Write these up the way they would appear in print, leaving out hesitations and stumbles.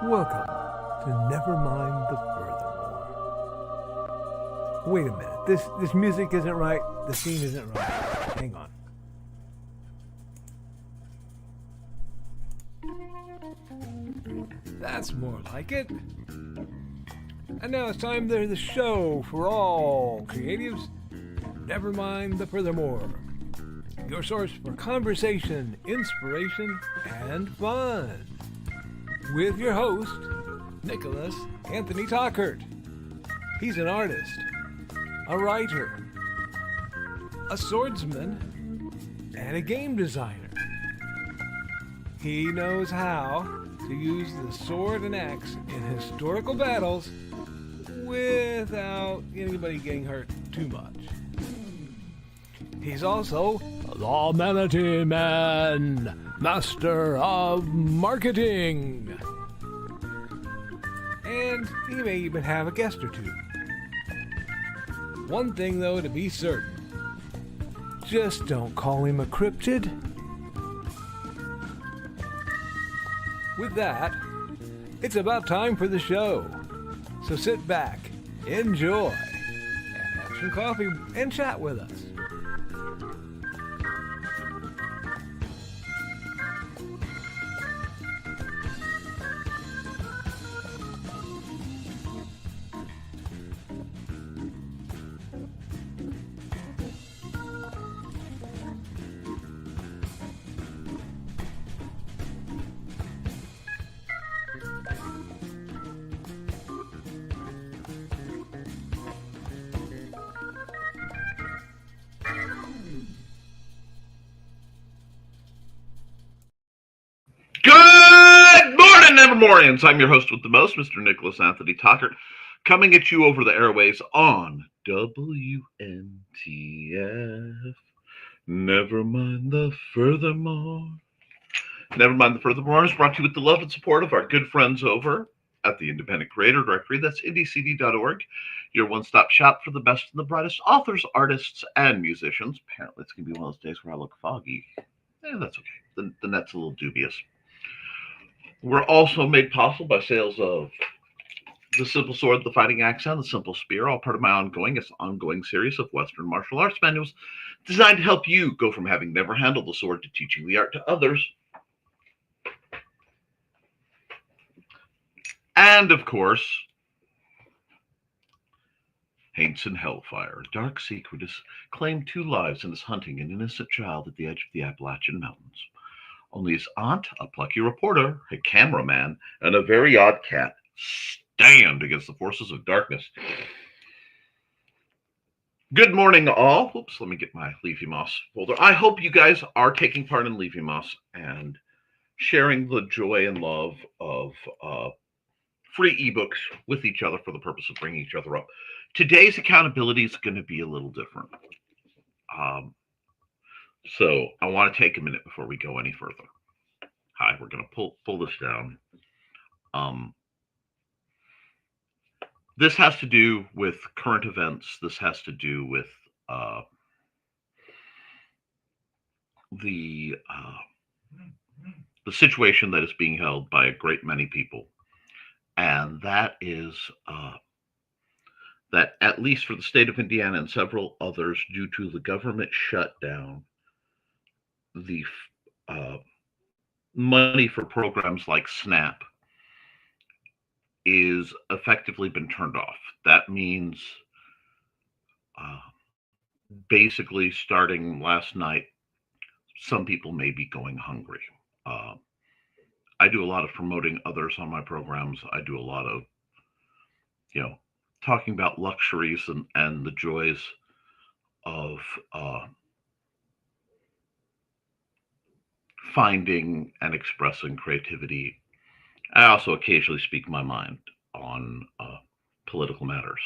Welcome to Nevermind the Furthermore. Wait a minute. This music isn't right. The scene isn't right. Hang on. That's more like it. And now it's time for the show for all creatives. Nevermind the Furthermore. Your source for conversation, inspiration, and fun. With your host, Nicholas Anthony Tockert. He's an artist, a writer, a swordsman, and a game designer. He knows how to use the sword and axe in historical battles without anybody getting hurt too much. He's also the Manatee Man, master of marketing. And he may even have a guest or two. One thing, though, to be certain. Just don't call him a cryptid. With that, it's about time for the show. So sit back, enjoy, and have some coffee and chat with us. Good morning, Nevermorians. I'm your host with the most, Mr. Nicholas Anthony Tockert, coming at you over the airways on WNTF. Nevermind the Furthermore. Nevermind the Furthermore is brought to you with the love and support of our good friends over at the Independent Creator Directory. That's indiecd.org, your one-stop shop for the best and the brightest authors, artists, and musicians. Apparently, it's going to be one of those days where I look foggy. That's okay. The net's a little dubious. We're also made possible by sales of the Simple Sword, the Fighting Axe, and the Simple Spear, all part of my ongoing series of Western martial arts manuals designed to help you go from having never handled the sword to teaching the art to others. And, of course, Hainson Hellfire. A dark secret has claimed 2 lives and is hunting an innocent child at the edge of the Appalachian Mountains. Only his aunt, a plucky reporter, a cameraman, and a very odd cat stand against the forces of darkness. Good morning, all. Oops, let me get my Leafy Moss folder. I hope you guys are taking part in Leafy Moss and sharing the joy and love of free ebooks with each other for the purpose of bringing each other up. Today's accountability is going to be a little different. So I want to take a minute before we go any further. Hi, we're going to pull this down. This has to do with current events. This has to do with the situation that is being held by a great many people, and that is that at least for the state of Indiana and several others, due to the government shutdown, the money for programs like SNAP is effectively been turned off. That means basically starting last night, some people may be going hungry. I do a lot of promoting others on my programs. I do a lot of, talking about luxuries and the joys of finding and expressing creativity. I also occasionally speak my mind on political matters.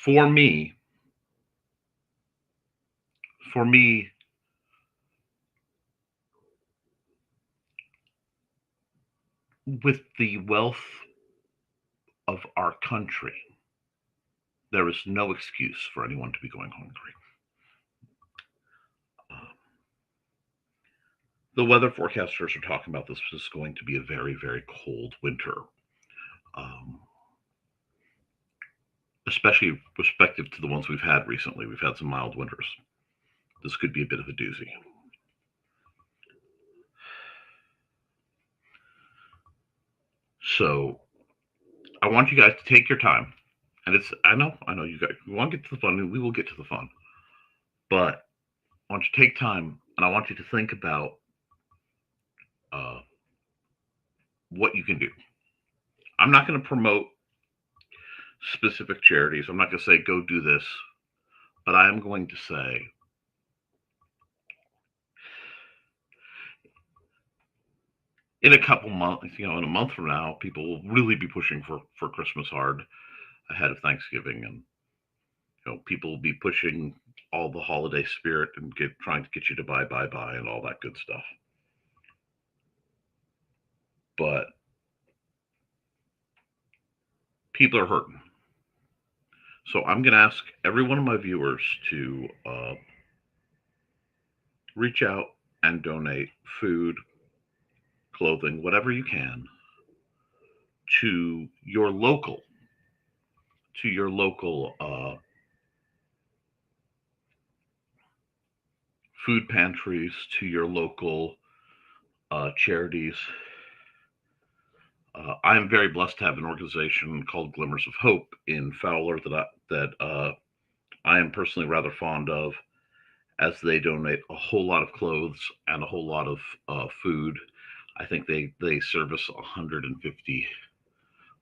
For me, with the wealth of our country, there is no excuse for anyone to be going hungry. the weather forecasters are talking about this is going to be a very, very cold winter, um, especially respective to the ones we've had recently. We've had some mild winters. This could be a bit of a doozy. So I want you guys to take your time. And I know you guys, we want to get to the fun, and we will get to the fun. But I want you to take time, and I want you to think about uh, what you can do. I'm not going to promote specific charities. I'm not going to say, go do this. But I am going to say, in a couple months, in a month from now, people will really be pushing for Christmas hard ahead of Thanksgiving. And, people will be pushing all the holiday spirit and trying to get you to buy and all that good stuff. But people are hurting. So I'm going to ask every one of my viewers to reach out and donate food, clothing, whatever you can, to your local food pantries, to your local charities. I'm very blessed to have an organization called Glimmers of Hope in Fowler that I am personally rather fond of, as they donate a whole lot of clothes and a whole lot of food. I think they service 150.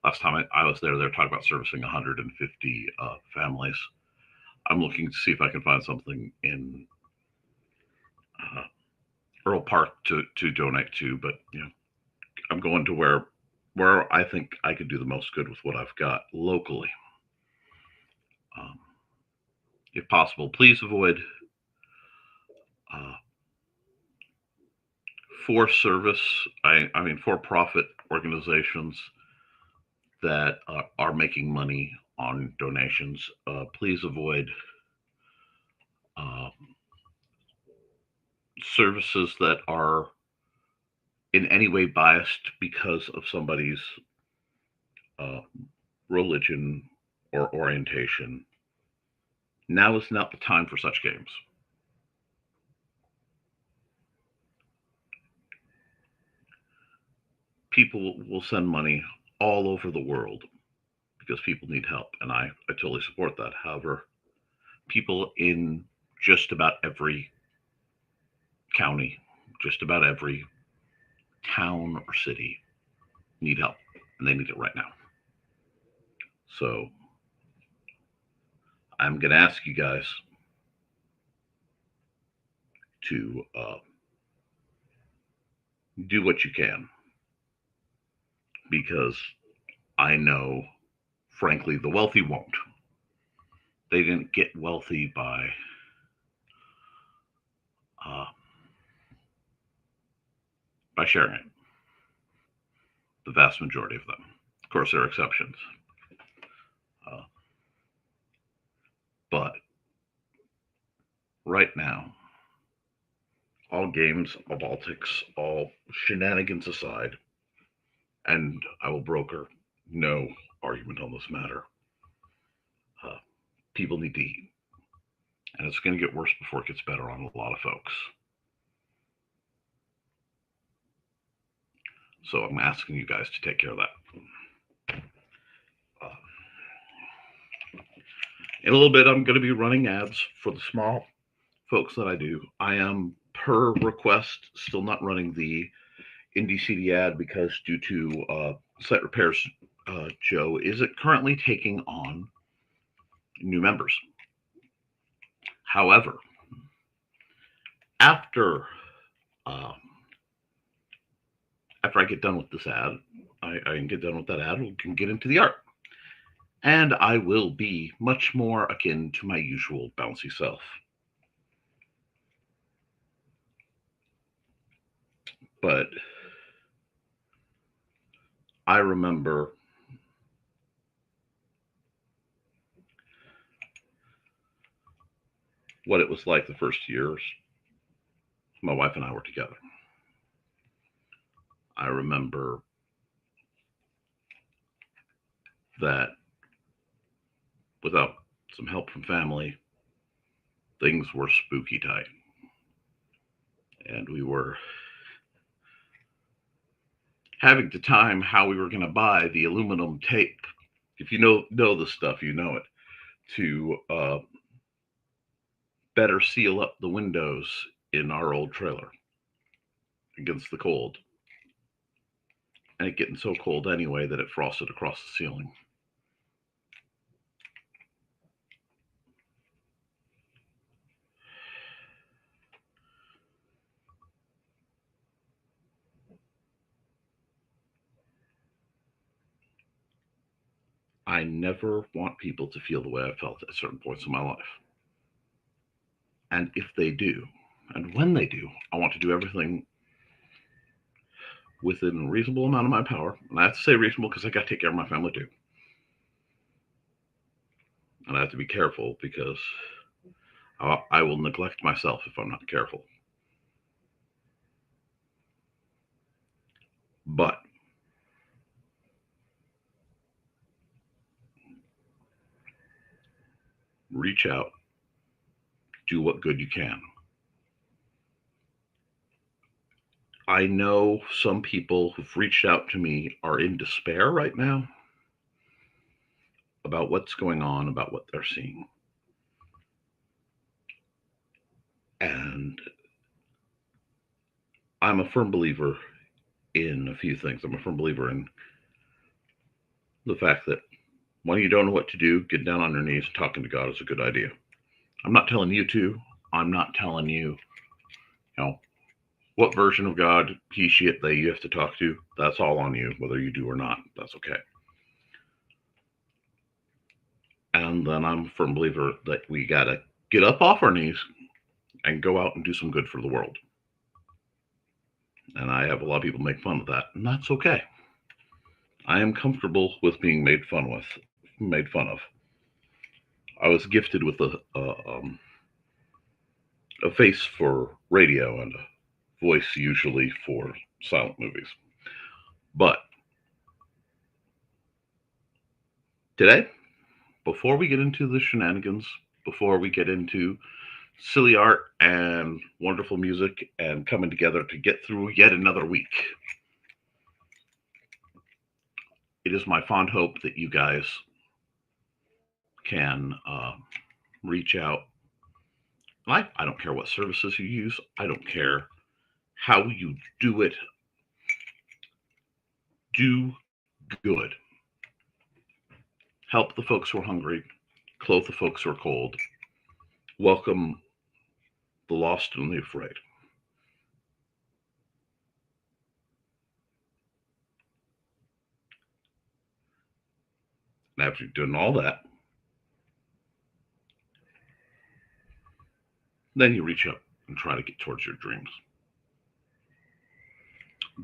Last time I was there, they were talking about servicing 150 families. I'm looking to see if I can find something in Earl Park to donate to, but I'm going to where I think I could do the most good with what I've got locally. If possible, please avoid for-profit organizations that are making money on donations. Please avoid services that are in any way biased because of somebody's religion or orientation. Now is not the time for such games. People will send money all over the world because people need help, and I totally support that. However, people in just about every county, just about every town or city need help, and they need it right now. So I'm going to ask you guys to do what you can, because I know, frankly, the wealthy won't. They didn't get wealthy by sharing it. The vast majority of them. Of course, there are exceptions. But right now, all games, all politics, all shenanigans aside, and I will broker no argument on this matter, people need to eat. And it's going to get worse before it gets better on a lot of folks. So I'm asking you guys to take care of that. In a little bit, I'm going to be running ads for the small folks that I do. I am, per request, still not running the Indie CD ad because due to site repairs, Joe isn't currently taking on new members. However, after I get done with this ad, I can get done with that ad, we can get into the art. And I will be much more akin to my usual bouncy self. But I remember what it was like the first years my wife and I were together. I remember that without some help from family, things were spooky tight. And we were having to time how we were going to buy the aluminum tape. If you know the stuff, you know it, to better seal up the windows in our old trailer against the cold. And it getting so cold anyway that it frosted across the ceiling. I never want people to feel the way I felt at certain points in my life. And if they do, and when they do, I want to do everything within a reasonable amount of my power. And I have to say reasonable because I got to take care of my family too. And I have to be careful because I will neglect myself if I'm not careful. But reach out, do what good you can. I know some people who've reached out to me are in despair right now about what's going on, about what they're seeing. And I'm a firm believer in a few things. I'm a firm believer in the fact that when you don't know what to do, get down on your knees and talking to God is a good idea. I'm not telling you to. I'm not telling you, what version of God, he, she, it, they you have to talk to. That's all on you, whether you do or not. That's okay. And then I'm a firm believer that we got to get up off our knees and go out and do some good for the world. And I have a lot of people make fun of that, and that's okay. I am comfortable with being made fun of. I was gifted with a face for radio and a voice usually for silent movies. But today, before we get into the shenanigans, before we get into silly art and wonderful music and coming together to get through yet another week, it is my fond hope that you guys can reach out. I don't care what services you use. I don't care how you do it. Do good. Help the folks who are hungry. Clothe the folks who are cold. Welcome the lost and the afraid. And after you've done all that, then you reach up and try to get towards your dreams.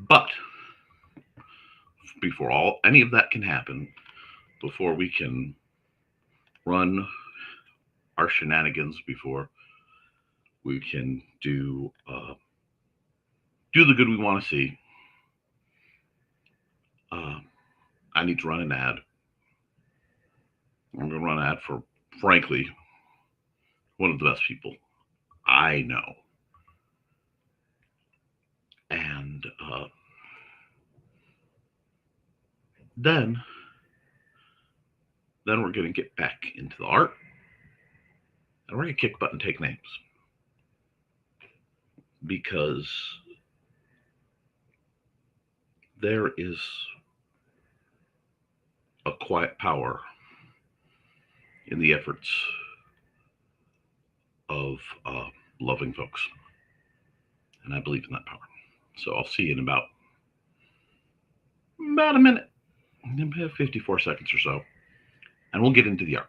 But before any of that can happen, before we can run our shenanigans, before we can do the good we want to see, I need to run an ad. I'm going to run an ad for, frankly, one of the best people I know. And then we're going to get back into the art, and we're going to kick butt and take names. Because there is a quiet power in the efforts of loving folks. And I believe in that power. So I'll see you in about a minute, 54 seconds or so, and we'll get into the art.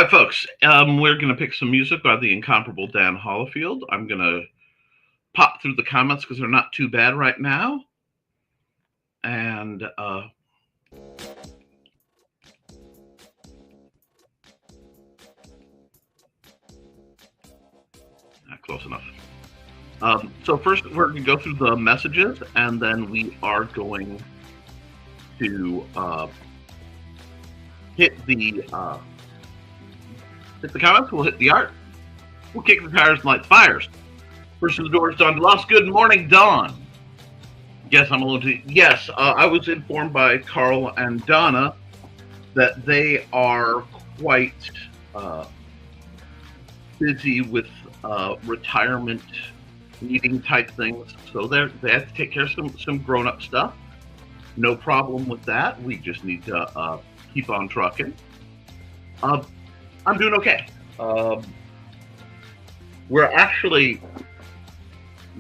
right, folks. We're going to pick some music by the incomparable Dan Hollifield. I'm going to pop through the comments because they're not too bad right now. And close enough. So first, we're going to go through the messages, and then we are going to hit the comments. We'll hit the art. We'll kick the tires and light the fires. First of the doors, Don DeLoss. Good morning, Don. Yes, I'm alone too. Yes, I was informed by Carl and Donna that they are quite busy with retirement meeting type things, so they have to take care of some grown-up stuff. No problem with that. We just need to keep on trucking. I'm doing okay. We're actually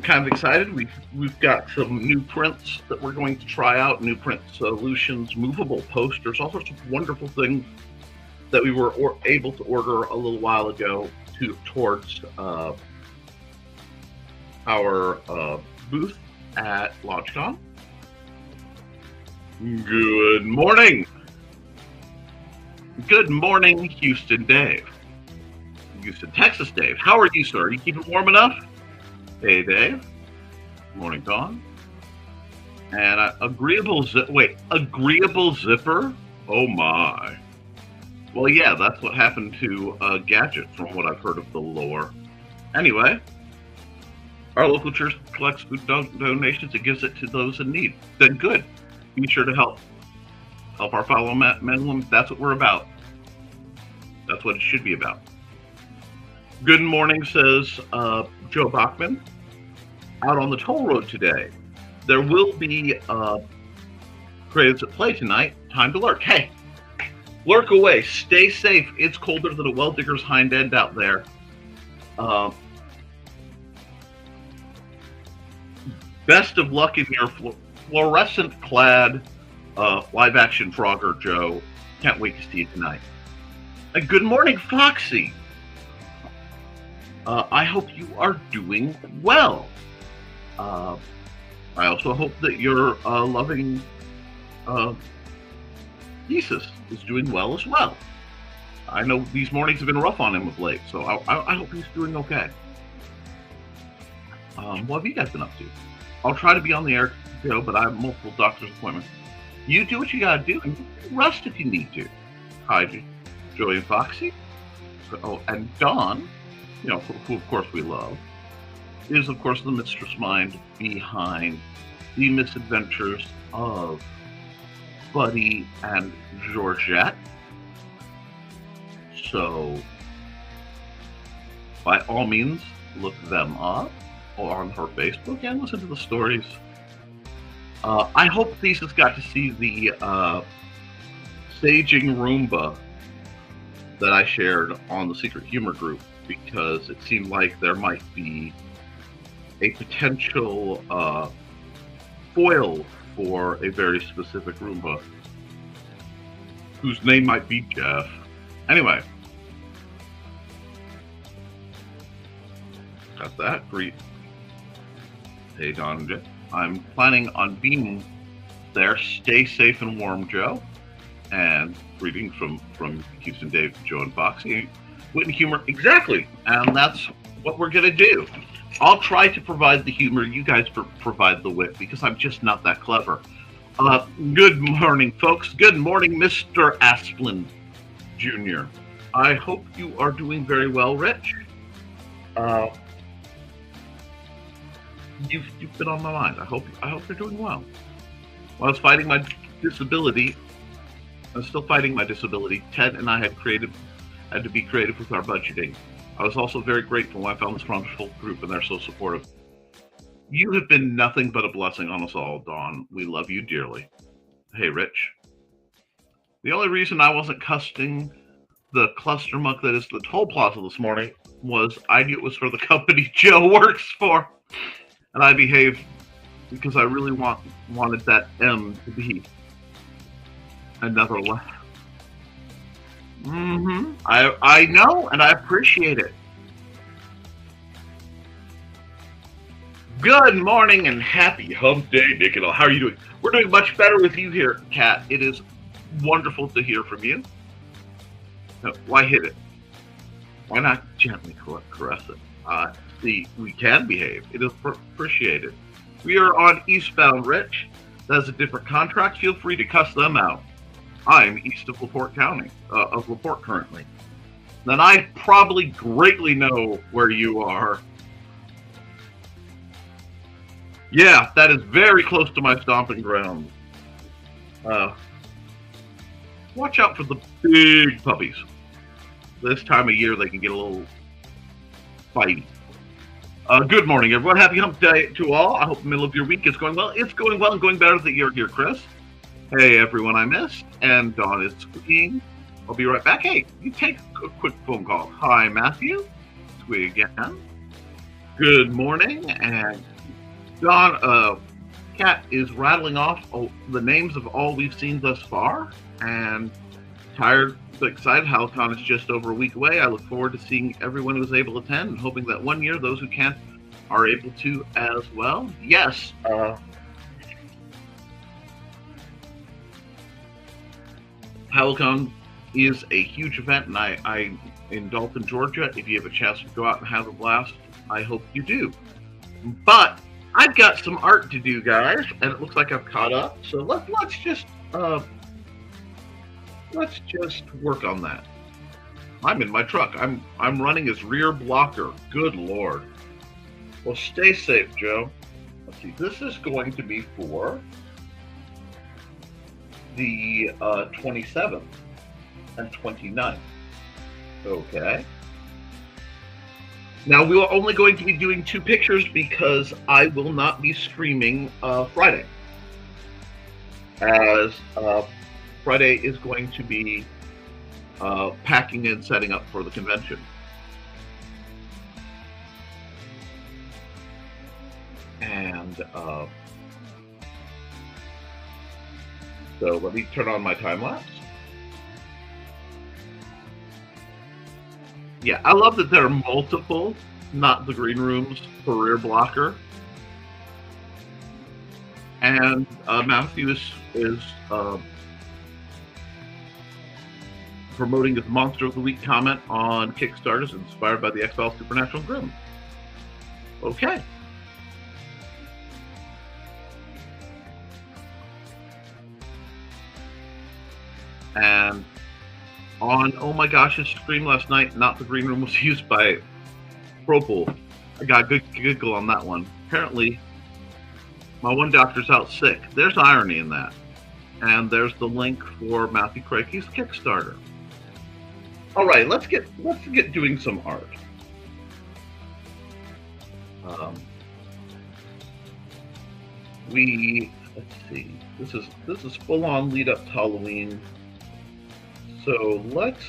kind of excited. We've got some new prints that we're going to try out, new print solutions, movable posters, all sorts of wonderful things that we were able to order a little while ago towards our booth at LaunchCon. Good morning. Good morning, Houston Dave. Houston, Texas Dave. How are you, sir? Are you keeping warm enough? Hey, Dave. Morning, Dawn. And agreeable zipper? Oh, my. Well, yeah, that's what happened to Gadget, from what I've heard of the lore. Anyway, our local church collects food donations and gives it to those in need. Then good. Be sure to help our fellow men and women. That's what we're about. That's what it should be about. Good morning, says Joe Bachman. Out on the toll road today. There will be creatives at play tonight. Time to lurk. Hey, lurk away. Stay safe. It's colder than a well digger's hind end out there. Best of luck in your fluorescent clad live action Frogger, Joe. Can't wait to see you tonight. And good morning, Foxy. I hope you are doing well. I also hope that your loving thesis is doing well as well. I know these mornings have been rough on him of late, so I hope he's doing okay. What have you guys been up to? I'll try to be on the air, Joe, but I have multiple doctor's appointments. You do what you gotta do, and rest if you need to. Hi, Joey and Foxy. Oh, and Dawn, who of course we love, is of course the mistress mind behind the misadventures of Buddy and Georgette. So, by all means, look them up on her Facebook and listen to the stories. I hope Thesis got to see the staging Roomba that I shared on the Secret Humor group, because it seemed like there might be a potential foil for a very specific Roomba whose name might be Jeff. Anyway, got that. Great. Hey, Don and Jeff. I'm planning on being there. Stay safe and warm, Joe. And greetings from Houston Dave, Joe, and Foxy. Wit and humor, exactly. And that's what we're going to do. I'll try to provide the humor. You guys provide the wit, because I'm just not that clever. Good morning, folks. Good morning, Mr. Asplin Jr. I hope you are doing very well, Rich. You've been on my mind. I hope you're doing well. While I was fighting my disability, I'm still fighting my disability. Ted and I had to be creative with our budgeting. I was also very grateful when I found this wonderful group, and they're so supportive. You have been nothing but a blessing on us all, Dawn. We love you dearly. Hey, Rich. The only reason I wasn't cussing the cluster muck that is the toll plaza this morning was I knew it was for the company Joe works for. And I behaved because I really wanted that M to be another letter. I know, and I appreciate it. Good morning and happy hump day, Nick and all. How are you doing? We're doing much better with you here, Kat. It is wonderful to hear from you. No, why hit it? Why not gently caress it? See, we can behave. It is appreciated. We are on eastbound Rich. That's a different contract. Feel free to cuss them out. I'm east of LaPorte County, of LaPorte currently. Then I probably greatly know where you are. Yeah, that is very close to my stomping ground. Watch out for the big puppies. This time of year, they can get a little fighty. Good morning, everyone. Happy hump day to all. I hope the middle of your week is going well. It's going well and going better that you're here, Chris. Hey, everyone I missed. And Dawn is squeaking. I'll be right back. Hey, you take a quick phone call. Hi, Matthew. Squeak again. Good morning. And Dawn, Kat is rattling off the names of all we've seen thus far. And tired, but excited. HowlCon is just over a week away. I look forward to seeing everyone who's able to attend and hoping that one year those who can't are able to as well. Yes. HowlCon is a huge event, and I in Dalton, Georgia. If you have a chance to go out and have a blast, I hope you do. But I've got some art to do, guys, and it looks like I've caught up. So let's just work on that. I'm in my truck. I'm running as rear blocker. Good Lord. Well, stay safe, Joe. Let's see. This is going to be for the 27th and 29th. Okay. Now, we are only going to be doing 2 pictures because I will not be streaming Friday. As Friday is going to be packing and setting up for the convention. And so let me turn on my time lapse. Yeah, I love that there are multiple, not the green rooms, for rear blocker. And Matthew is promoting his Monster of the Week comment on Kickstarter, inspired by the X-Files Supernatural Grim. Okay. And on Oh My Gosh's stream last night, not the green room was used by Propol. I got a good giggle on that one. Apparently, my one doctor's out sick. There's irony in that. And there's the link for Matthew Craig's Kickstarter. All right, let's get doing some art. Let's see. This is full on lead up to Halloween. So let's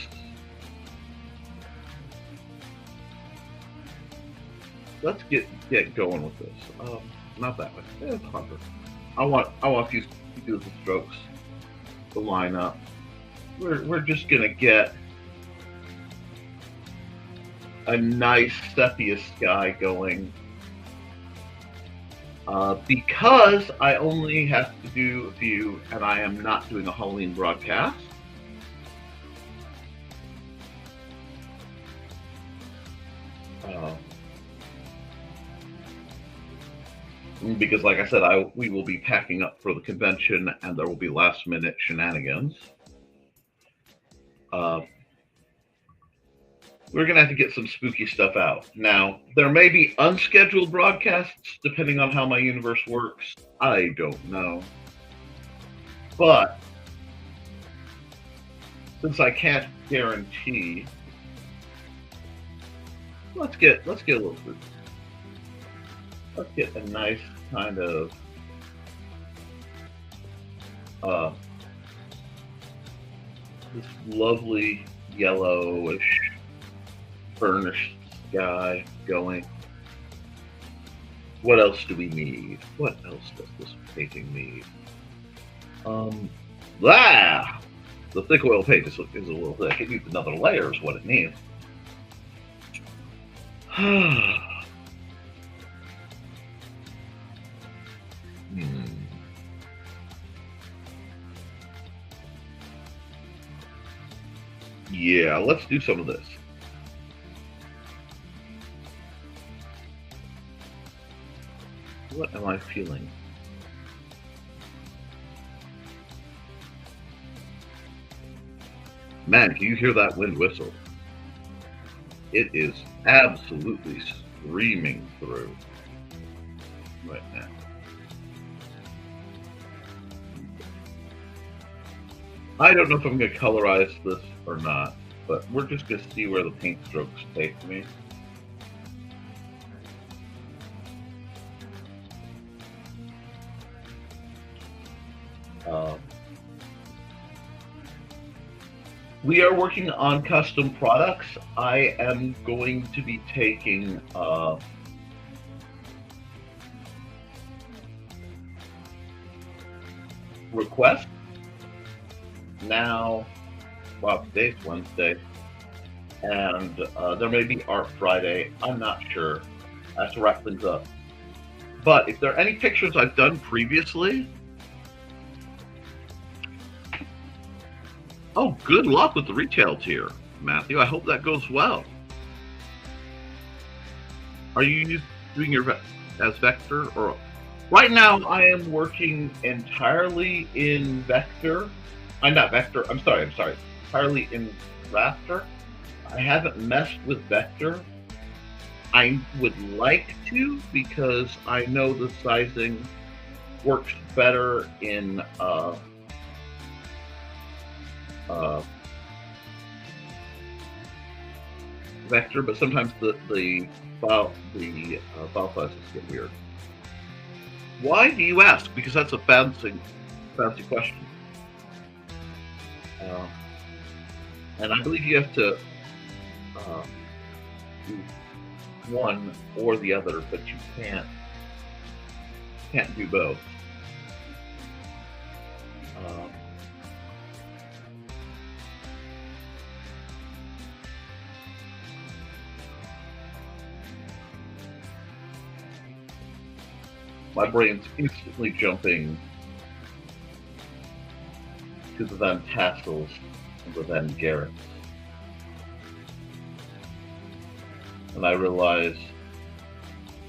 get going with this. Not that way. It's harder. I want these beautiful strokes to line up. We're just gonna get a nice sepia sky going. Because I only have to do a few, and I am not doing a Halloween broadcast. Because, like I said, we will be packing up for the convention, and there will be last-minute shenanigans. We're going to have to get some spooky stuff out. Now, there may be unscheduled broadcasts, depending on how my universe works. I don't know. But, since I can't guarantee, let's get a little spooky. Let's get a nice kind of this lovely yellowish burnished sky going. What else do we need? What else does this painting need? The thick oil paint is a little thick. It needs another layer is what it needs. Yeah, let's do some of this. What am I feeling? Man, can you hear that wind whistle? It is absolutely screaming through right now. I don't know if I'm going to colorize this or not, but we're just going to see where the paint strokes take me. We are working on custom products. I am going to be taking requests. Now, well, today's Wednesday, and there may be Art Friday. I'm not sure. I have to wrap things up. But if there are any pictures I've done previously, oh, good luck with the retail tier, Matthew. I hope that goes well. Are you doing your as vector or? Right now, I am working entirely in vector. I'm not vector. I'm sorry. Entirely in raster. I haven't messed with vector. I would like to because I know the sizing works better in vector, but sometimes the file sizes get weird. Why do you ask? Because that's a fancy question. And I believe you have to do one or the other, but you can't do both. My brain's instantly jumping to the Van Tassels and the Van Garretts. And I realize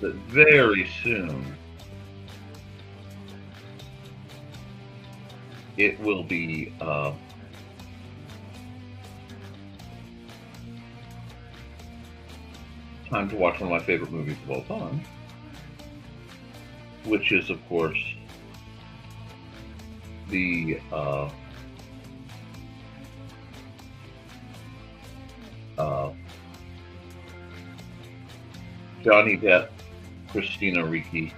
that very soon it will be time to watch one of my favorite movies of all time, which is, of course, the Johnny Depp, Christina Ricci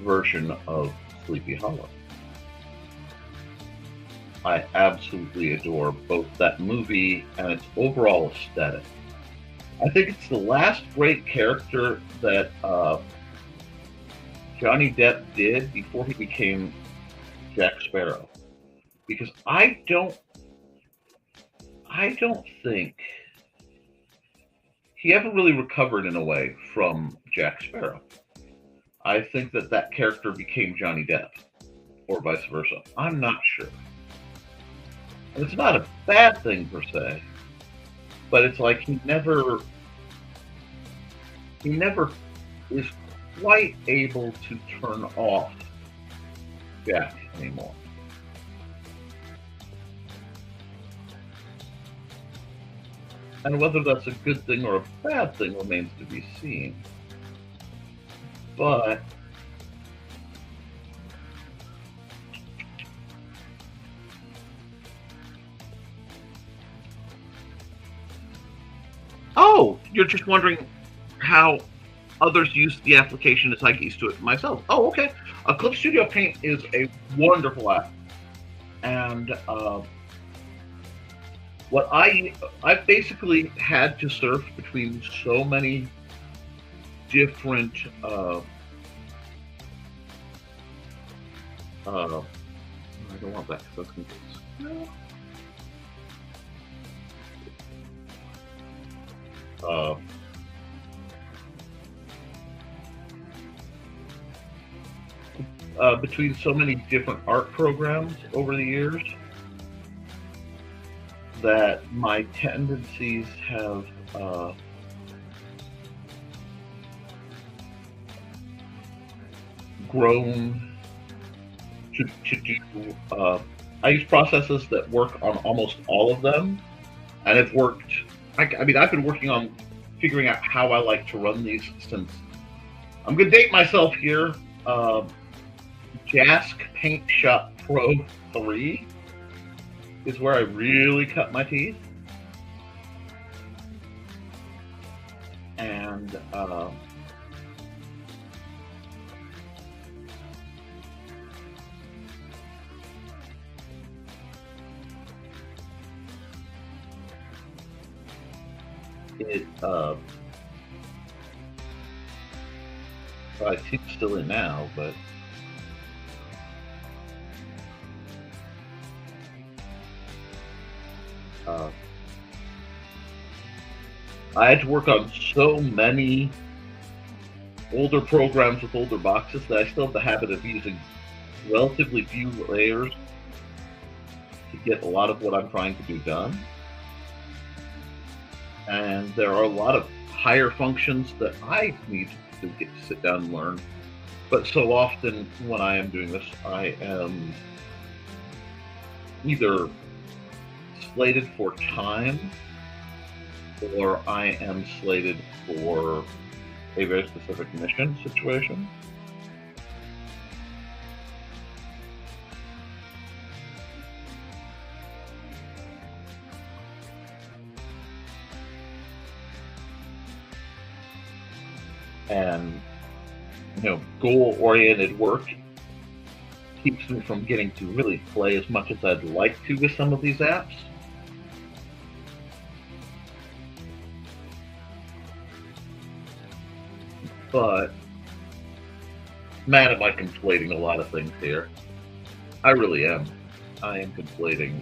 version of Sleepy Hollow. I absolutely adore both that movie and its overall aesthetic. I think it's the last great character that Johnny Depp did before he became Jack Sparrow, because I don't think he ever really recovered in a way from Jack Sparrow. I think that character became Johnny Depp, or vice versa. I'm not sure. And it's not a bad thing per se, but it's like he never is quite able to turn off Jack anymore. And whether that's a good thing or a bad thing remains to be seen. But oh, you're just wondering how others use the application as I get used to it myself. Oh, okay. Clip Studio Paint is a wonderful app, and what I've basically had to surf between so many different I don't want that because that's confusing. uh, between so many different art programs over the years that my tendencies have grown to do. I use processes that work on almost all of them, and it's worked. I mean, I've been working on figuring out how I like to run these since. I'm gonna date myself here. Jask Paint Shop Pro 3 is where I really cut my teeth. And I think it's still in now, but I had to work on so many older programs with older boxes that I still have the habit of using relatively few layers to get a lot of what I'm trying to do done. And there are a lot of higher functions that I need to get to sit down and learn. But so often when I am doing this, I am either slated for time or I am slated for a very specific mission situation. And, goal-oriented work keeps me from getting to really play as much as I'd like to with some of these apps. But, man, am I conflating a lot of things here. I really am. I am conflating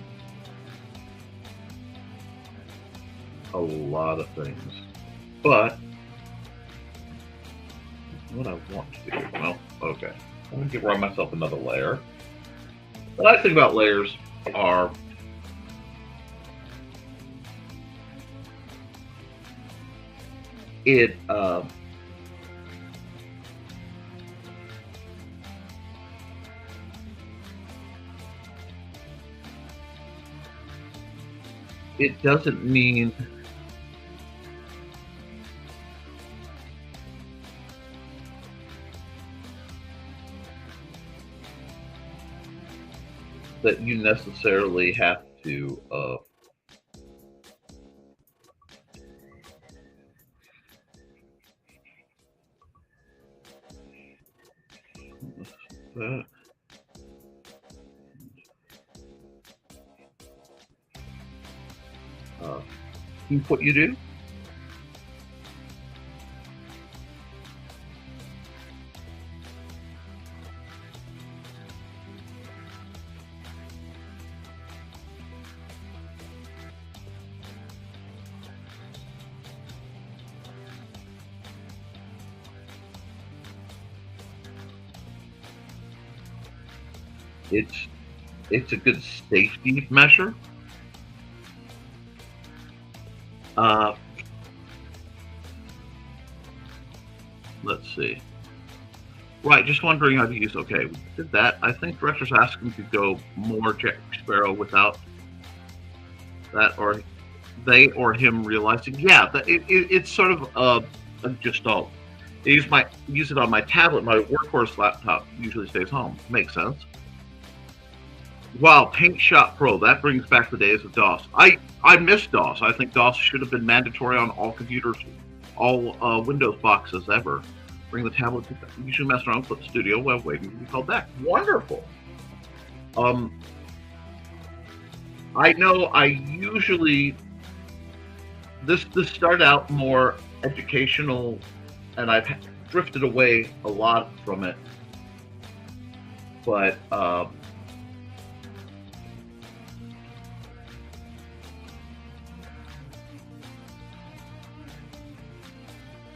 a lot of things. But, what I want to do, well, okay. I'm going to run myself another layer. The nice thing about layers are it doesn't mean that you necessarily have to keep what you do. It's a good safety measure. Let's see. Right, just wondering how to use. Okay, we did that. I think directors asked him to go more Jack Sparrow without that, or they or him realizing. Yeah, that it's sort of a gestalt. I use it on my tablet. My workhorse laptop usually stays home. Makes sense. Wow, Paint Shop Pro. That brings back the days of DOS. I miss DOS. I think DOS should have been mandatory on all computers, all Windows boxes ever. Bring the tablet to usually mess around with the studio while waiting to be called back. Wonderful. I know I usually this started out more educational, and I've drifted away a lot from it. But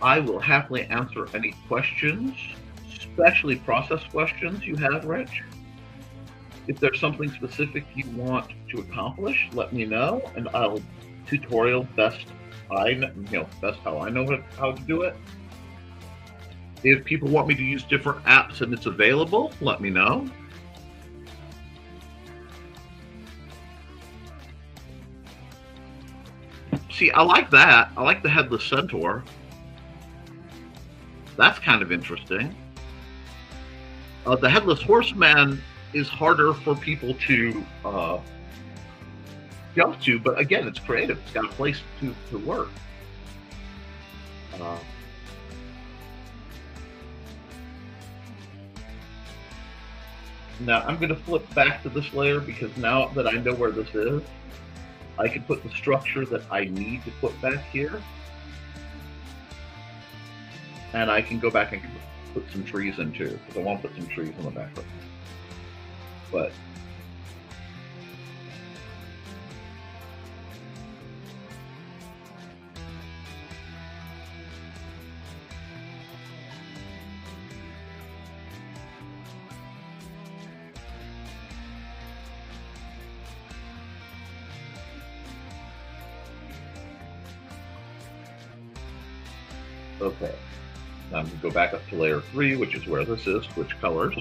I will happily answer any questions, especially process questions you have, Rich. If there's something specific you want to accomplish, let me know, and I'll tutorial best best how I know how to do it. If people want me to use different apps and it's available, let me know. See, I like that. I like the headless centaur. That's kind of interesting. The headless horseman is harder for people to jump to, but again, it's creative. It's got a place to work. Now I'm going to flip back to this layer because now that I know where this is, I can put the structure that I need to put back here. And I can go back and put some trees in too, because I want to put some trees in the background. But okay, now I'm going to go back up to layer 3, which is where this is, switch colors.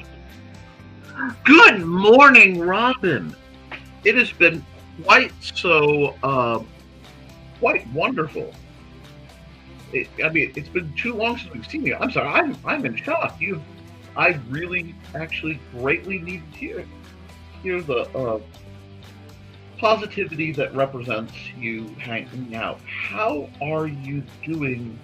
Good morning, Robin. It has been quite wonderful. It's been too long since we've seen you. I'm sorry, I'm in shock. I really actually greatly need to hear the positivity that represents you hanging out. How are you doing,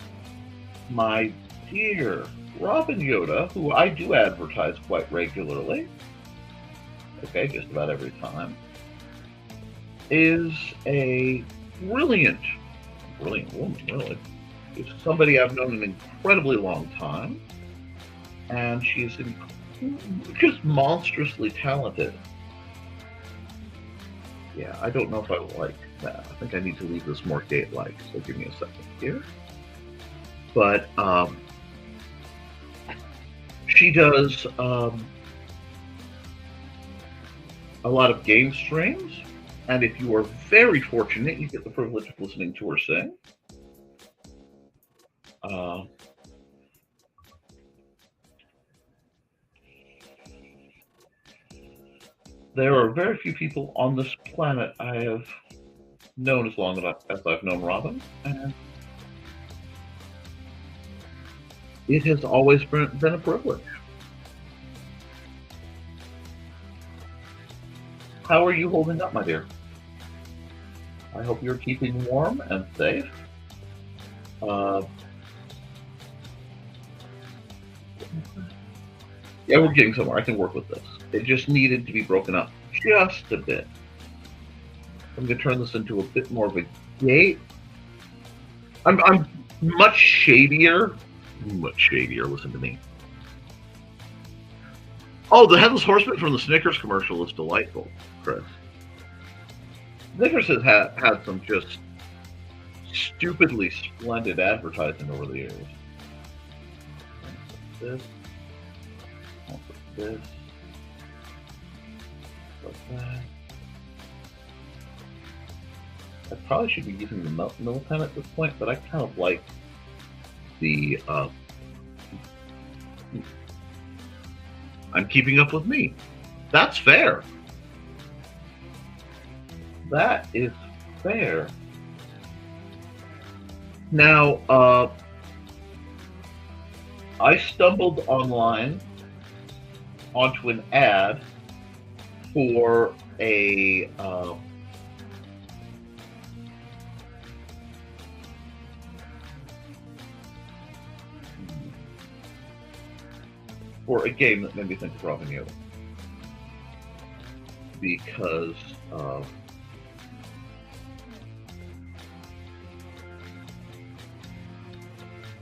my dear? Robin Yoda, who I do advertise quite regularly, okay, just about every time, is a brilliant woman, really. She's somebody I've known an incredibly long time, and she is just monstrously talented. Yeah, I don't know if I like that. I think I need to leave this more gate-like, so give me a second here. But she does a lot of game streams, and if you are very fortunate, you get the privilege of listening to her sing. There are very few people on this planet I have known as long as I've known Robin, and it has always been a privilege. How are you holding up, my dear? I hope you're keeping warm and safe. Yeah, we're getting somewhere. I can work with this. It just needed to be broken up just a bit. I'm going to turn this into a bit more of a gate. I'm much shadier. Much shadier, listen to me. Oh, the Headless Horseman from the Snickers commercial is delightful, Chris. Snickers has had some just stupidly splendid advertising over the years. This. I'll put this. Like that. I probably should be using the mill pen at this point, but I kind of like the I'm keeping up with me. That's fair. That is fair. Now, I stumbled online onto an ad for a game that made me think of Robin Yoda, because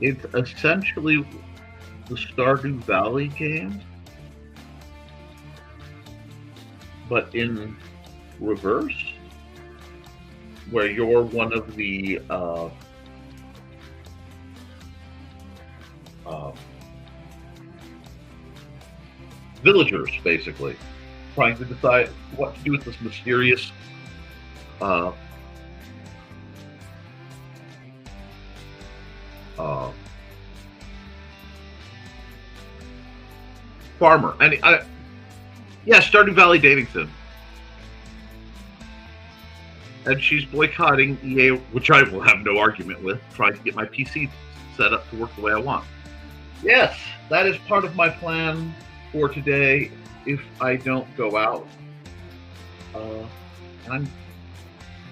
it's essentially the Stardew Valley game, but in reverse, where you're one of the um, villagers, basically, trying to decide what to do with this mysterious uh, farmer. And Stardew Valley dating sim. And she's boycotting EA, which I will have no argument with, trying to get my PC set up to work the way I want. Yes, that is part of my plan for today if I don't go out. I'm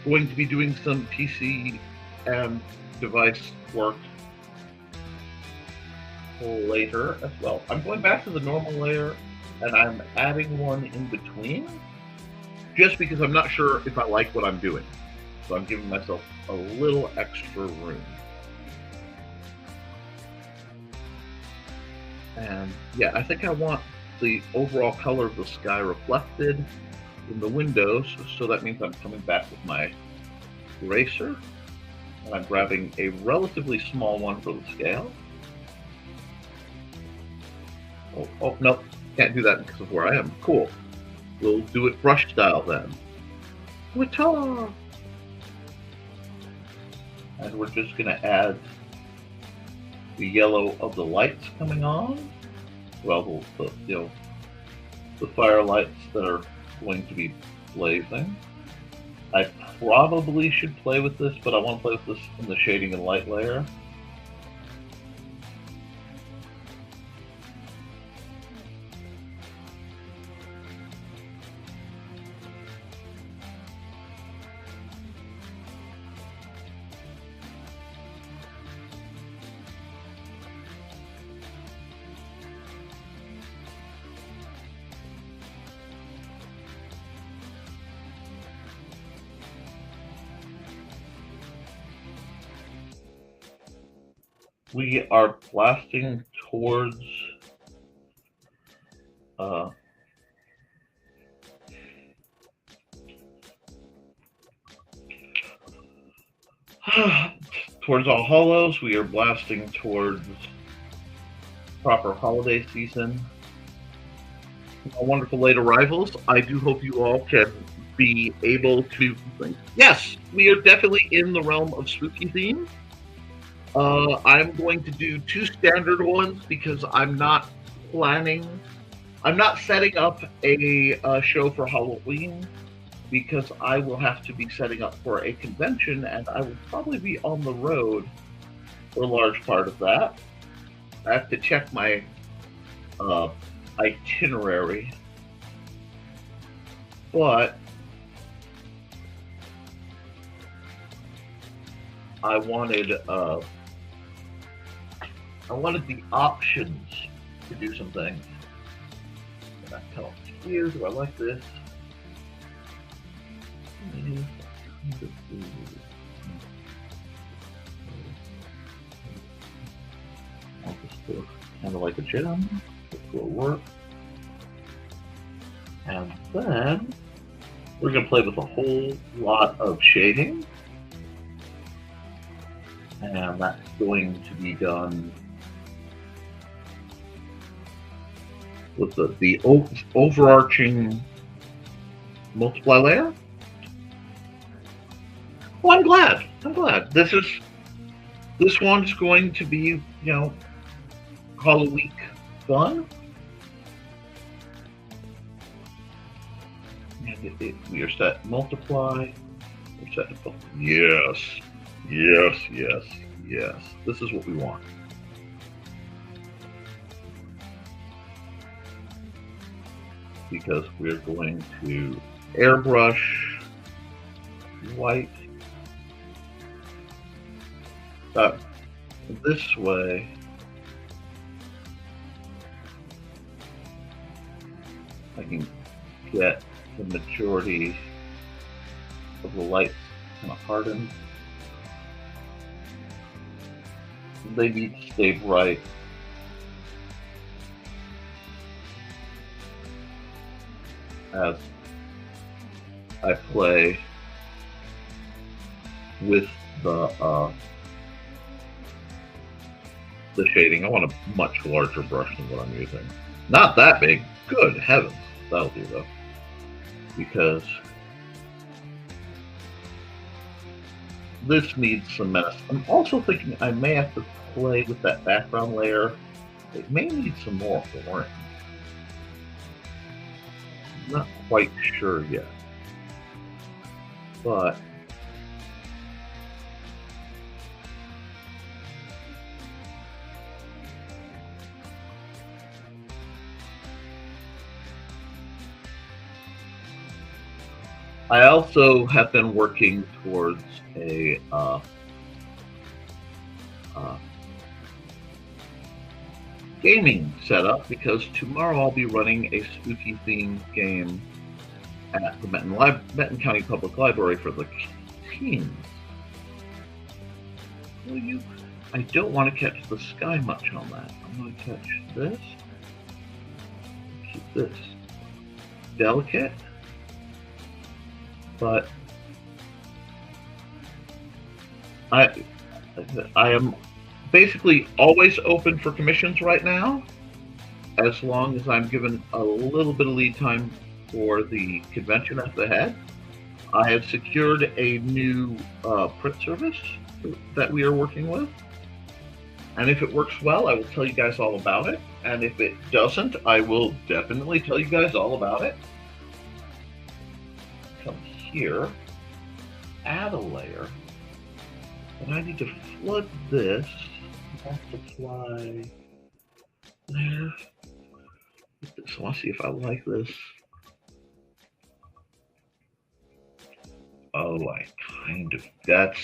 going to be doing some PC and device work later as well. I'm going back to the normal layer and I'm adding one in between just because I'm not sure if I like what I'm doing. So I'm giving myself a little extra room. And yeah, I think I want the overall color of the sky reflected in the windows, so that means I'm coming back with my eraser and I'm grabbing a relatively small one for the scale. Oh no, can't do that because of where I am. Cool. We'll do it brush style then. Ta-ta! And we're just going to add the yellow of the lights coming on. Well, the fire lights that are going to be blazing. I probably should play with this, but I want to play with this in the shading and light layer. We are blasting towards towards All Hallows. We are blasting towards proper holiday season. Wonderful late arrivals. I do hope you all can be able to. Yes, we are definitely in the realm of spooky theme. I'm going to do 2 standard ones because I'm not setting up a show for Halloween because I will have to be setting up for a convention and I will probably be on the road for a large part of that. I have to check my itinerary, but I wanted the options to do some things. And I tell here, do I like this? I'll just do kind of like a gem. This will work. And then we're going to play with a whole lot of shading. And that's going to be done with the overarching multiply layer. Well, I'm glad. This one's going to be, Halloween fun. And we are set multiply. We're set to yes. This is what we want. Because we're going to airbrush white this way. I can get the majority of the lights kind of hardened. They need to stay bright. As I play with the the shading. I want a much larger brush than what I'm using. Not that big. Good heavens. That'll do though. Because this needs some mess. I'm also thinking I may have to play with that background layer. It may need some more orange. I'm not quite sure yet. But I also have been working towards a gaming setup, because tomorrow I'll be running a spooky themed game at the Benton County Public Library for the teens. I don't want to catch the sky much on that. I'm going to catch this. Keep this delicate. But I am basically always open for commissions right now, as long as I'm given a little bit of lead time for the convention up ahead. I have secured a new print service that we are working with, and if it works well, I will tell you guys all about it, and if it doesn't, I will definitely tell you guys all about it. Come here, add a layer, and I need to flood this, multiply there. So I want to see if I like this. Oh, I kind of, that's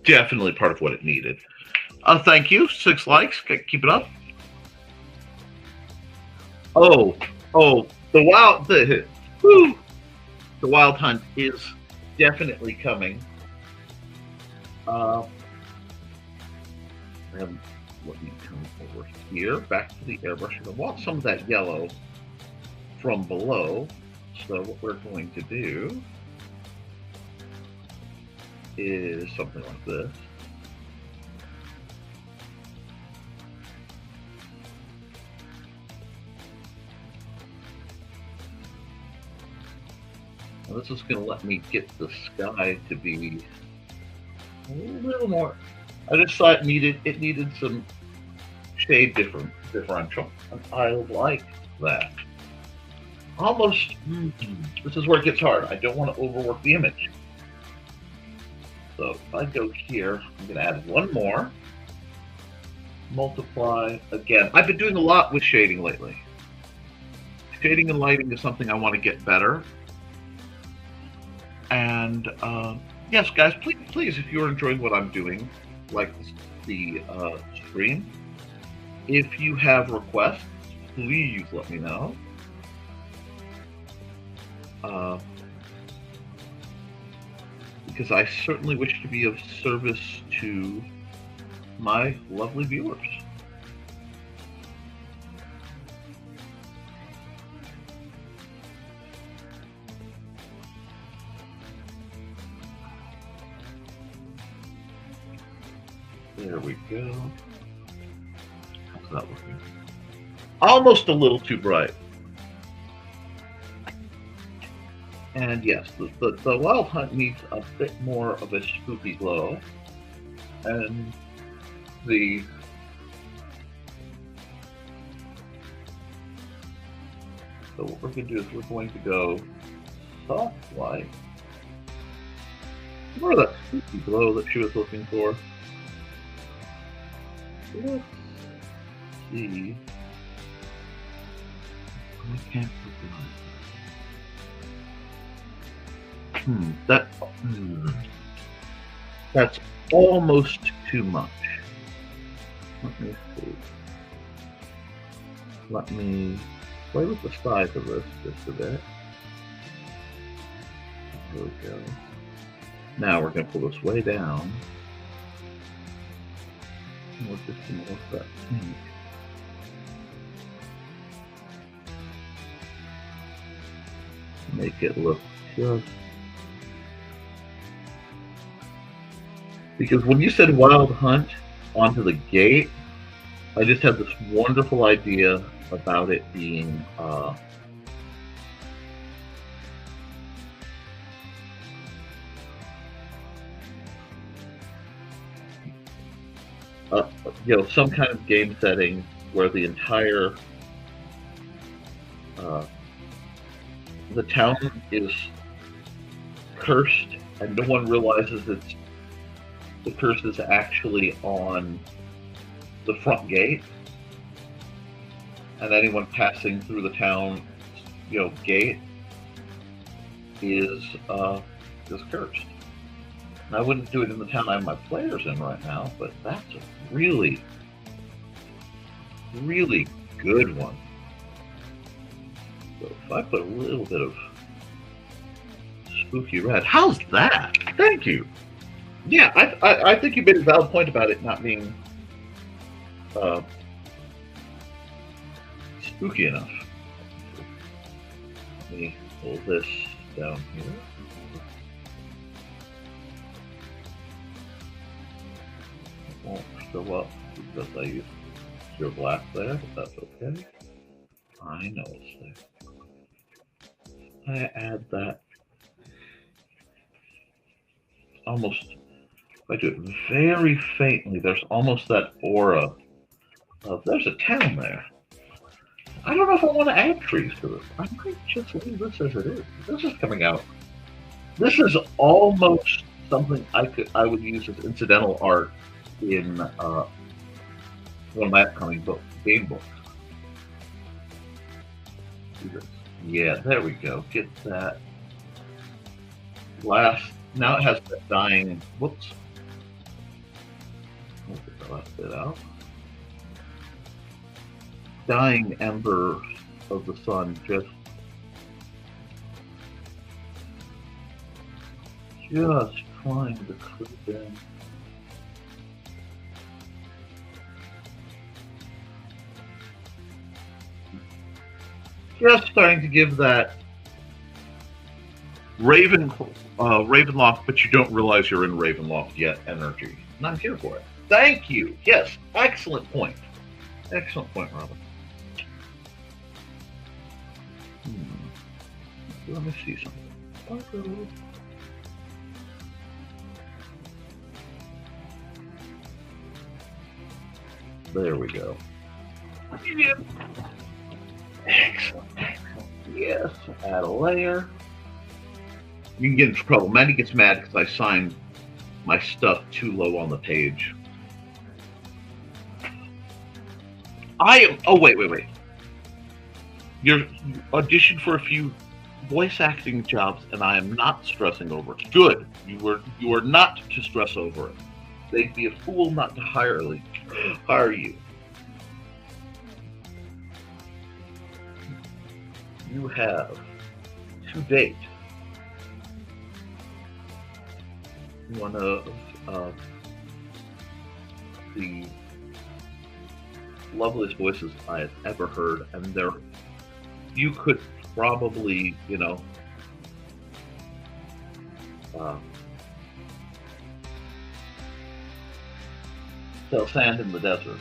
definitely part of what it needed. Thank you, 6 likes, keep it up. The wild hunt is definitely coming. And let me come over here, back to the airbrush. I want some of that yellow from below. So what we're going to do is something like this. Now this is going to let me get the sky to be a little more. I just thought it needed some shade differential, and I like that. Almost, this is where it gets hard. I don't want to overwork the image. So if I go here, I'm going to add one more. Multiply again. I've been doing a lot with shading lately. Shading and lighting is something I want to get better. And yes, guys, please, if you're enjoying what I'm doing, like the stream, if you have requests, please let me know. Because I certainly wish to be of service to my lovely viewers. There we go. How's that looking? Almost a little too bright. And yes, the wild hunt needs a bit more of a spooky glow. And so what we're going to do is we're going to go soft white. More of that spooky glow that she was looking for. Let's see. I can't put that's almost too much. Let me see. Let me play with the size of this just a bit. There we go. Now we're going to pull this way down. And we'll just more of that pink. Make it look just. Because when you said wild hunt onto the gate, I just had this wonderful idea about it being uh, some kind of game setting where the entire the town is cursed, and no one realizes the curse is actually on the front gate, and anyone passing through the town, gate is cursed. And I wouldn't do it in the town I have my players in right now, but that's a really, really good one. So if I put a little bit of spooky red, how's that? Thank you. Yeah, I think you made a valid point about it not being spooky enough. Let me pull this down here. It won't show up because I used pure black there, but that's okay. I know it's there. I add that almost, if I do it very faintly, there's almost that aura of there's a town there. I don't know if I want to add trees to this. I might just leave this as it is. This is coming out. This is almost something I would use as incidental art in one of my upcoming game books. Do this. Yeah, there we go. Get that last. Now it has that dying. Whoops. We'll get the last bit out. Dying ember of the sun, just trying to creep in. Just starting to give that Ravenloft, but you don't realize you're in Ravenloft yet energy. And I'm here for it. Thank you. Yes, excellent point. Excellent point, Robin. Let me see something. There we go. Excellent. Yes, add a layer. You can get into trouble. Mandy gets mad because I signed my stuff too low on the page. Oh, wait. You auditioned for a few voice acting jobs, and I am not stressing over it. Good. You are not to stress over it. They'd be a fool not to hire you. You have, to date, one of the loveliest voices I have ever heard, and you could probably, sell sand in the desert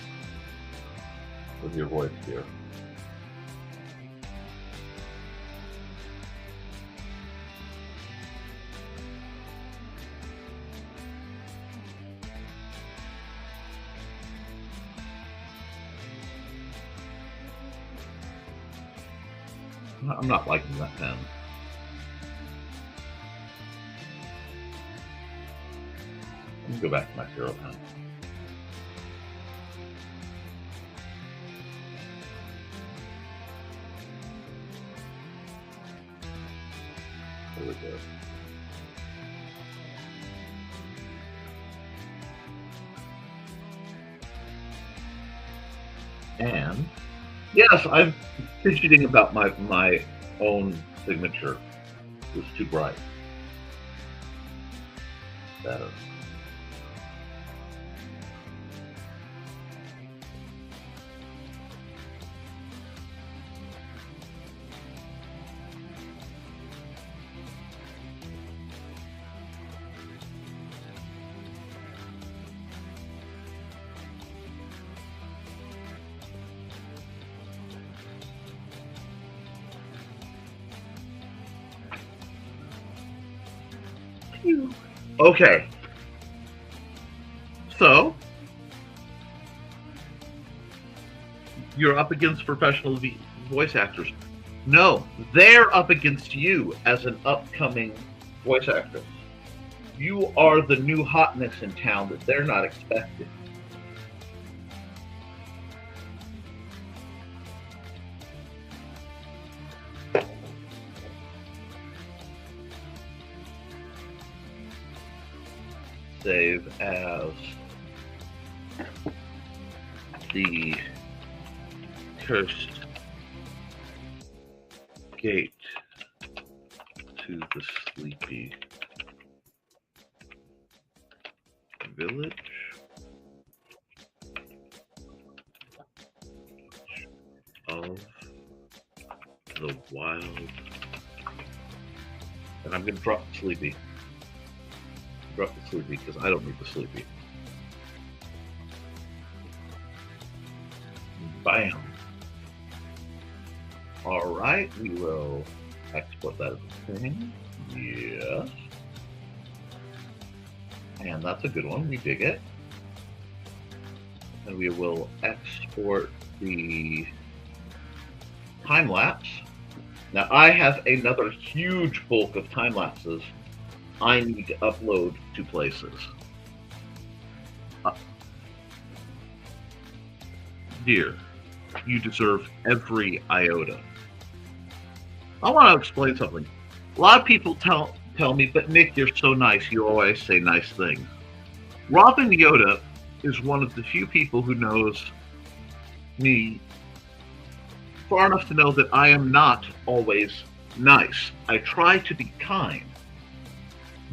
with your voice here. I'm not liking that pen. Let me go back to my zero pen. There we go. And yes, I'm fidgeting about my own signature. It was too bright. Better. Okay. So, you're up against professional voice actors. No, they're up against you as an upcoming voice actress. You are the new hotness in town that they're not expecting. Save as the cursed gate to the sleepy village of the wild. And I'm going to drop the sleepy. Drop the sleepy because I don't need the sleepy. Bam. All right, we will export that as a thing. Yes. And that's a good one. We dig it. And we will export the time lapse. Now I have another huge bulk of time lapses I need to upload to places. Dear, you deserve every iota. I want to explain something. A lot of people tell me, but Nick, you're so nice. You always say nice things. Robin Yoda is one of the few people who knows me far enough to know that I am not always nice. I try to be kind.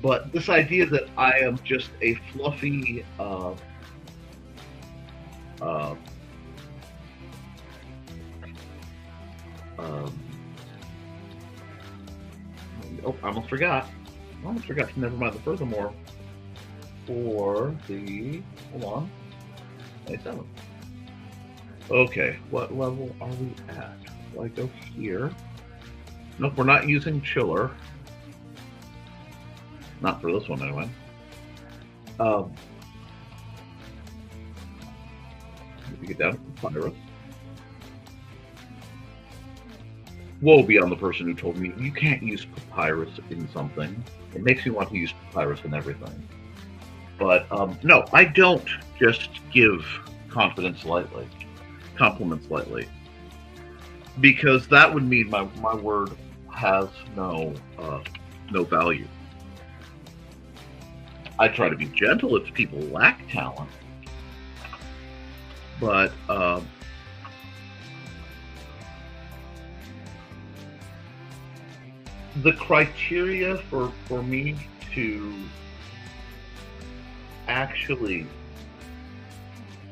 But this idea that I am just a fluffy, oh, I almost forgot. Nevermind the Furthermore for the, hold on, 27. Okay, what level are we at? Do I go here? Nope, we're not using chiller. Not for this one, anyway. We get down to Papyrus. Woe be on the person who told me you can't use Papyrus in something. It makes me want to use Papyrus in everything. But no, I don't just give compliments lightly, because that would mean my word has no value. I try to be gentle if people lack talent, but the criteria for me to actually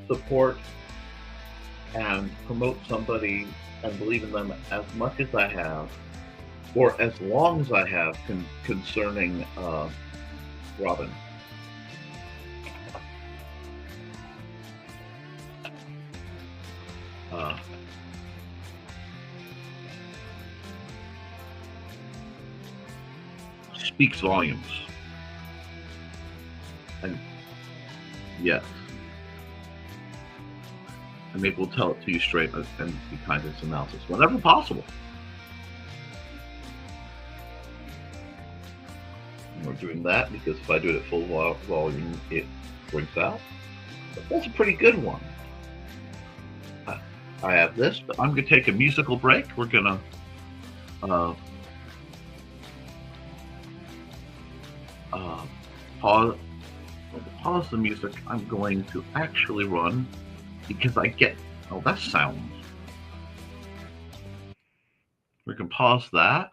support and promote somebody and believe in them as much as I have, or as long as I have, concerning Robin. Speaks volumes. And yes. And maybe we'll tell it to you straight and be kind to its analysis whenever possible. And we're doing that because if I do it at full volume, it brings out. But that's a pretty good one. I have this, but I'm going to take a musical break. We're going to pause the music. I'm going to actually run because I get, oh, that sounds. We can pause that.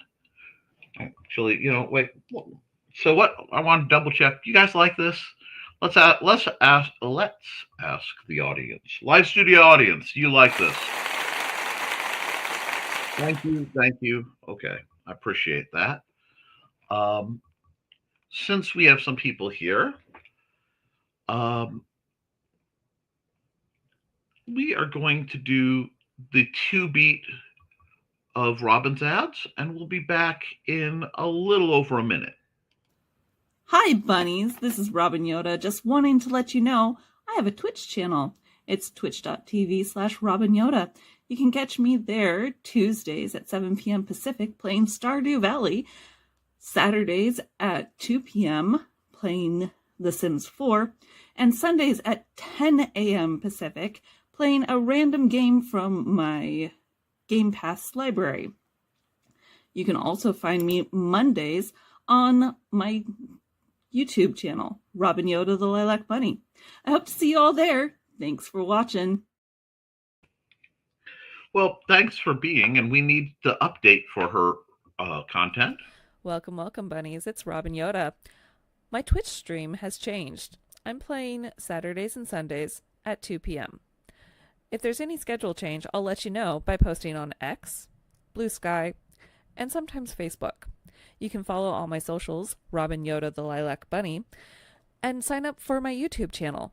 Actually, wait. So what? I want to double check. You guys like this? Let's ask the audience. Live studio audience, you like this? Thank you. Okay, I appreciate that. Since we have some people here, we are going to do the 2-beat of Robin's ads, and we'll be back in a little over a minute. Hi, bunnies. This is Robin Yoda, just wanting to let you know I have a Twitch channel. It's twitch.tv/Robin Yoda. You can catch me there Tuesdays at 7 p.m. Pacific playing Stardew Valley, Saturdays at 2 p.m. playing The Sims 4, and Sundays at 10 a.m. Pacific playing a random game from my Game Pass library. You can also find me Mondays on my YouTube channel, Robin Yoda the Lilac Bunny. I hope to see you all there. Thanks for watching. Well, thanks for being, and we need the update for her content. Welcome, welcome, bunnies. It's Robin Yoda. My Twitch stream has changed. I'm playing Saturdays and Sundays at 2 p.m. If there's any schedule change, I'll let you know by posting on X, Blue Sky, and sometimes Facebook. You can follow all my socials, Robin Yoda the Lilac Bunny, and sign up for my YouTube channel.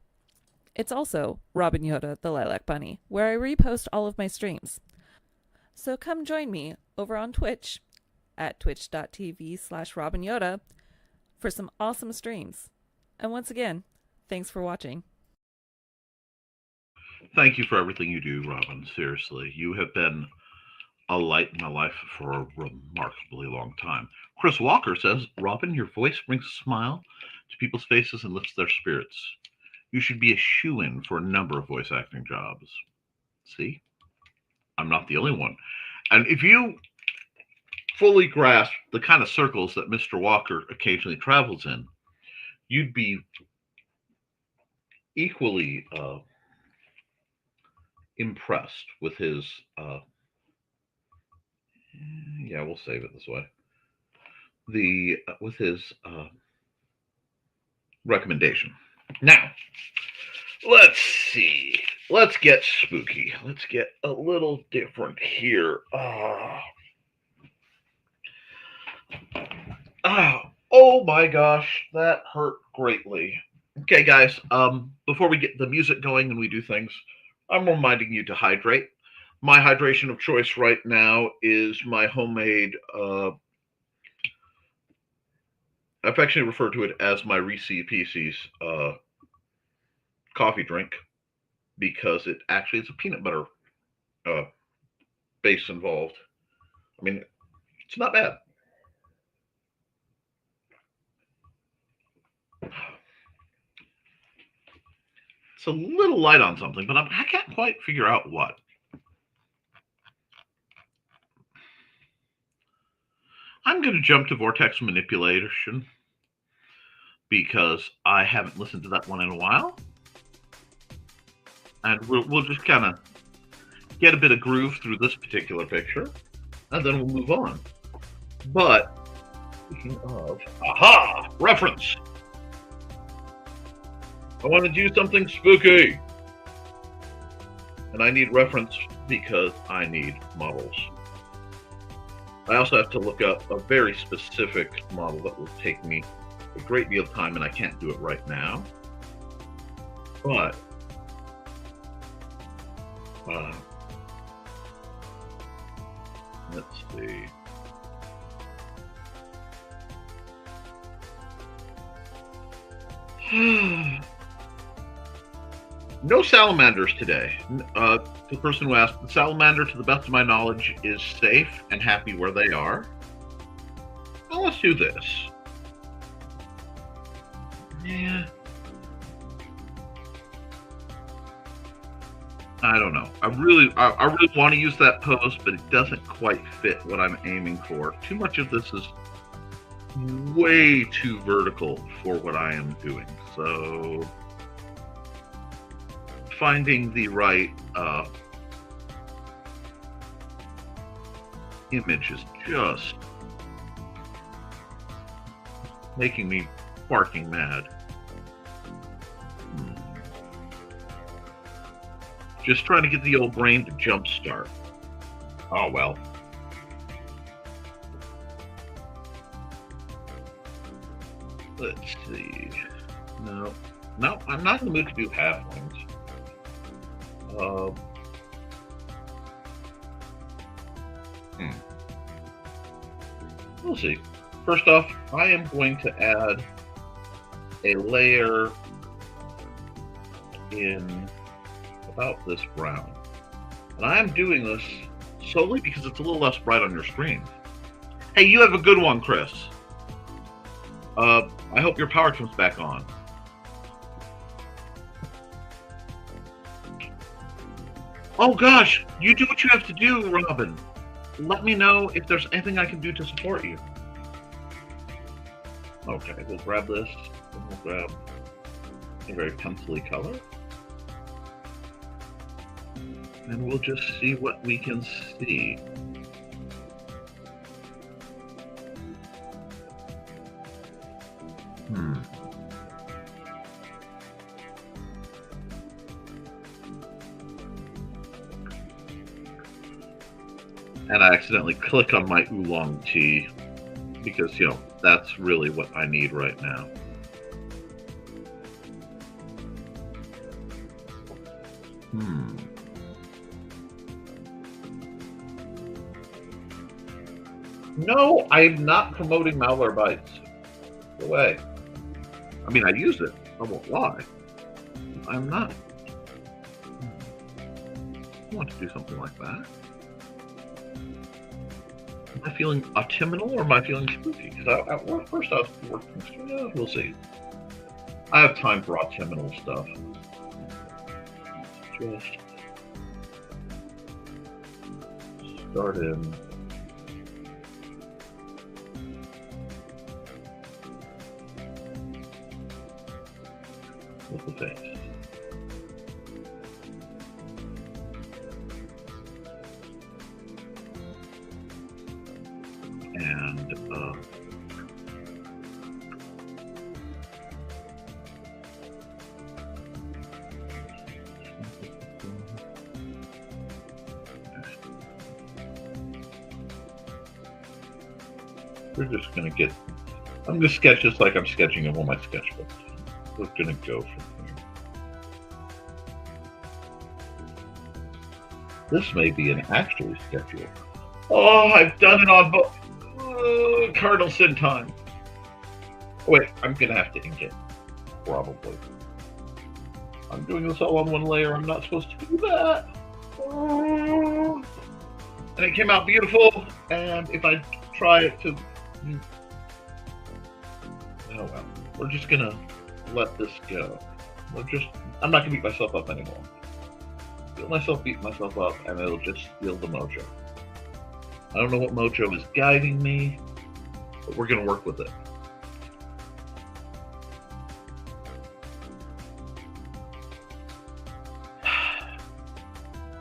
It's also Robin Yoda the Lilac Bunny, where I repost all of my streams. So come join me over on Twitch at twitch.tv/Robin Yoda for some awesome streams. And once again, thanks for watching. Thank you for everything you do, Robin. Seriously, you have been a light in my life for a remarkably long time. Chris Walker says, Robin, your voice brings a smile to people's faces and lifts their spirits. You should be a shoo-in for a number of voice acting jobs. See? I'm not the only one. And if you fully grasp the kind of circles that Mr. Walker occasionally travels in, you'd be equally impressed with his we'll save it this way. With his recommendation. Now, let's see. Let's get spooky. Let's get a little different here. Oh my gosh, that hurt greatly. Okay, guys, before we get the music going and we do things, I'm reminding you to hydrate. My hydration of choice right now is my homemade, I affectionately refer to it as my Reese's Pieces coffee drink, because it actually is a peanut butter base involved. I mean, it's not bad. It's a little light on something, but I can't quite figure out what. I'm going to jump to vortex manipulation because I haven't listened to that one in a while. And we'll just kind of get a bit of groove through this particular picture, and then we'll move on. But, speaking of, aha! Reference! I want to do something spooky! And I need reference because I need models. I also have to look up a very specific model that will take me a great deal of time, and I can't do it right now. But let's see. No salamanders today. The person who asked, the salamander, to the best of my knowledge, is safe and happy where they are. Well, let's do this. Yeah. I don't know. I really want to use that pose, but it doesn't quite fit what I'm aiming for. Too much of this is way too vertical for what I am doing. So finding the right image is just making me barking mad. Just trying to get the old brain to jump start. Oh well. Let's see. No, I'm not in the mood to do halflings. We'll see. First off, I am going to add a layer in about this brown. And I'm doing this solely because it's a little less bright on your screen. Hey, you have a good one, Chris. I hope your power comes back on. Oh gosh, you do what you have to do, Robin. Let me know if there's anything I can do to support you. Okay, we'll grab this, and we'll grab a very pencil-y color. And we'll just see what we can see. And I accidentally click on my oolong tea because, you know, that's really what I need right now. No, I'm not promoting Malware Bytes. Go away. I mean, I use it. I won't lie. I'm not. I want to do something like that. Am I feeling autumnal or am I feeling spooky? Because at first I was working. We'll see. I have time for autumnal stuff. Just start in. With the face. And we're just gonna get. I'm gonna sketch just like I'm sketching in one of my sketchbooks. We're gonna go from here. This may be an actual schedule. Oh, I've done it on both. Cardinal sin time. Oh, wait, I'm gonna have to ink it. Probably. I'm doing this all on one layer. I'm not supposed to do that. Oh. And it came out beautiful. And if I try it to... Oh well. We're just gonna let this go. I'm not gonna beat myself up anymore. Beat myself up, and it'll just steal the mojo. I don't know what mojo is guiding me, but we're gonna work with it.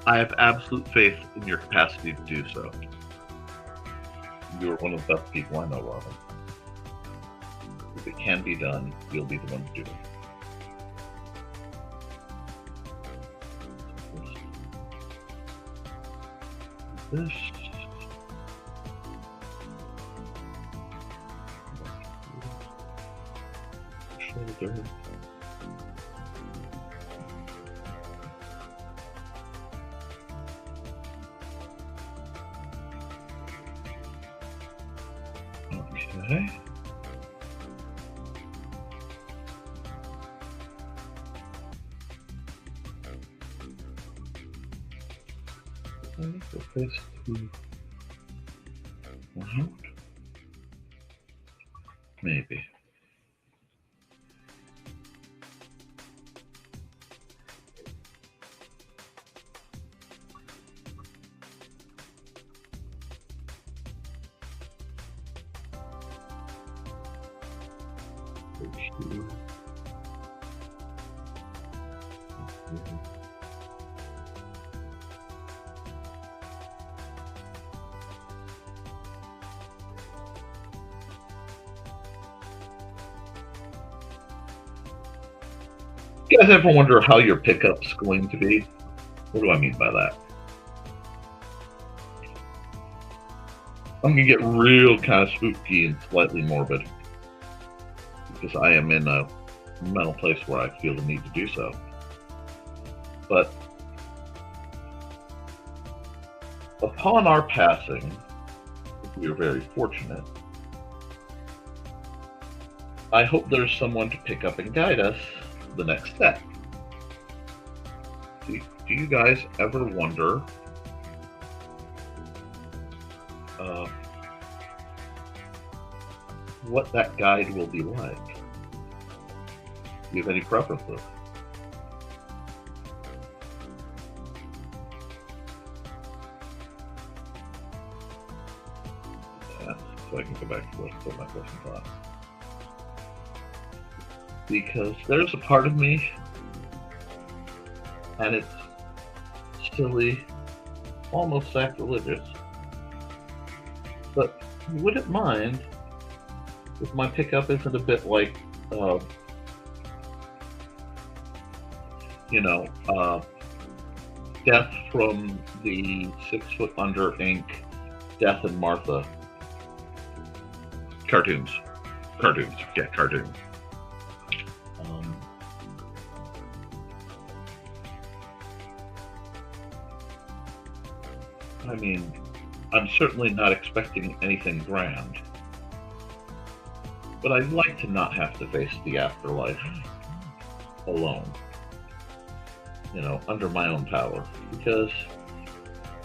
I have absolute faith in your capacity to do so. You are one of the best people I know, Robin. If it can be done, you'll be the one to do it. This. Shoulder. Okay. The face to out. Maybe. You guys ever wonder how your pickup's going to be? What do I mean by that? I'm gonna get real kind of spooky and slightly morbid because I am in a mental place where I feel the need to do so. But upon our passing, if we are very fortunate, I hope there's someone to pick up and guide us the next step. Do you guys ever wonder what that guide will be like? Do you have any preferences? Yeah, so I can go back to what my question thought. Because there's a part of me, and it's silly, almost sacrilegious, but you wouldn't mind if my pickup isn't a bit like, Death from the 6 Foot Under Inc. Death and Martha cartoons. Cartoons. I mean, I'm certainly not expecting anything grand, but I'd like to not have to face the afterlife alone, under my own power, because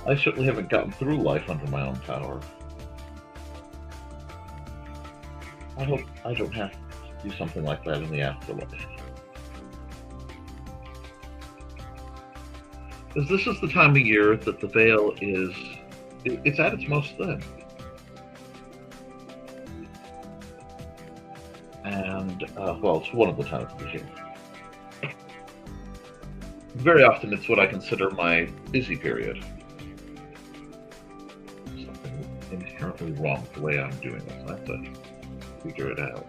I certainly haven't gotten through life under my own power. I hope I don't have to do something like that in the afterlife. Because this is the time of year that the veil it's at its most thin. And, it's one of the times of the year. Very often it's what I consider my busy period. Something inherently wrong with the way I'm doing this. I have to figure it out.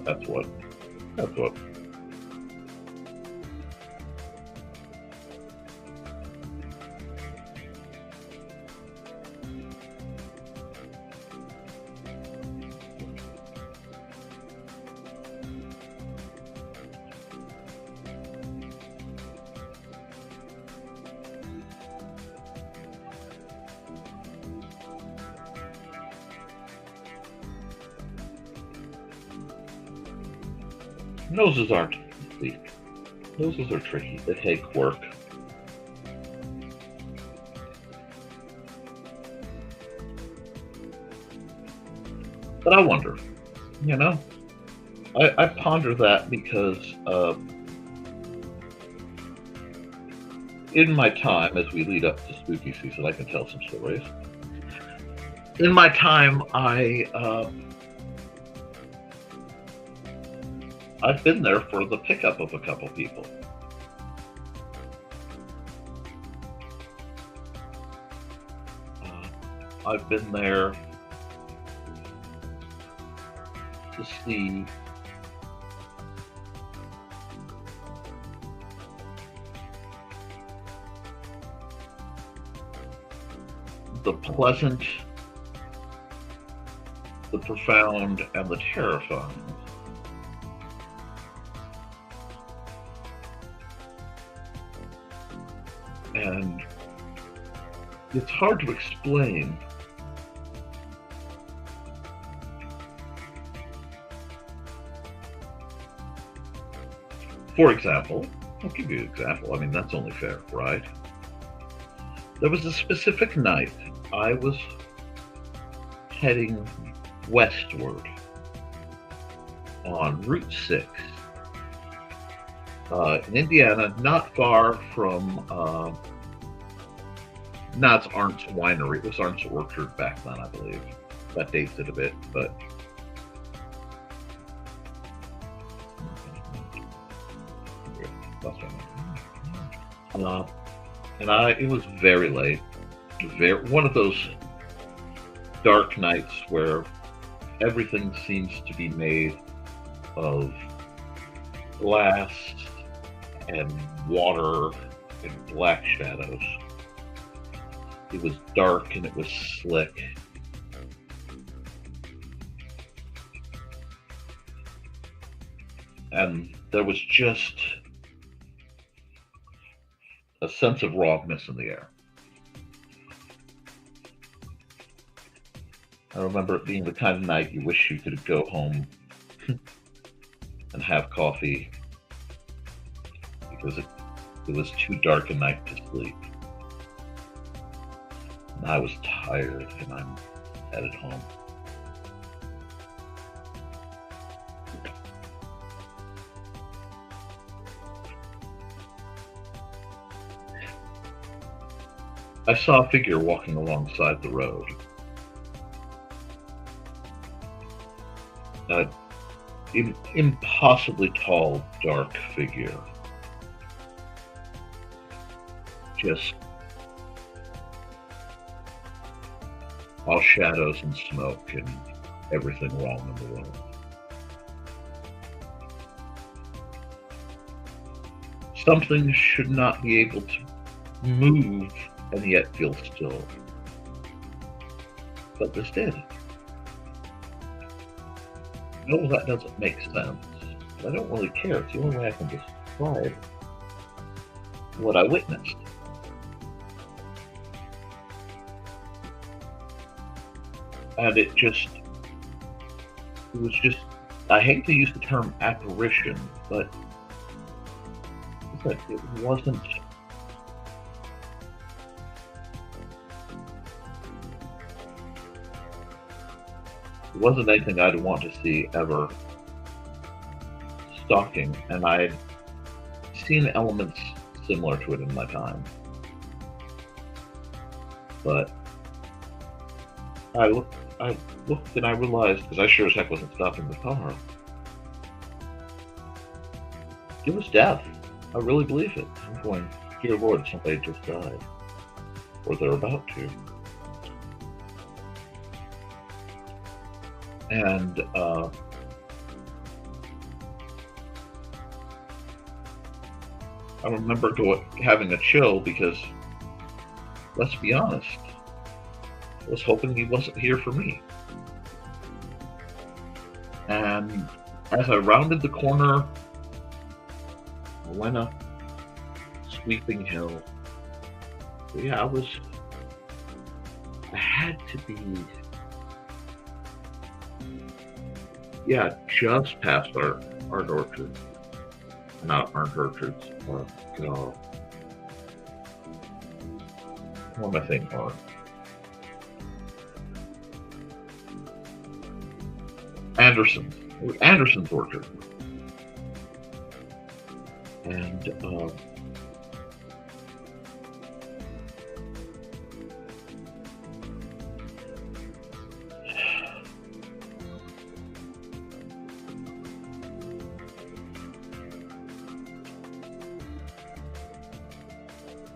That's what. Noses aren't easy. Noses are tricky. They take work. But I wonder, I ponder that because in my time, as we lead up to spooky season, I can tell some stories. In my time, I've been there for the pickup of a couple people. I've been there to see the pleasant, the profound, and the terrifying. And it's hard to explain. For example, I'll give you an example. I mean, that's only fair, right? There was a specific night I was heading westward on Route 6 in Indiana, not far from, it's Arndt's Winery. It was Arndt's Orchard back then, I believe. That dates it a bit, but it was very late. One of those dark nights where everything seems to be made of glass and water and black shadows. It was dark and it was slick. And there was just a sense of wrongness in the air. I remember it being the kind of night you wish you could go home and have coffee because it was too dark a night to sleep. And I was tired and I'm headed home. I saw a figure walking alongside the road. An impossibly tall, dark figure. Just all shadows and smoke and everything wrong in the world. Something should not be able to move and yet feel still. But this did. No, that doesn't make sense. But I don't really care. It's the only way I can describe what I witnessed. And it was just, I hate to use the term apparition, but it wasn't. It wasn't anything I'd want to see ever stalking, and I'd seen elements similar to it in my time. But I looked and I realized, because I sure as heck wasn't stopping the car, it was death. I really believe it. I'm going, dear Lord, somebody just died. Or they're about to. And I remember having a chill because, let's be honest, I was hoping he wasn't here for me. And as I rounded the corner, I went up sweeping hill. Yeah, I had to be, just past our orchard. Not our orchards, what am I saying? Anderson's. It was Anderson's orchard. And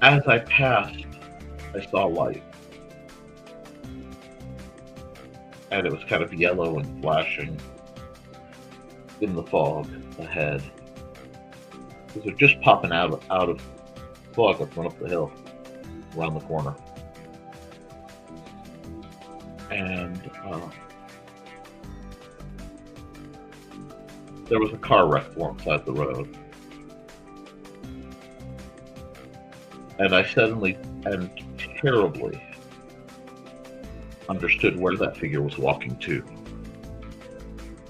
as I passed, I saw light. And it was kind of yellow and flashing in the fog ahead. Because they're just popping out of fog that went up the hill, around the corner. And there was a car wreck alongside the road. And I suddenly and terribly understood where that figure was walking to.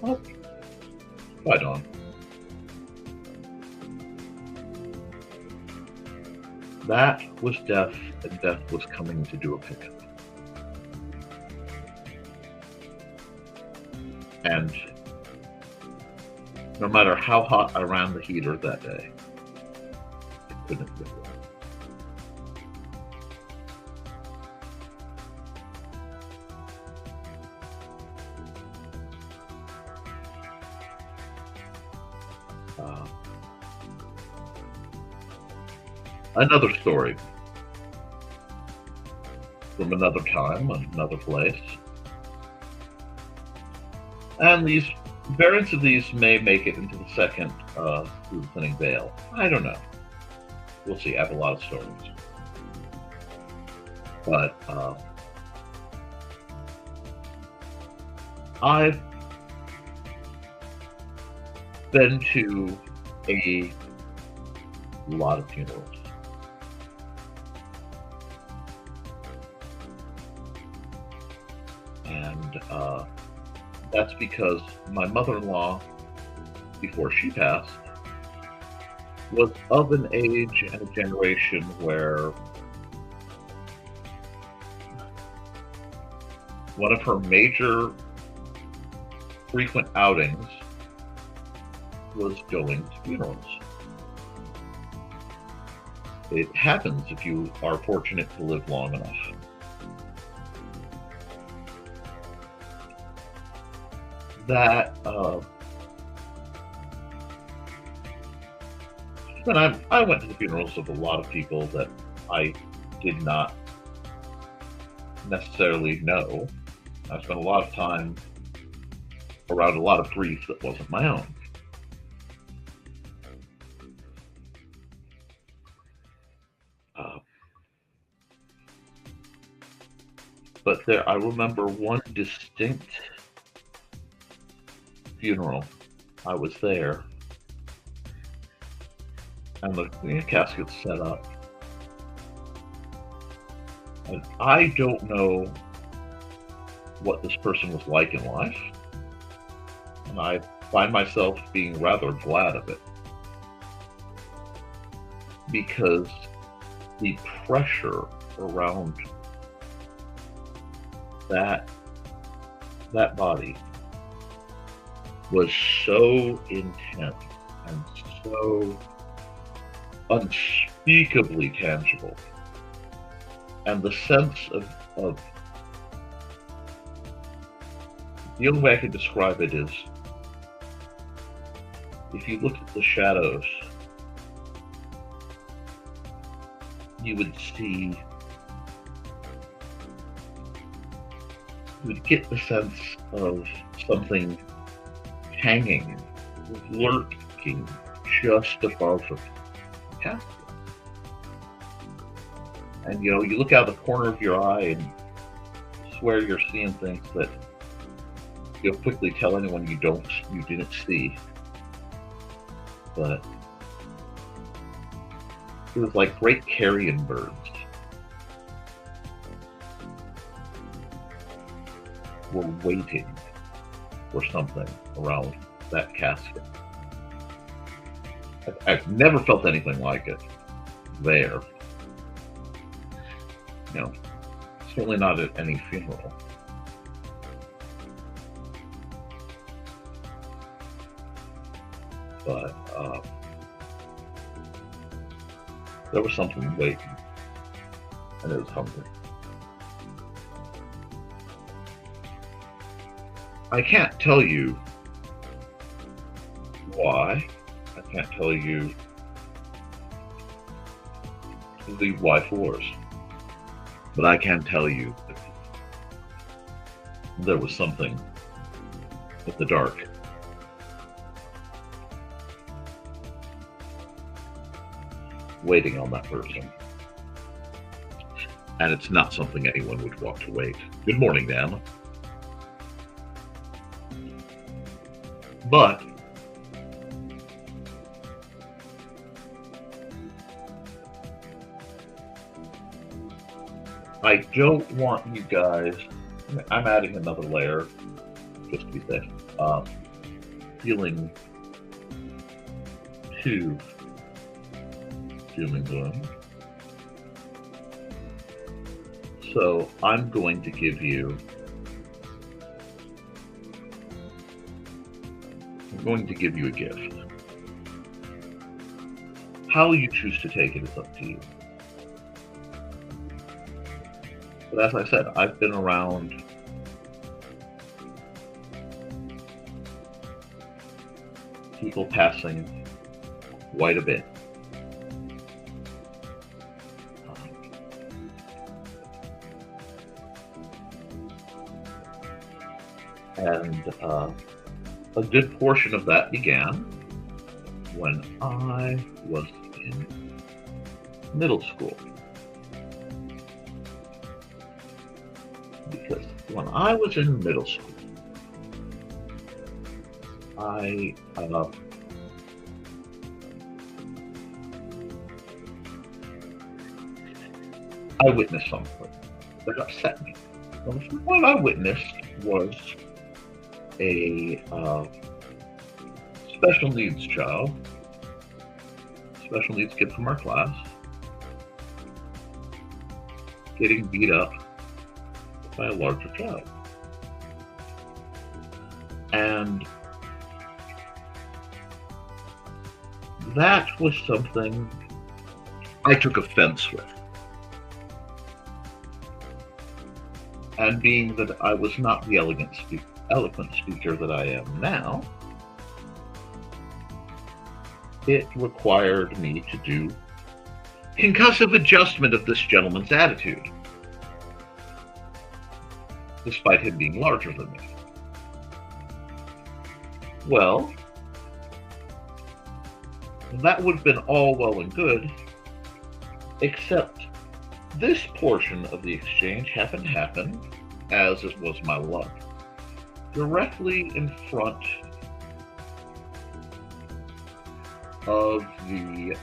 Well, right on. That was death, and death was coming to do a pickup. And no matter how hot I ran the heater that day, it couldn't get warm. Another story from another time, another place. And these variants of these may make it into the second Lieutenant Vale. I don't know. We'll see. I have a lot of stories. But I've been to a lot of funerals. And that's because my mother-in-law, before she passed, was of an age and a generation where one of her major frequent outings was going to funerals. It happens if you are fortunate to live long enough. That when I went to the funerals of a lot of people that I did not necessarily know. I spent a lot of time around a lot of grief that wasn't my own. But I remember one distinct funeral. I was there, and the casket's set up. And I don't know what this person was like in life, and I find myself being rather glad of it, because the pressure around that body was so intense and so unspeakably tangible, and the sense of the only way I can describe it is, if you look at the shadows, you would get the sense of something hanging, lurking just above the casket. And you look out the corner of your eye and swear you're seeing things that you'll quickly tell anyone you didn't see. But it was like great carrion birds. Were waiting for something around that casket. I've never felt anything like it there. Certainly not at any funeral. But there was something waiting, and it was hungry. I can't tell you why. I can't tell you the why fors. But I can tell you that there was something in the dark. Waiting on that person. And it's not something anyone would want to wait. Good morning, Dan. But I don't want you guys, I'm adding another layer, just to be safe, feeling too doom and gloom. So I'm going to give you a gift. How you choose to take it is up to you. But as I said, I've been around people passing quite a bit. And a good portion of that began when I was in middle school. Because when I was in middle school, I witnessed something that upset me. What I witnessed was a special needs child, special needs kid from our class, getting beat up by a larger child. And that was something I took offense with. And being that I was not the eloquent speaker that I am now, it required me to do concussive adjustment of this gentleman's attitude, despite him being larger than me. Well, that would have been all well and good, except this portion of the exchange happened to happen, as it was my luck, directly in front of the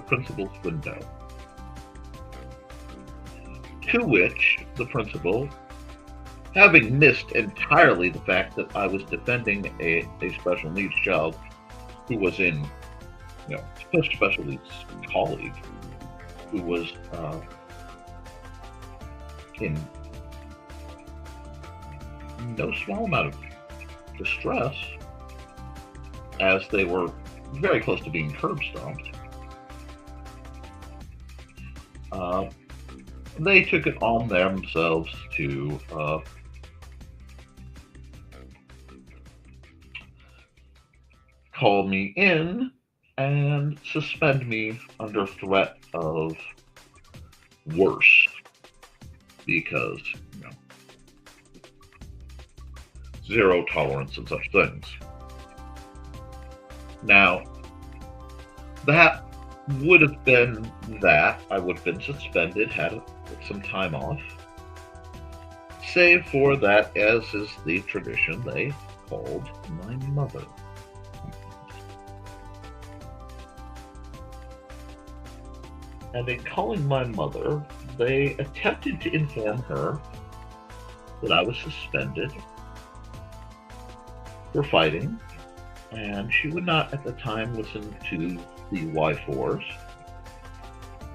principal's window, to which the principal, having missed entirely the fact that I was defending a special needs child who was in, special needs colleague, who was in no small amount of distress, as they were very close to being curb stomped. They took it on themselves to call me in and suspend me under threat of worse, because zero tolerance and such things. Now, that would have been that. I would have been suspended, had some time off, save for that, as is the tradition, they called my mother. And in calling my mother, they attempted to inform her that I was suspended for fighting, and she would not at the time listen to the Y4s,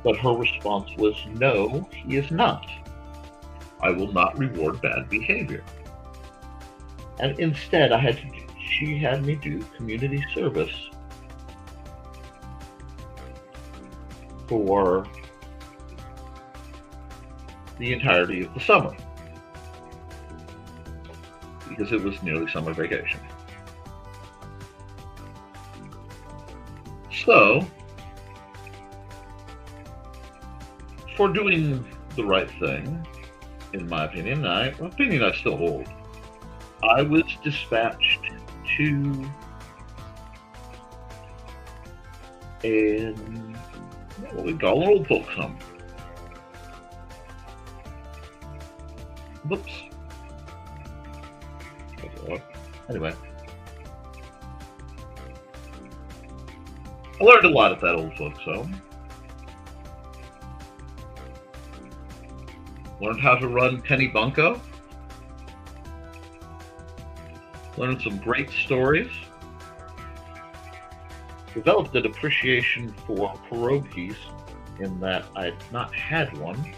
but her response was, "No, he is not. I will not reward bad behavior." And instead, she had me do community service for the entirety of the summer, because it was nearly summer vacation. So, for doing the right thing, in my opinion, I still hold, I was dispatched to what we call an old folks home. Whoops. Anyway, I learned a lot at that old folks home. Learned how to run penny bunco. Learned some great stories. Developed an appreciation for pierogies, in that I had not had one.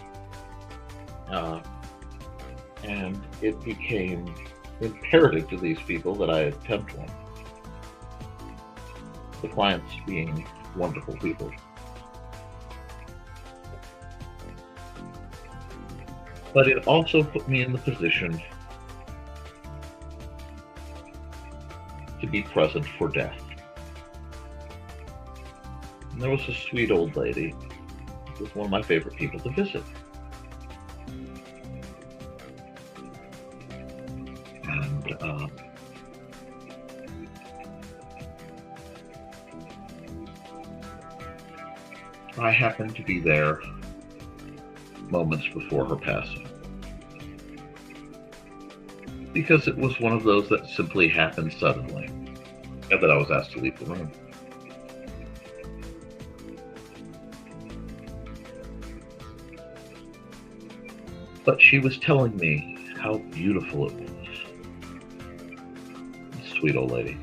And it became imperative to these people that I attempt one. The clients being wonderful people. But it also put me in the position to be present for death. And there was a sweet old lady who was one of my favorite people to visit. And I happened to be there moments before her passing, because it was one of those that simply happened suddenly, and that I was asked to leave the room. But she was telling me how beautiful it was. Sweet old lady.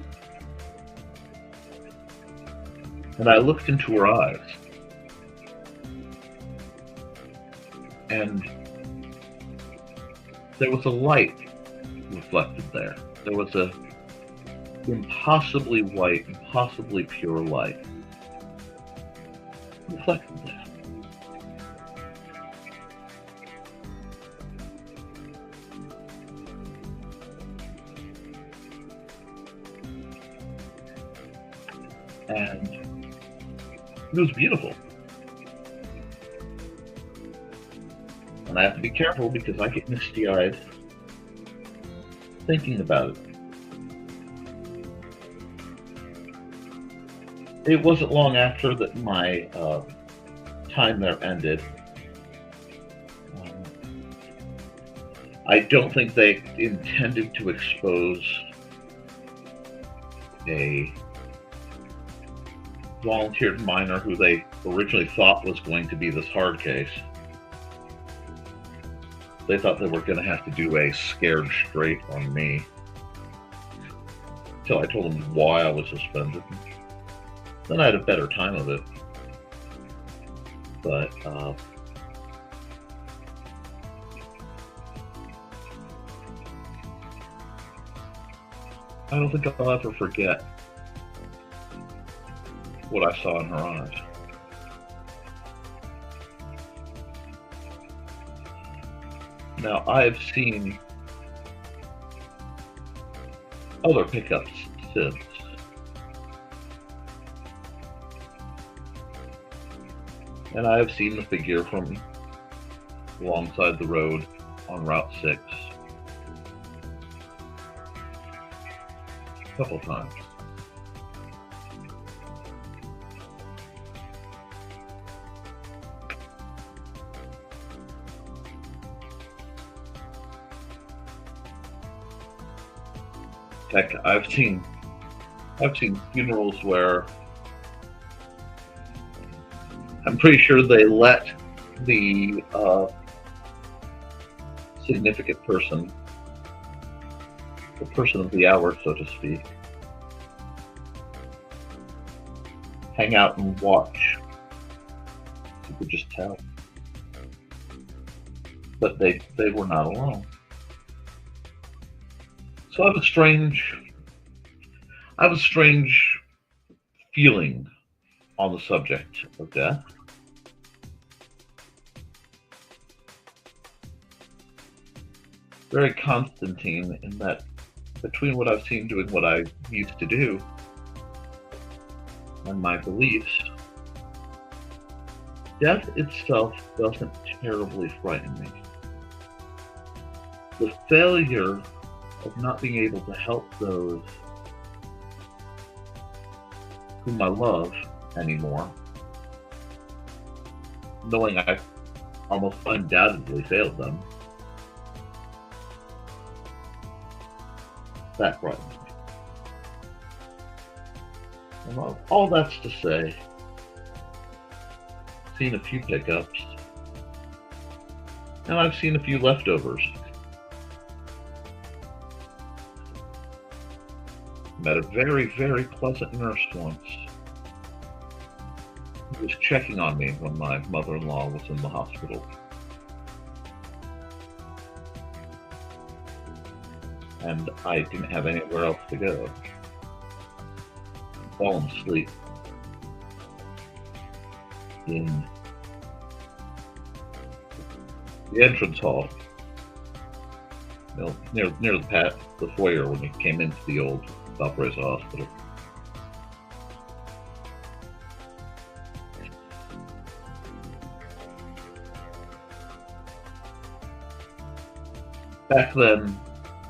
And I looked into her eyes, and there was a light reflected there. There was a impossibly white, impossibly pure light reflected there. And it was beautiful. And I have to be careful because I get misty-eyed thinking about it. It wasn't long after that my time there ended. I don't think they intended to expose a volunteered minor who they originally thought was going to be this hard case. They thought they were going to have to do a scared straight on me until I told them why I was suspended. Then I had a better time of it. But I don't think I'll ever forget what I saw in her eyes. Now, I've seen other pickups since. And I have seen the figure from alongside the road on Route 6 a couple times. Heck, I've seen funerals where I'm pretty sure they let the significant person, the person of the hour, so to speak, hang out and watch. You could just tell. But they were not alone. So I have a strange feeling on the subject of death. Very Constantine in that between what I've seen doing what I used to do and my beliefs, death itself doesn't terribly frighten me. The failure of not being able to help those whom I love anymore, knowing I almost undoubtedly failed them, that frightens me. And all that's to say, I've seen a few pickups, and I've seen a few leftovers. Met a very, very pleasant nurse once who was checking on me when my mother-in-law was in the hospital. And I didn't have anywhere else to go. I'd fallen asleep in the entrance hall, near the foyer when you came into the old Valparaiso Hospital. Back then,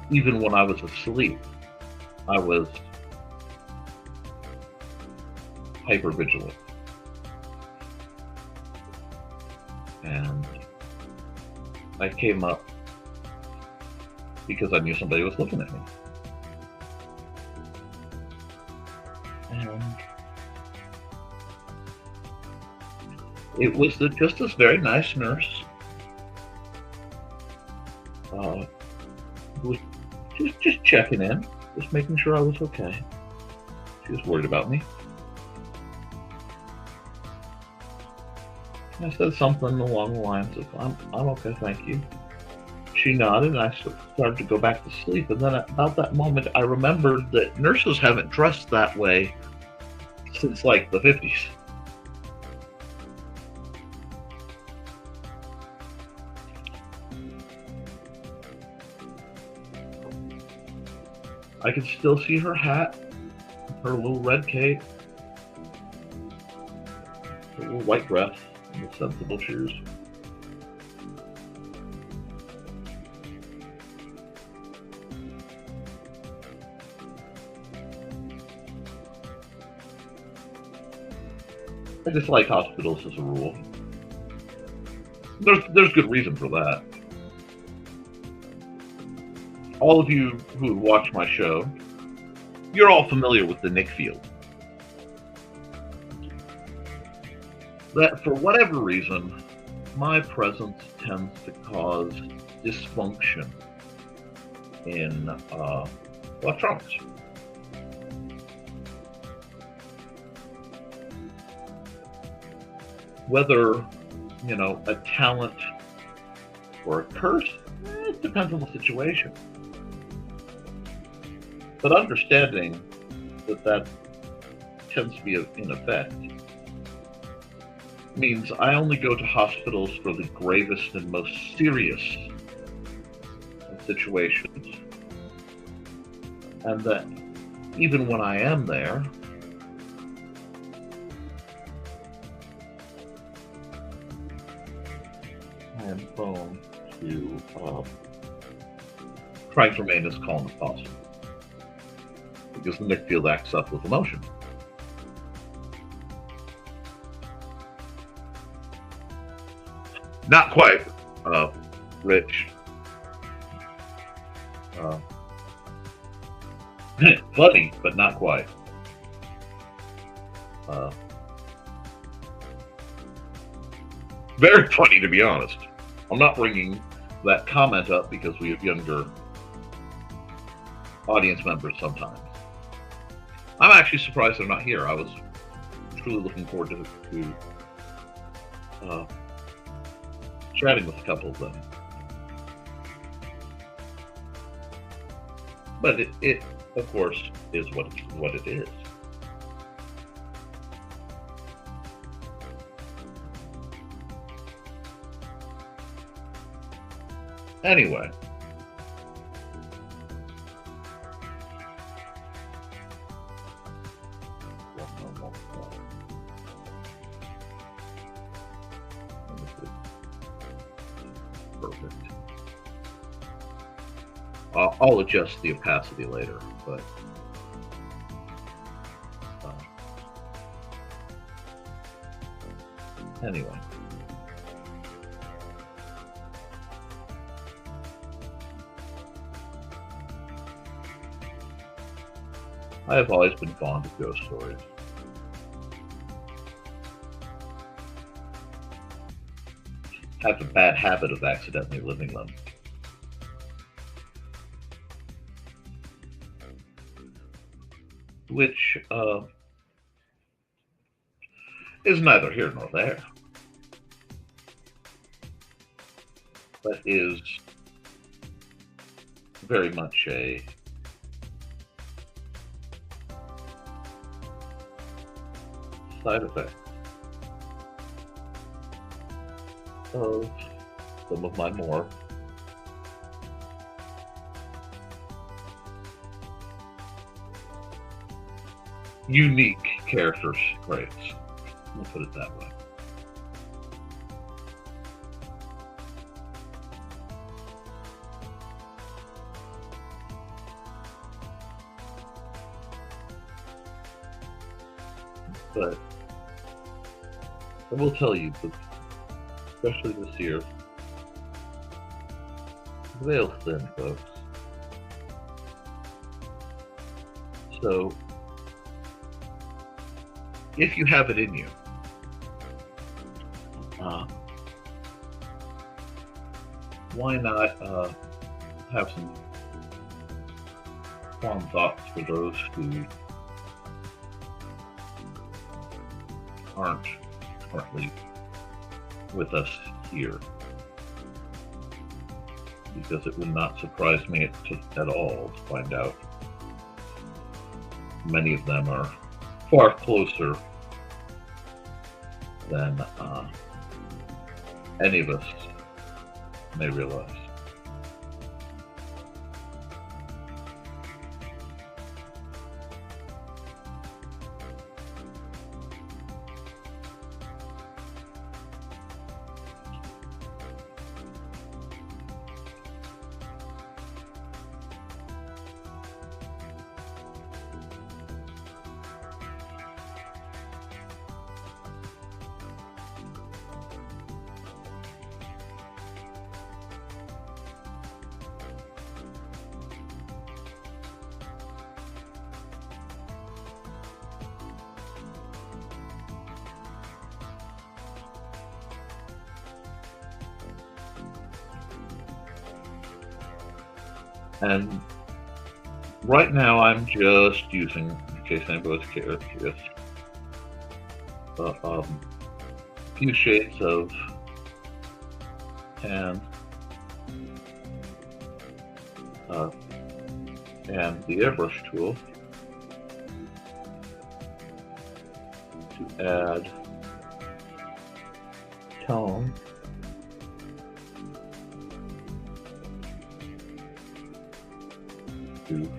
even when I was asleep, I was hypervigilant. And I came up because I knew somebody was looking at me. And it was just this very nice nurse Just checking in, just making sure I was okay. She was worried about me. I said something along the lines of, I'm okay, thank you. She nodded, and I started to go back to sleep. And then about that moment, I remembered that nurses haven't dressed that way since like the 50s. I could still see her hat, her little red cape, her little white dress, and the sensible shoes. I dislike hospitals as a rule. There's good reason for that. All of you who watch my show, you're all familiar with the NIC field. That, for whatever reason, my presence tends to cause dysfunction in electronics. Whether, a talent or a curse, it depends on the situation. But understanding that tends to be in effect means I only go to hospitals for the gravest and most serious situations. And that even when I am there, I am prone to trying to remain as calm as possible, because the NIC field acts up with emotion. Not quite, Rich. Funny, but not quite. Very funny, to be honest. I'm not bringing that comment up because we have younger audience members sometimes. I'm actually surprised they're not here. I was truly looking forward to chatting with a couple of them. But it of course, is what it is. Anyway. Perfect. I'll adjust the opacity later, but anyway. I have always been fond of ghost stories. I have a bad habit of accidentally living them. Which is neither here nor there, but is very much a side effect of some of my more unique character traits. We'll put it that way. But I will tell you, especially this year, the veil's thin, folks. So, if you have it in you, why not have some One thoughts for those who aren't currently with us here, because it would not surprise me at all to find out many of them are far closer than any of us may realize. And right now I'm just using, in case anybody's curious, a few shades of tan and the airbrush tool to add tone to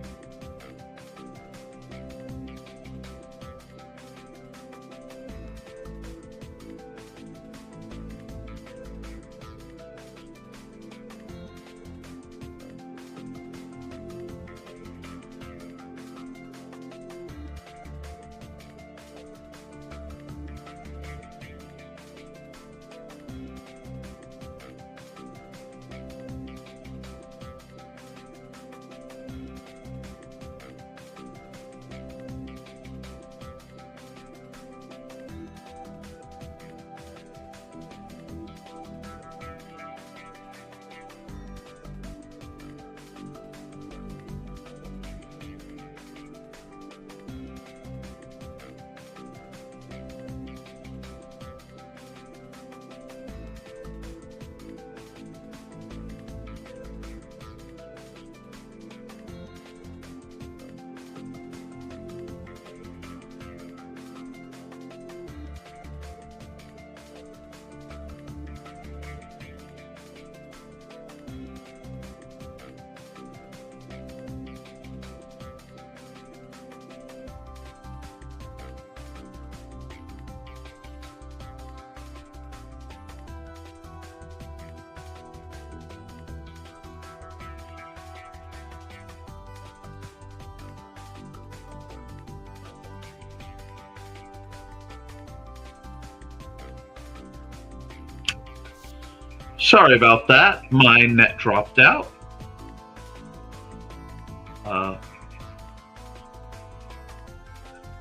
Sorry about that. My net dropped out.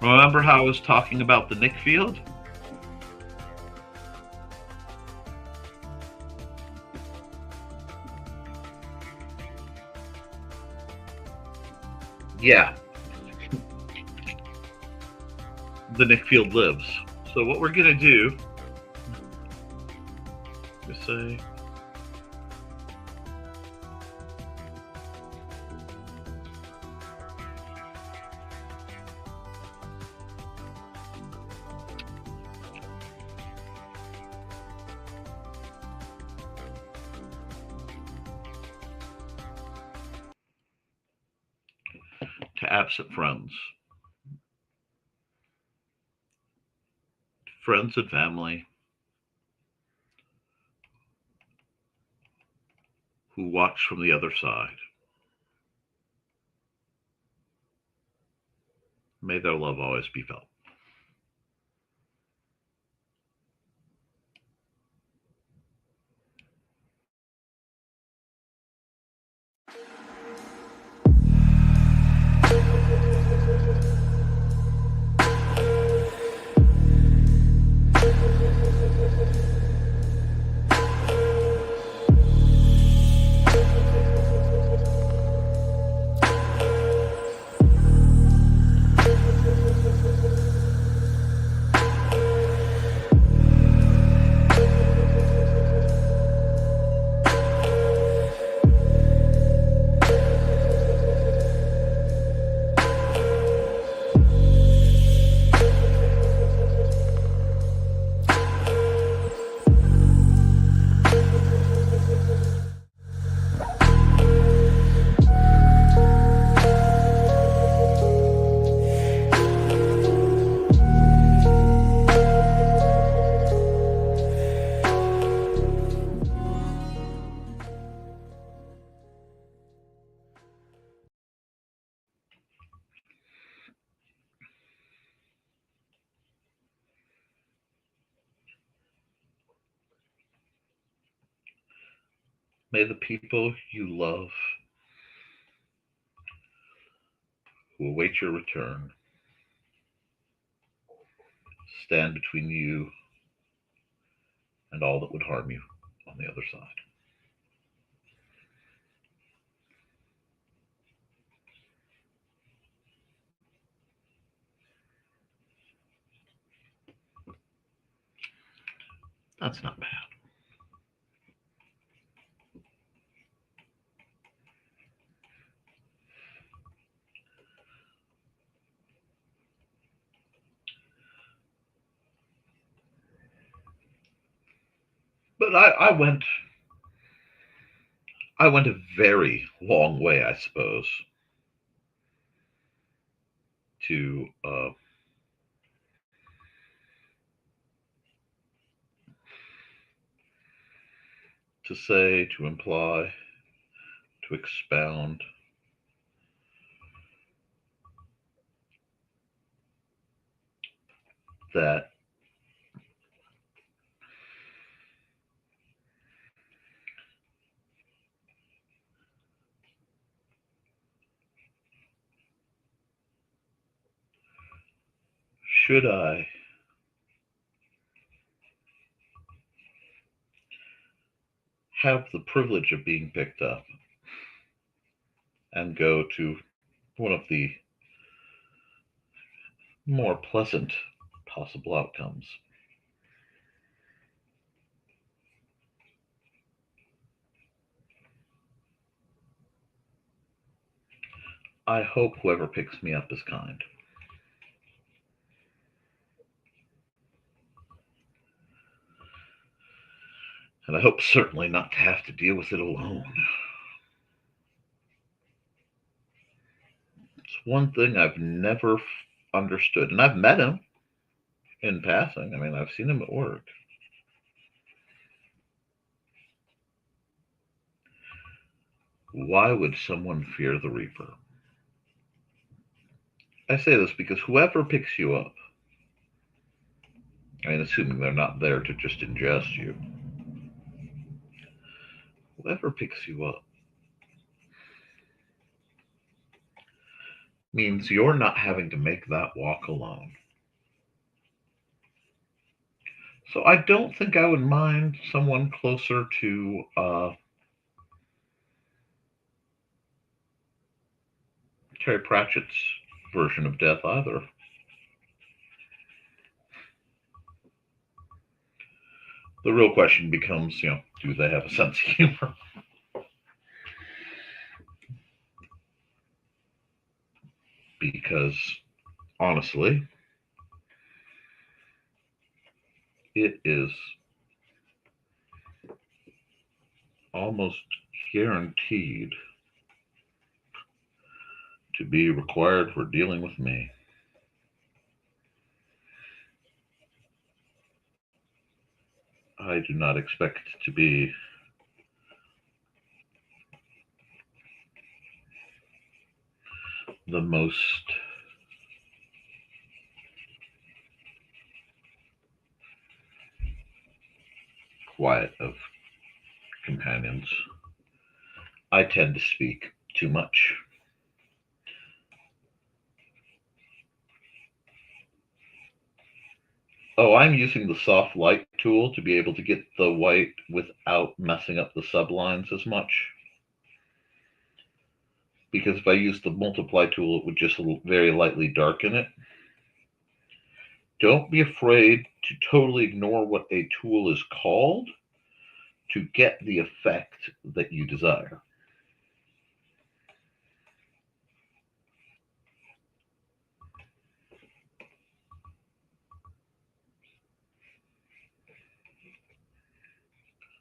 Remember how I was talking about the Nick field? Yeah. The Nick field lives. So what we're going to do is say to absent friends, friends and family who watch from the other side. May their love always be felt. May the people you love who await your return stand between you and all that would harm you on the other side. That's not bad. But I went a very long way, I suppose, to say, to imply, to expound that should I have the privilege of being picked up and go to one of the more pleasant possible outcomes, I hope whoever picks me up is kind. And I hope certainly not to have to deal with it alone. It's one thing I've never understood. And I've met him in passing. I mean, I've seen him at work. Why would someone fear the Reaper? I say this because whoever picks you up, I mean, assuming they're not there to just ingest you, whoever picks you up means you're not having to make that walk alone. So I don't think I would mind someone closer to Terry Pratchett's version of death either. The real question becomes, do they have a sense of humor? Because honestly, it is almost guaranteed to be required for dealing with me. I do not expect to be the most quiet of companions. I tend to speak too much. Oh, I'm using the soft light tool to be able to get the white without messing up the sublines as much. Because if I use the multiply tool, it would just very lightly darken it. Don't be afraid to totally ignore what a tool is called to get the effect that you desire.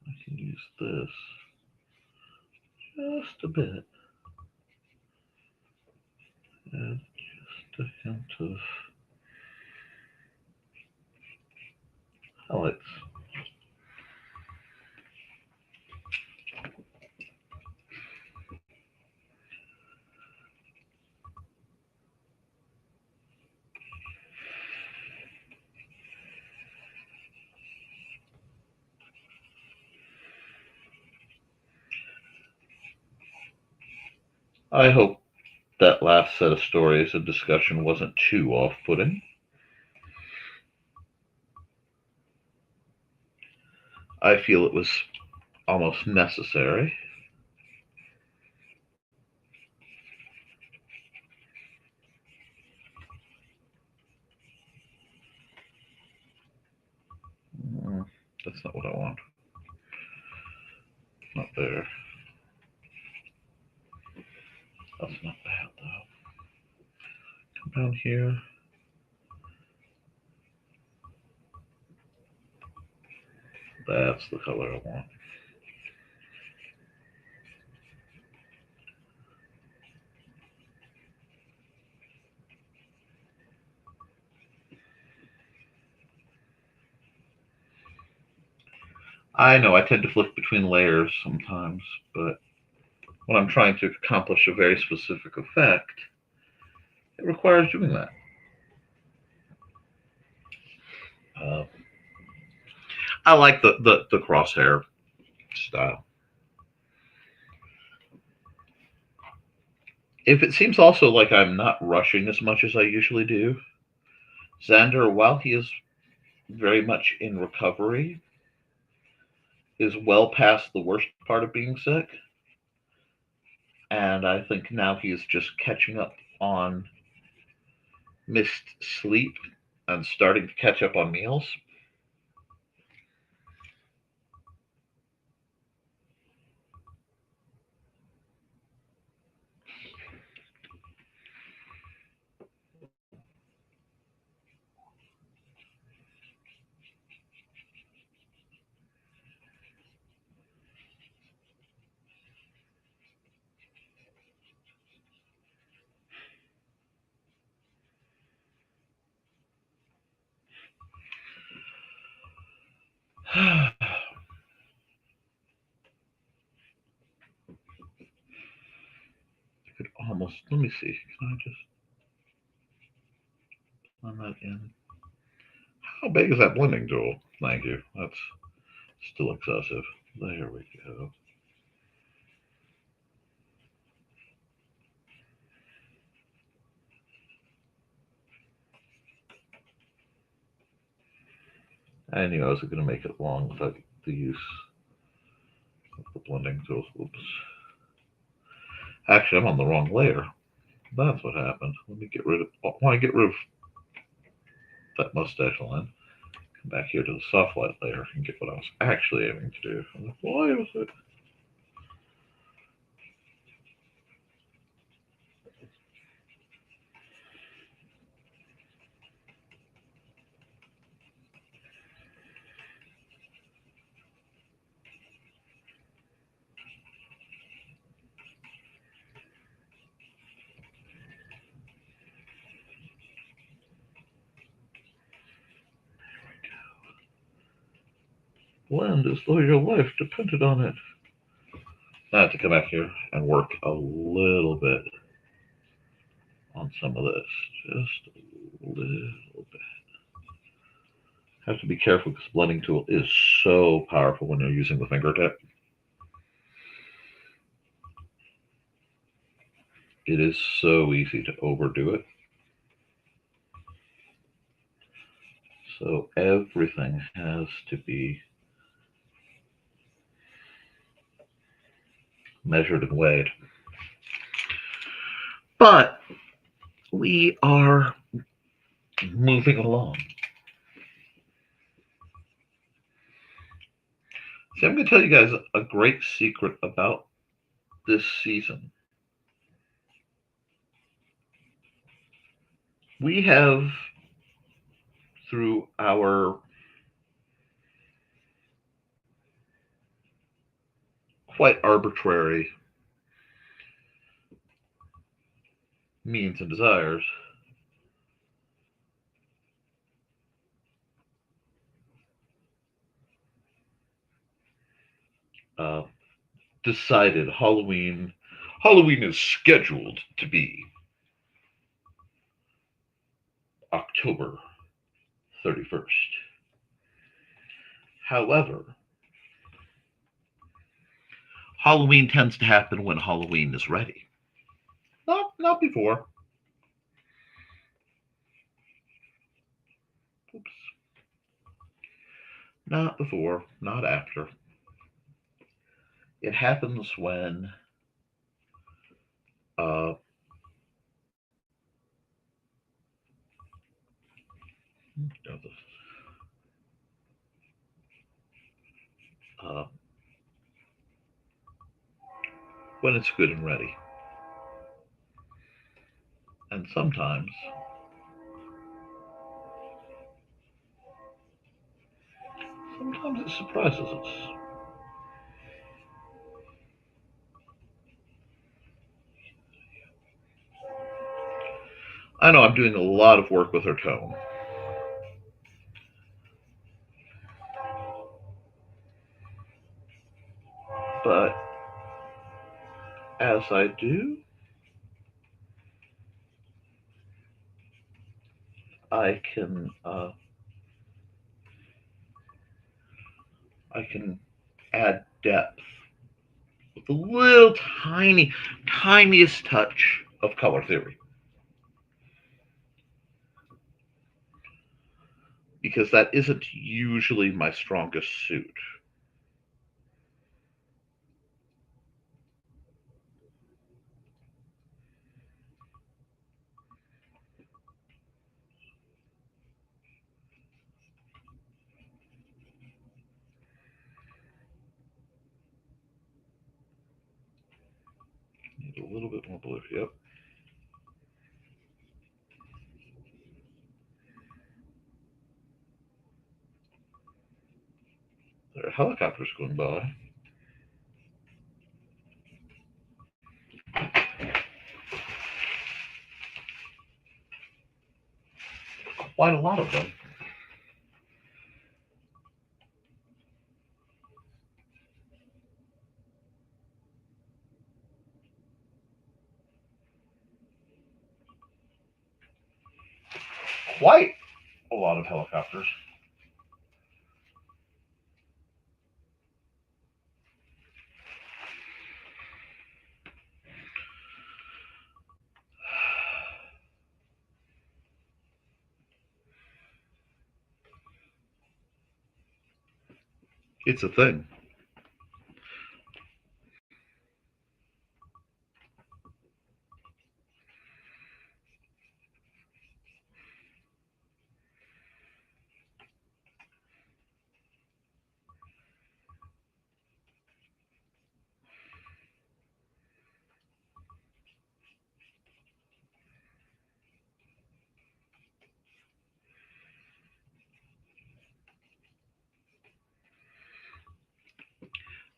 I can use this just a bit. And just a hint of highlights. I hope that last set of stories and discussion wasn't too off-putting. I feel it was almost necessary. That's not what I want. Not there. That's not bad, though. Come down here. That's the color I want. I know I tend to flick between layers sometimes, but when I'm trying to accomplish a very specific effect, it requires doing that. I like the crosshair style. If it seems also like I'm not rushing as much as I usually do, Xander, while he is very much in recovery, is well past the worst part of being sick. And I think now he is just catching up on missed sleep and starting to catch up on meals. I could almost, let me see, can I just blend that in? How big is that blending tool? Thank you. That's still excessive. There we go. I knew I was going to make it long without the use of the blending tool. Oops. Actually, I'm on the wrong layer. That's what happened. Let me get rid of, I want to get rid of that mustache line. Come back here to the soft light layer and get what I was actually aiming to do. I'm like, why was it? Blend as though your life depended on it. I have to come back here and work a little bit on some of this. Just a little bit. Have to be careful because the blending tool is so powerful when you're using the fingertip. It is so easy to overdo it. So everything has to be measured and weighed. But we are moving along. See, I'm going to tell you guys a great secret about this season. We have, through our quite arbitrary means and desires, decided Halloween is scheduled to be October 31st. However, Halloween tends to happen when Halloween is ready. Not before. Oops. Not before, not after. It happens when uh, uh, when it's good and ready. And sometimes it surprises us. I know I'm doing a lot of work with her tone. But as I do, I can add depth with a little tiniest touch of color theory. Because that isn't usually my strongest suit. Need a little bit more blue, yep. There are helicopters going by. Quite a lot of them. Quite a lot of helicopters. It's a thing.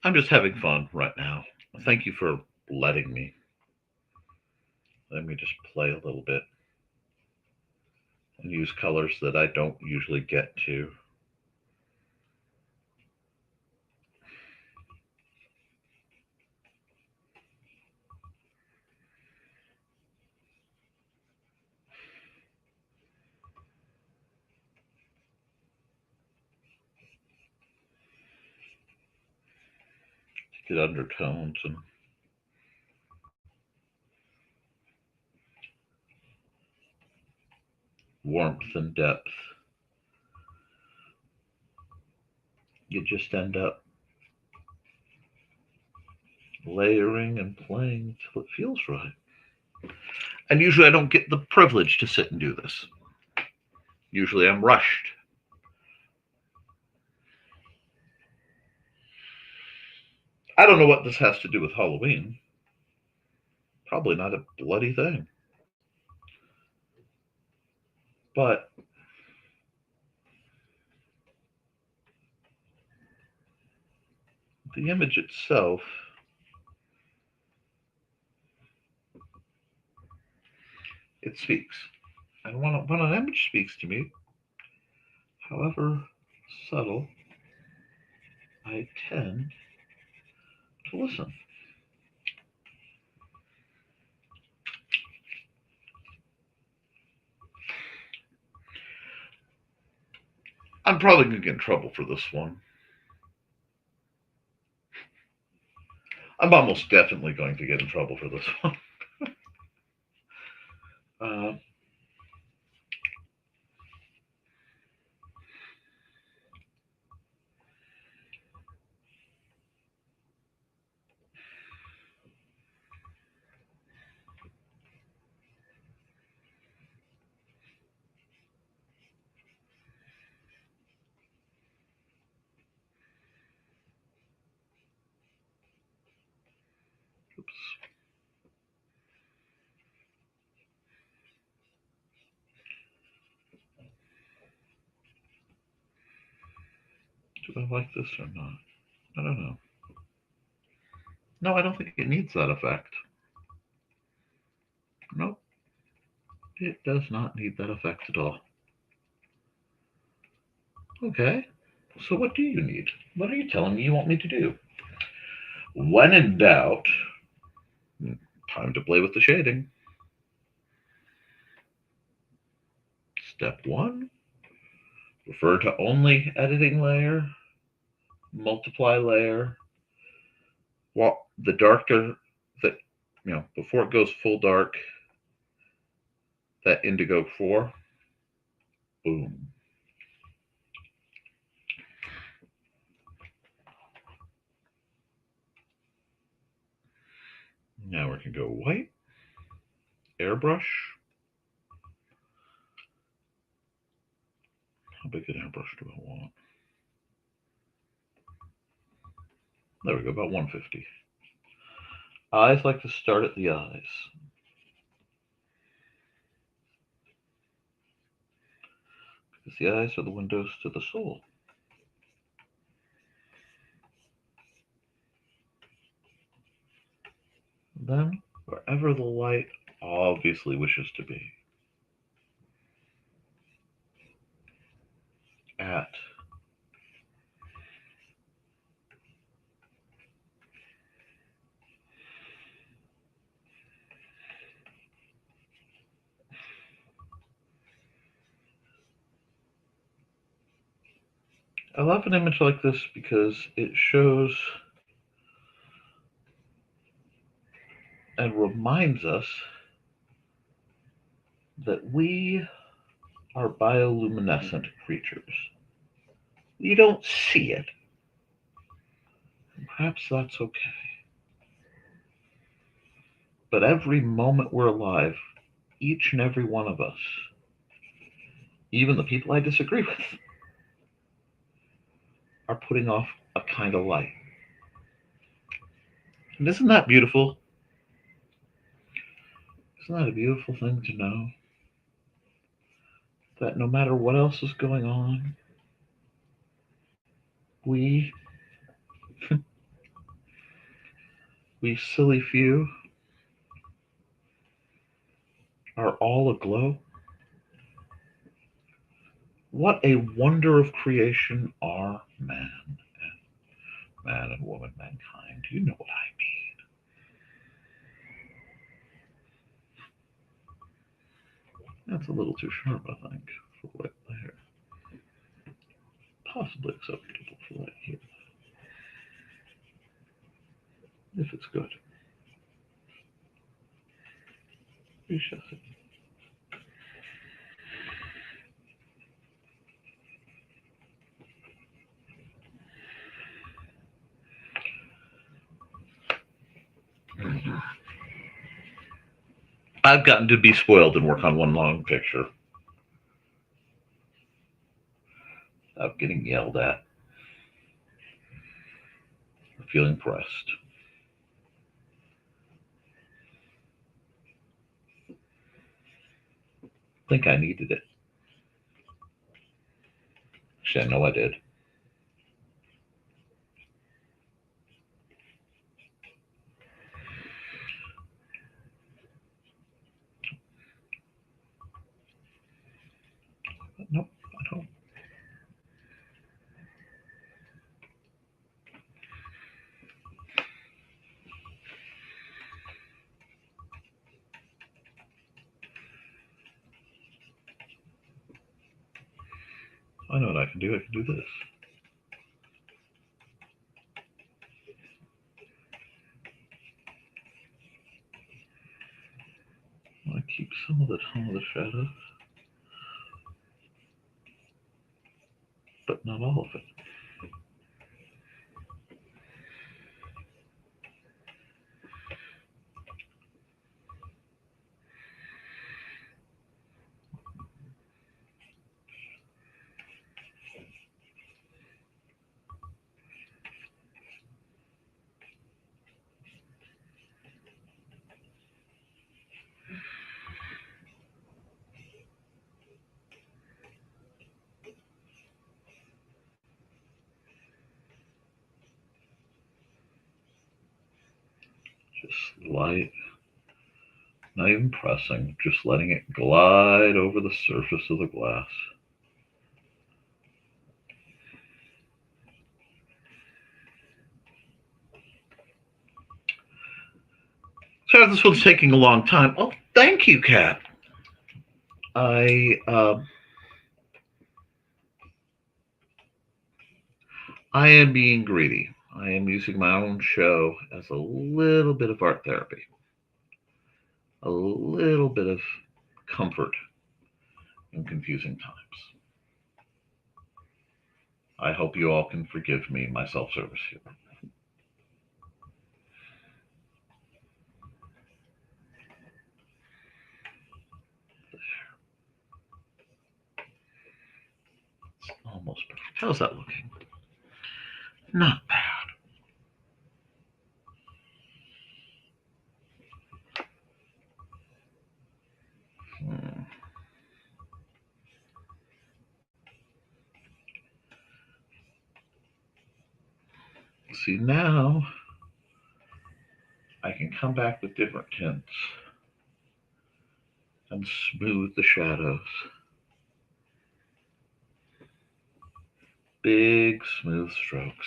I'm just having fun right now. Thank you for letting me. Let me just play a little bit and use colors that I don't usually get to. Get undertones and warmth and depth. You just end up layering and playing till it feels right. And usually I don't get the privilege to sit and do this. Usually I'm rushed. I don't know what this has to do with Halloween. Probably not a bloody thing. But the image itself, it speaks. And when an image speaks to me, however subtle, I tend to listen. I'm probably going to get in trouble for this one. I'm almost definitely going to get in trouble for this one. Uh, oops. Do I like this or not? I don't know. No, I don't think it needs that effect. Nope. It does not need that effect at all. Okay. So what do you need? What are you telling me you want me to do? When in doubt, time to play with the shading. Step 1, refer to only editing layer, multiply layer. Well, the darker that, before it goes full dark, that indigo 4, boom. Now we can go white, airbrush. How big an airbrush do I want? There we go, about 150. Eyes like to start at the eyes. Because the eyes are the windows to the soul. Then, wherever the light obviously wishes to be. At. I love an image like this because it shows and reminds us that we are bioluminescent creatures. We don't see it. Perhaps that's okay. But every moment we're alive, each and every one of us, even the people I disagree with, are putting off a kind of light. And isn't that beautiful? Isn't that a beautiful thing to know? That no matter what else is going on, we silly few, are all aglow. What a wonder of creation are man and woman, mankind. You know what I mean. That's a little too sharp, I think, for right there. Possibly acceptable for right here. If it's good. We shall see. I've gotten to be spoiled and work on one long picture. Without getting yelled at. Or feeling pressed. I think I needed it. Actually, I know I did. But nope, I don't. I know what I can do. I can do this. I keep some of the tone of the shadows, but not all of it. Just light, not even pressing, just letting it glide over the surface of the glass. Sorry, this one's taking a long time. Oh, thank you, Kat. I am being greedy. I am using my own show as a little bit of art therapy, a little bit of comfort in confusing times. I hope you all can forgive me my self-service here. It's almost perfect. How's that looking? Not bad. See, now I can come back with different tints and smooth the shadows. Big, smooth strokes.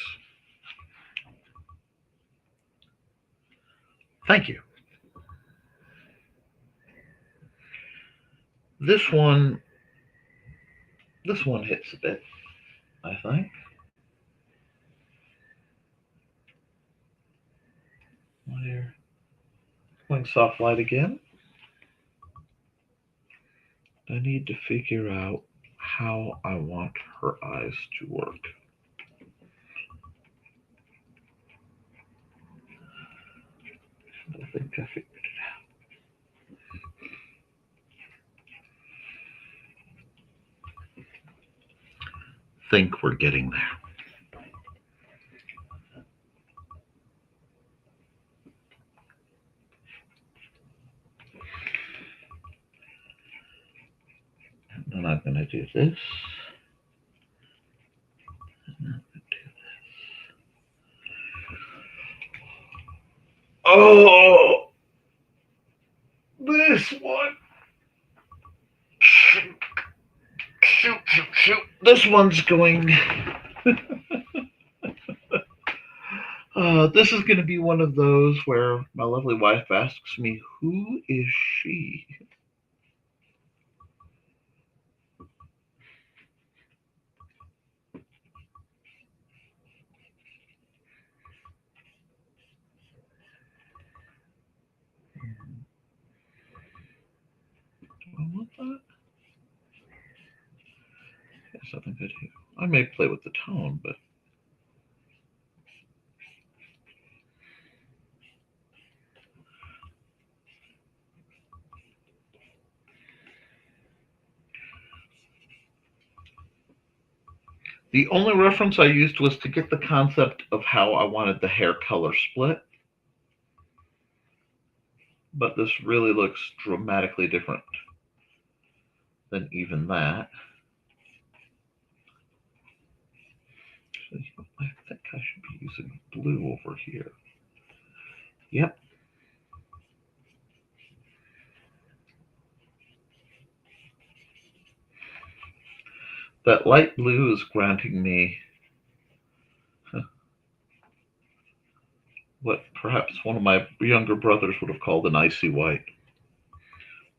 Thank you. This one hits a bit, I think. There. Going soft light again. I need to figure out how I want her eyes to work. I think I figured it out. Think we're getting there. And then I'm going to do this. And then I'm going to do this. Oh! This one. Shoot. This one's going. This is going to be one of those where my lovely wife asks me, who is she? Do I want that? Yes, I think I do. I may play with the tone, but the only reference I used was to get the concept of how I wanted the hair color split. But this really looks dramatically different than even that. I think I should be using blue over here. Yep. That light blue is granting me what perhaps one of my younger brothers would have called an icy white.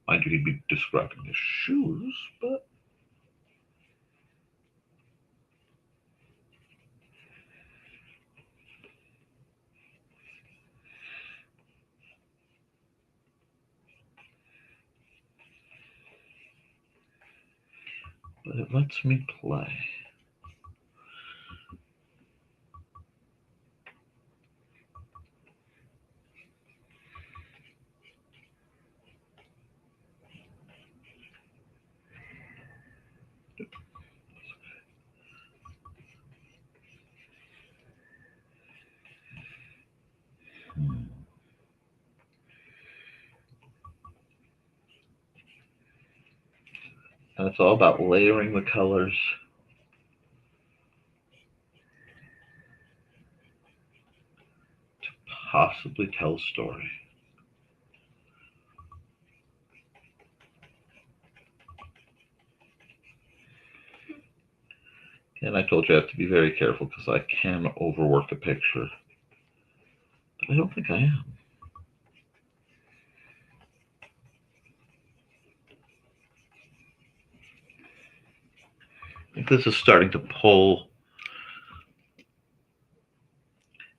Mind you, he'd be describing his shoes, but it lets me play. And it's all about layering the colors. To possibly tell a story. And I told you I have to be very careful because I can overwork a picture. But I don't think I am. I think this is starting to pull.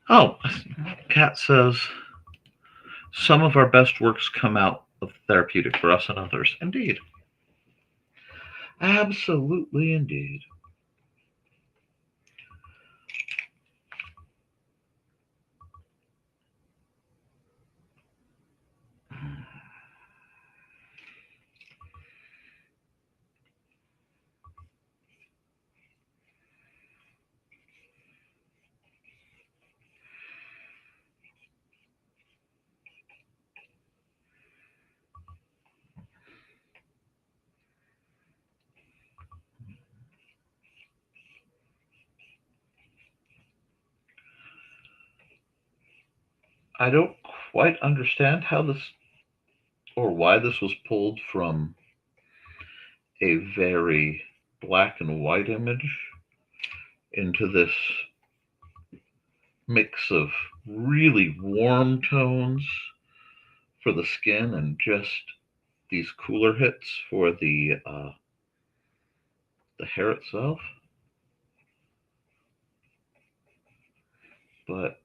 Oh, Kat says, some of our best works come out of therapeutic for us and others. Indeed. Absolutely indeed. I don't quite understand how this or why this was pulled from a very black and white image into this mix of really warm tones for the skin and just these cooler hits for the hair itself. But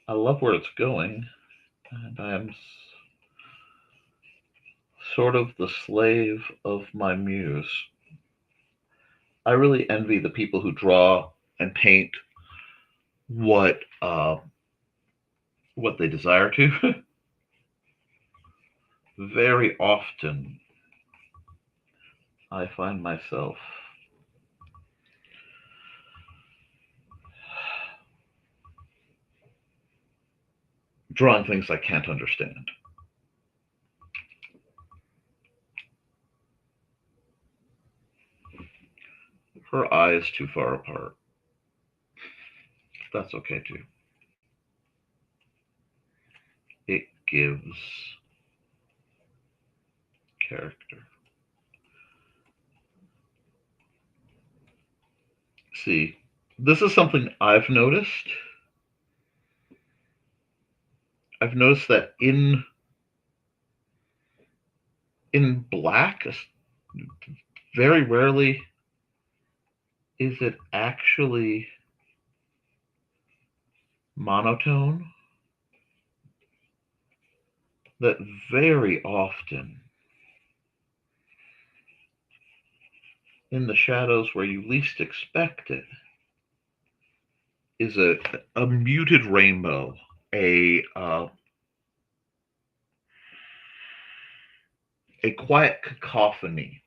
I love where it's going, and I'm sort of the slave of my muse. I really envy the people who draw and paint what they desire to. Very often, I find myself drawing things I can't understand. Her eye is too far apart. That's okay too. It gives character. See, this is something I've noticed. I've noticed that in black, very rarely is it actually monotone. That very often in the shadows where you least expect it is a muted rainbow, a quiet cacophony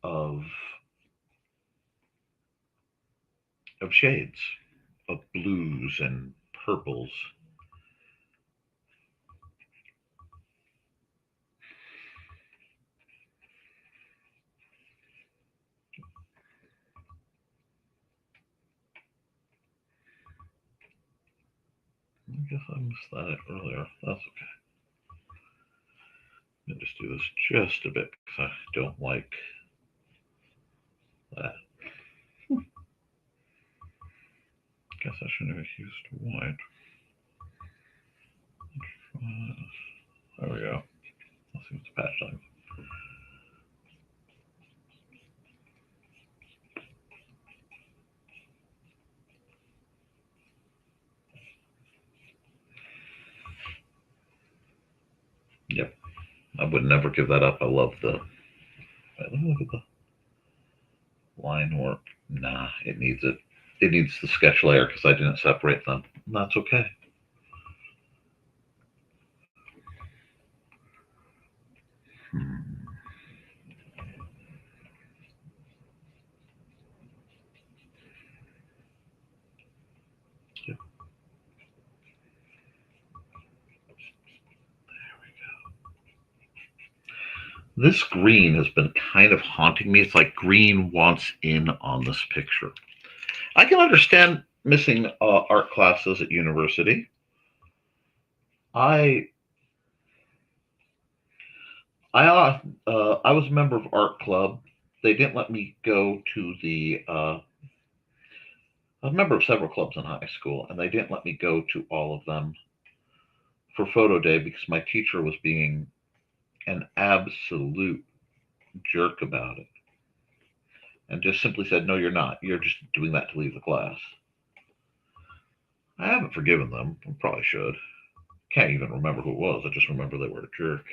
of shades, of blues and purples. I guess I missed that earlier. That's okay. Let me just do this just a bit because I don't like that. Guess I shouldn't have used white. There we go. Let's see what the patch like. I would never give that up. I love the. Let me look at the line work. Nah, it needs it. It needs the sketch layer because I didn't separate them. And that's okay. Yep. This green has been kind of haunting me. It's like green wants in on this picture. I can understand missing art classes at university. I was a member of art club. They didn't let me go to the. I was a member of several clubs in high school, and they didn't let me go to all of them for photo day because my teacher was being an absolute jerk about it, and just simply said, "No, you're not. You're just doing that to leave the class." I haven't forgiven them. I probably should. Can't even remember who it was. I just remember they were a jerk.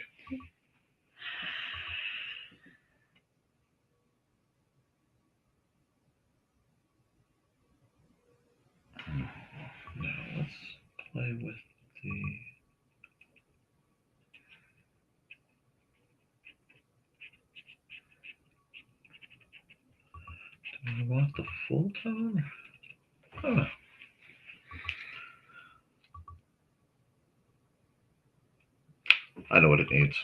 Now let's play with the. Do I want the full tone? Huh. I know what it needs.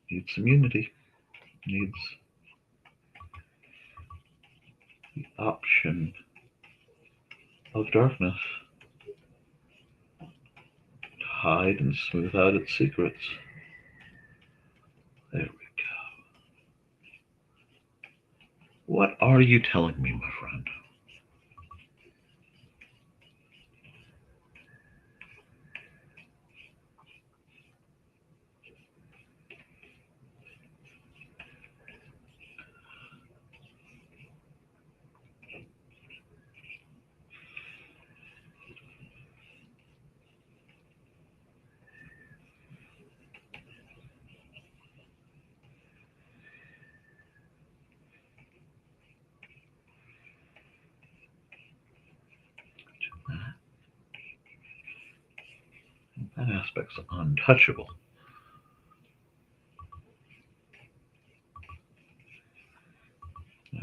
Needs some unity. Needs the option of darkness to hide and smooth out its secrets. There we go. What are you telling me, my friend? That aspect's untouchable.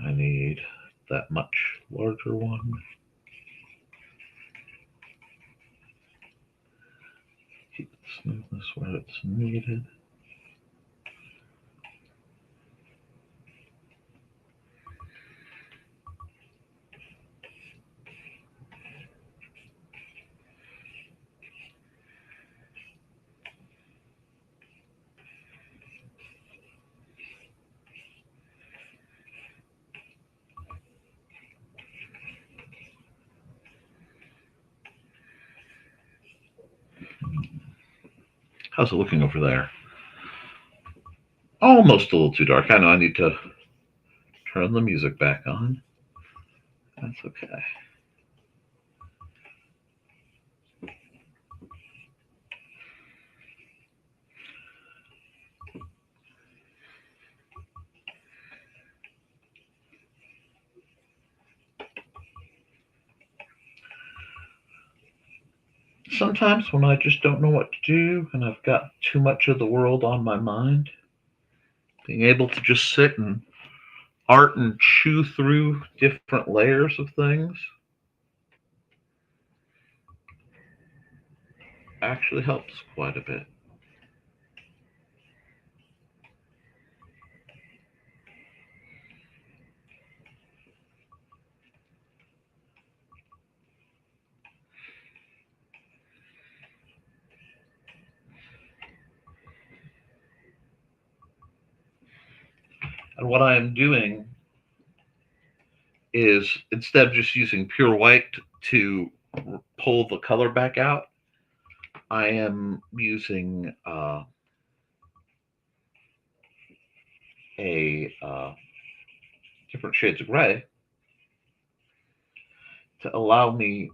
I need that much larger one. Keep the smoothness where it's needed. How's it looking over there? Almost a little too dark. I know I need to turn the music back on. That's okay. Sometimes when I just don't know what to do and I've got too much of the world on my mind, being able to just sit and art and chew through different layers of things actually helps quite a bit. And what I am doing is instead of just using pure white to pull the color back out, I am using different shades of gray to allow me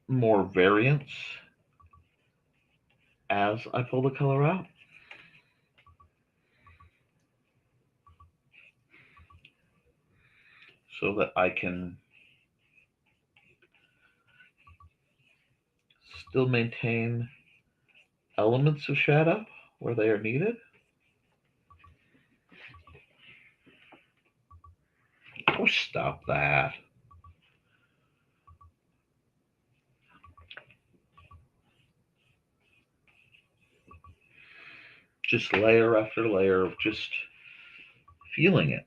more variance as I pull the color out. So that I can still maintain elements of shadow where they are needed. Oh, stop that. Just layer after layer of just feeling it.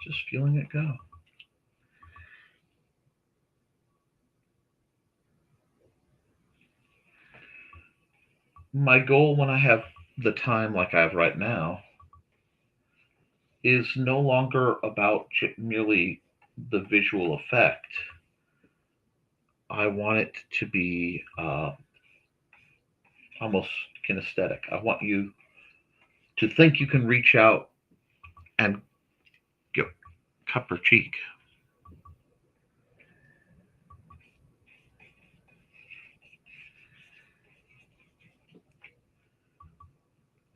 Just feeling it go. My goal when I have the time like I have right now is no longer about merely the visual effect. I want it to be almost kinesthetic. I want you to think you can reach out and cup her cheek.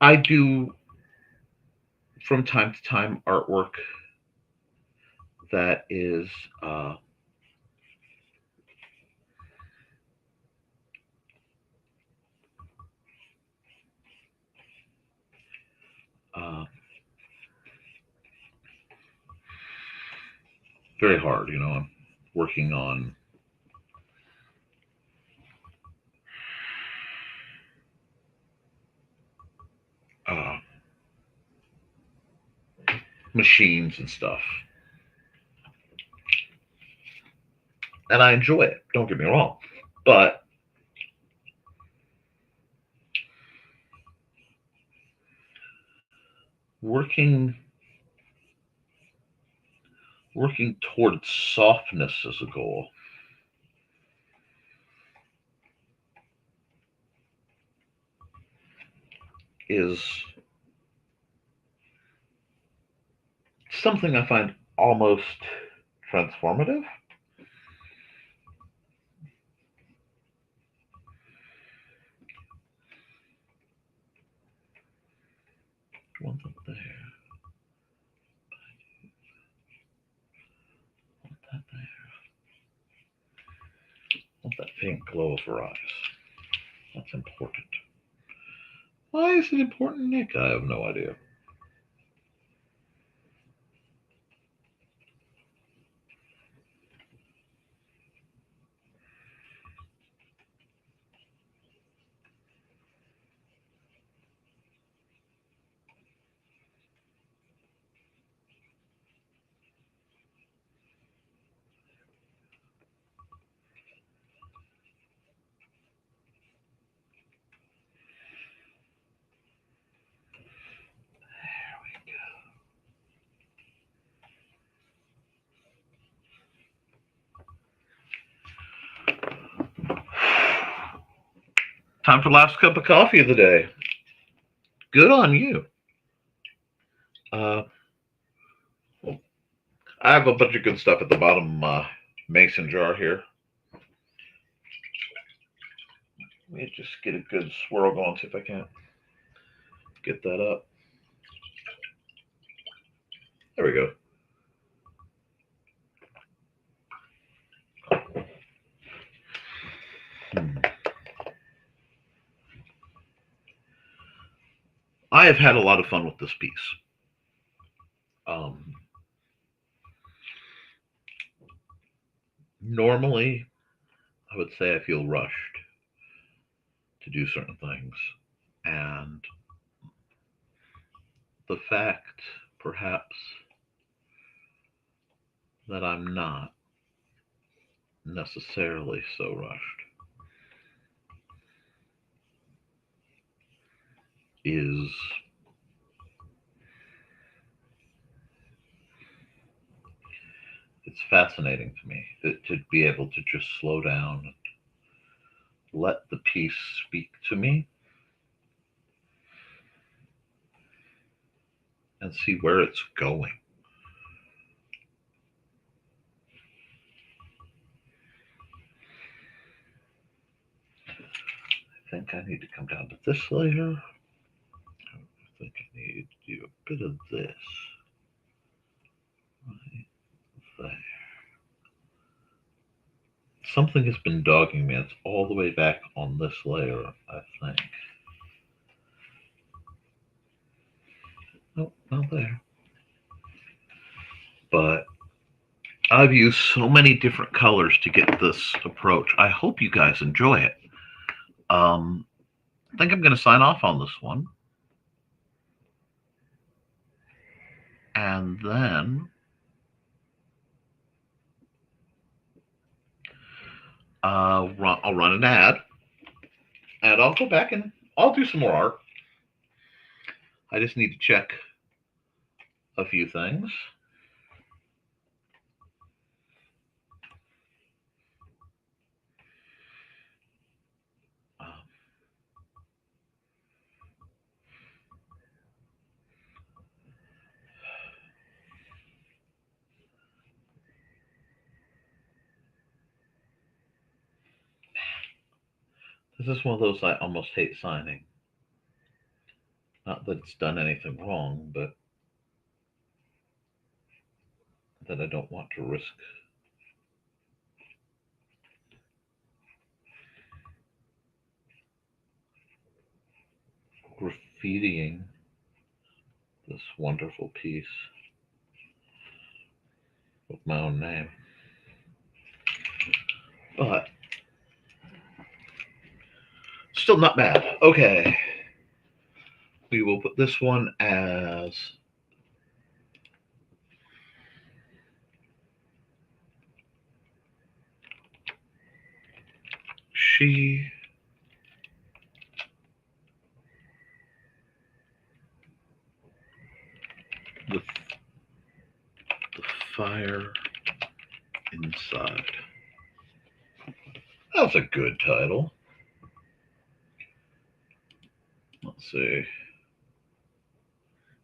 I do, from time to time, artwork that is very hard. I'm working on machines and stuff. And I enjoy it, don't get me wrong. But working towards softness as a goal is something I find almost transformative. Want that there. Want that there. Want that pink glow of her eyes. That's important. Why is it important, Nick? I have no idea. Time for last cup of coffee of the day. Good on you. I have a bunch of good stuff at the bottom mason jar here. Let me just get a good swirl going, see if I can't get that up. There we go. I have had a lot of fun with this piece. Normally, I would say I feel rushed to do certain things. And the fact, perhaps, that I'm not necessarily so rushed it's fascinating to me to be able to just slow down and let the piece speak to me and see where it's going. I think I need to come down to this layer. I think I need to do a bit of this right there. Something has been dogging me. It's all the way back on this layer, I think. Nope, not there. But I've used so many different colors to get this approach. I hope you guys enjoy it. I think I'm going to sign off on this one. And then I'll run an ad. And I'll go back and I'll do some more art. I just need to check a few things. This is one of those I almost hate signing. Not that it's done anything wrong, but that I don't want to risk graffitiing this wonderful piece with my own name. But still not bad. Okay. We will put this one as she. The fire inside. That's a good title. Let's see.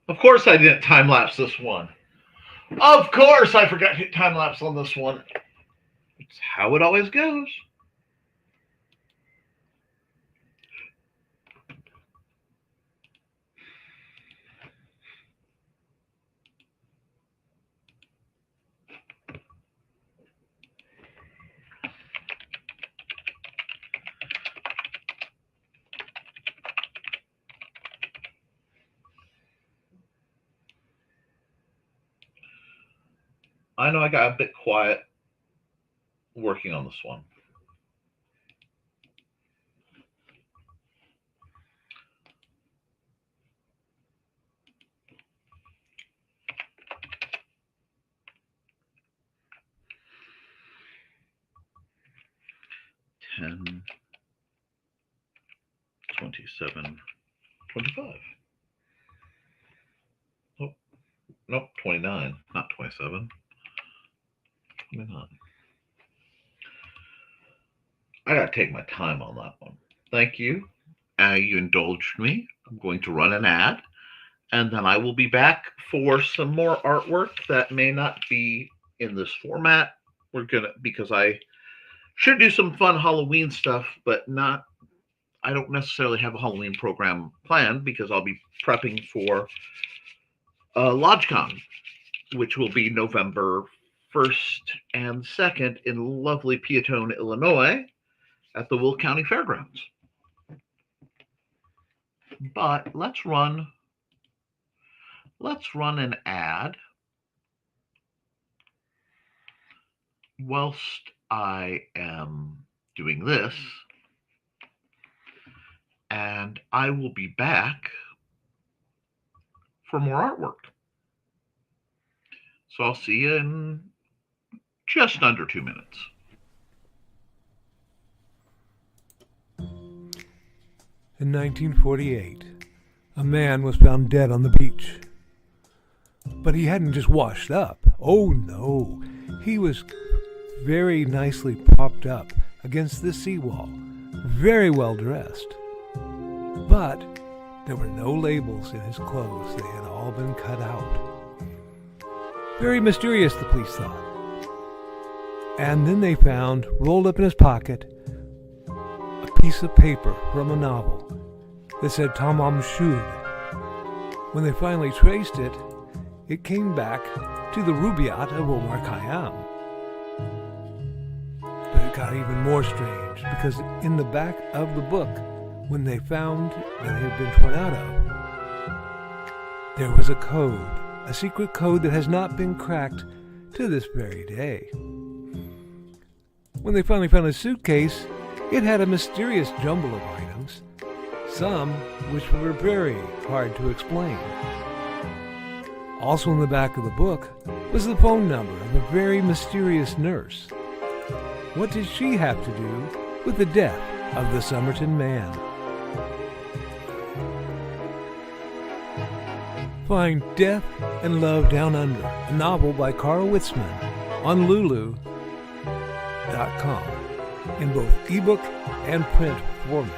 Of course I didn't time-lapse this one. Of course I forgot to hit time-lapse on this one. It's how it always goes. I know I got a bit quiet working on this one. $10, $27, $25. Oh, nope, 29, not 27. 29. I gotta take my time on that one. Thank you. You indulged me. I'm going to run an ad, and then I will be back for some more artwork that may not be in this format. Because I should do some fun Halloween stuff, but I don't necessarily have a Halloween program planned because I'll be prepping for LodgeCon, which will be November 1st and 2nd in lovely Peatone, Illinois at the Will County Fairgrounds. But let's run an ad whilst I am doing this, and I will be back for more artwork. So I'll see you in just under 2 minutes. In 1948, a man was found dead on the beach. But he hadn't just washed up. Oh no, He was very nicely propped up against the seawall, very well dressed. But there were no labels in his clothes. They had all been cut out. Very mysterious, the police thought. And then they found, rolled up in his pocket, a piece of paper from a novel that said Tamam Shud. When they finally traced it, it came back to the Rubaiyat of Omar Khayyam. But it got even more strange, because in the back of the book, when they found that it had been torn out of, there was a code, a secret code that has not been cracked to this very day. When they finally found his suitcase, it had a mysterious jumble of items, some which were very hard to explain. Also in the back of the book was the phone number of a very mysterious nurse. What did she have to do with the death of the Somerton man? Find Death and Love Down Under, a novel by Carl Witzman, on Lulu.com in both ebook and print format.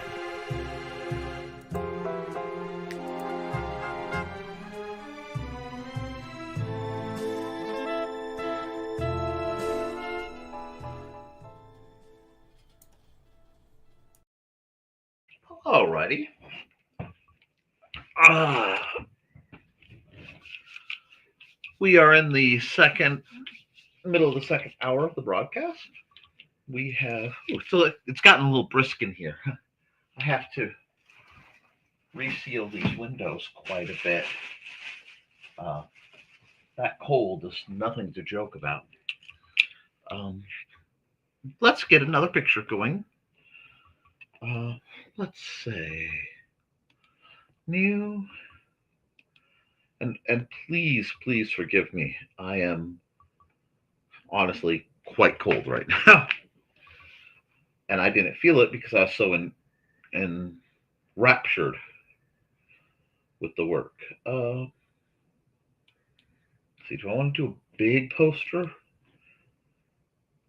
Alrighty. We are in the middle of the second hour of the broadcast. We have, so it's gotten a little brisk in here. I have to reseal these windows quite a bit. That cold is nothing to joke about. Let's get another picture going. Let's say new, and please forgive me. I am honestly quite cold right now, and I didn't feel it because I was so enraptured with the work. See, do I want to do a big poster?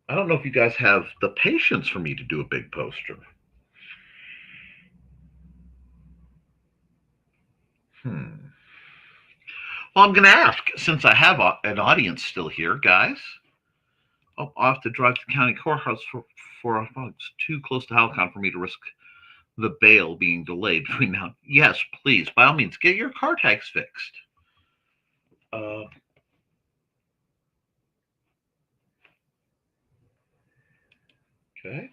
I don't know if you guys have the patience for me to do a big poster. Well, I'm going to ask, since I have an audience still here, guys. I'll have to drive to the county courthouse for it's too close to Halcon for me to risk the bail being delayed between now. Yes, please, by all means, get your car tags fixed. Okay.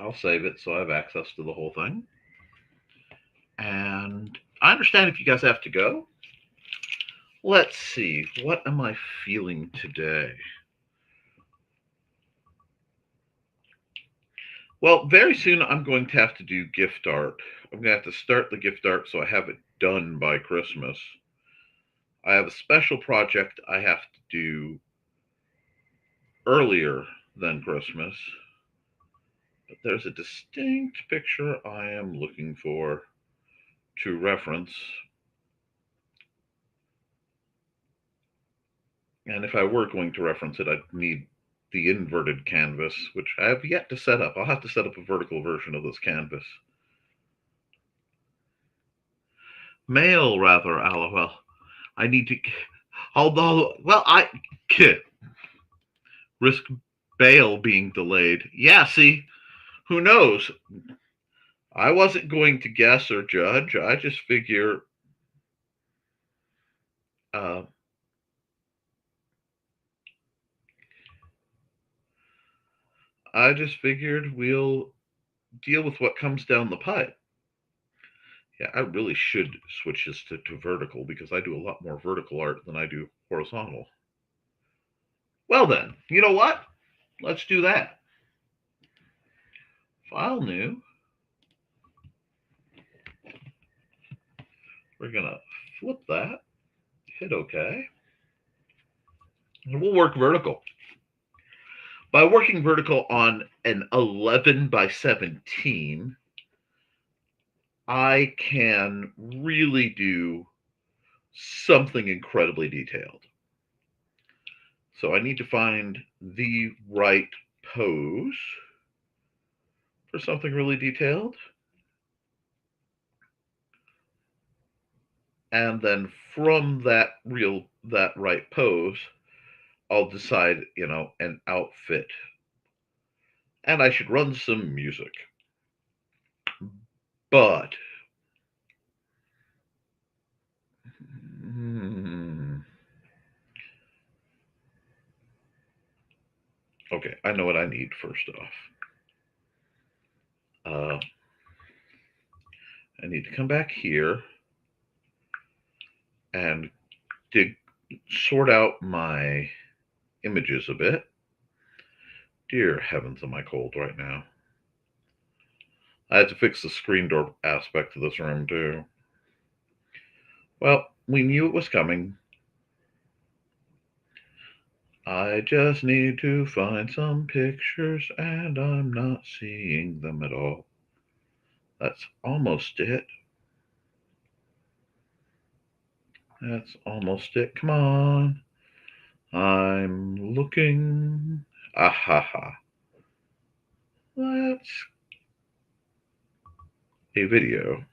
I'll save it so I have access to the whole thing. And I understand if you guys have to go. Let's see. What am I feeling today? Well, very soon I'm going to have to do gift art. I'm going to have to start the gift art so I have it done by Christmas. I have a special project I have to do earlier than Christmas. But there's a distinct picture I am looking for to reference. And if I were going to reference it, I'd need the inverted canvas, which I have yet to set up. I'll have to set up a vertical version of this canvas. Male, rather, LOL. I need to, although, well, I risk bail being delayed. Yeah, see, who knows? I wasn't going to guess or judge. I just figure we'll deal with what comes down the pipe. Yeah, I really should switch this to vertical because I do a lot more vertical art than I do horizontal. Well then, you know what? Let's do that. File new. We're going to flip that, hit OK, and we'll work vertical. By working vertical on an 11 by 17, I can really do something incredibly detailed. So I need to find the right pose for something really detailed. And then from that right pose, I'll decide, an outfit. And I should run some music. But okay, I know what I need first off. I need to come back here and sort out my images a bit. Dear heavens, am I cold right now? I had to fix the screen door aspect of this room too. Well, we knew it was coming. I just need to find some pictures and I'm not seeing them at all. That's almost it. That's almost it. Come on. I'm looking. Ahaha. That's a video.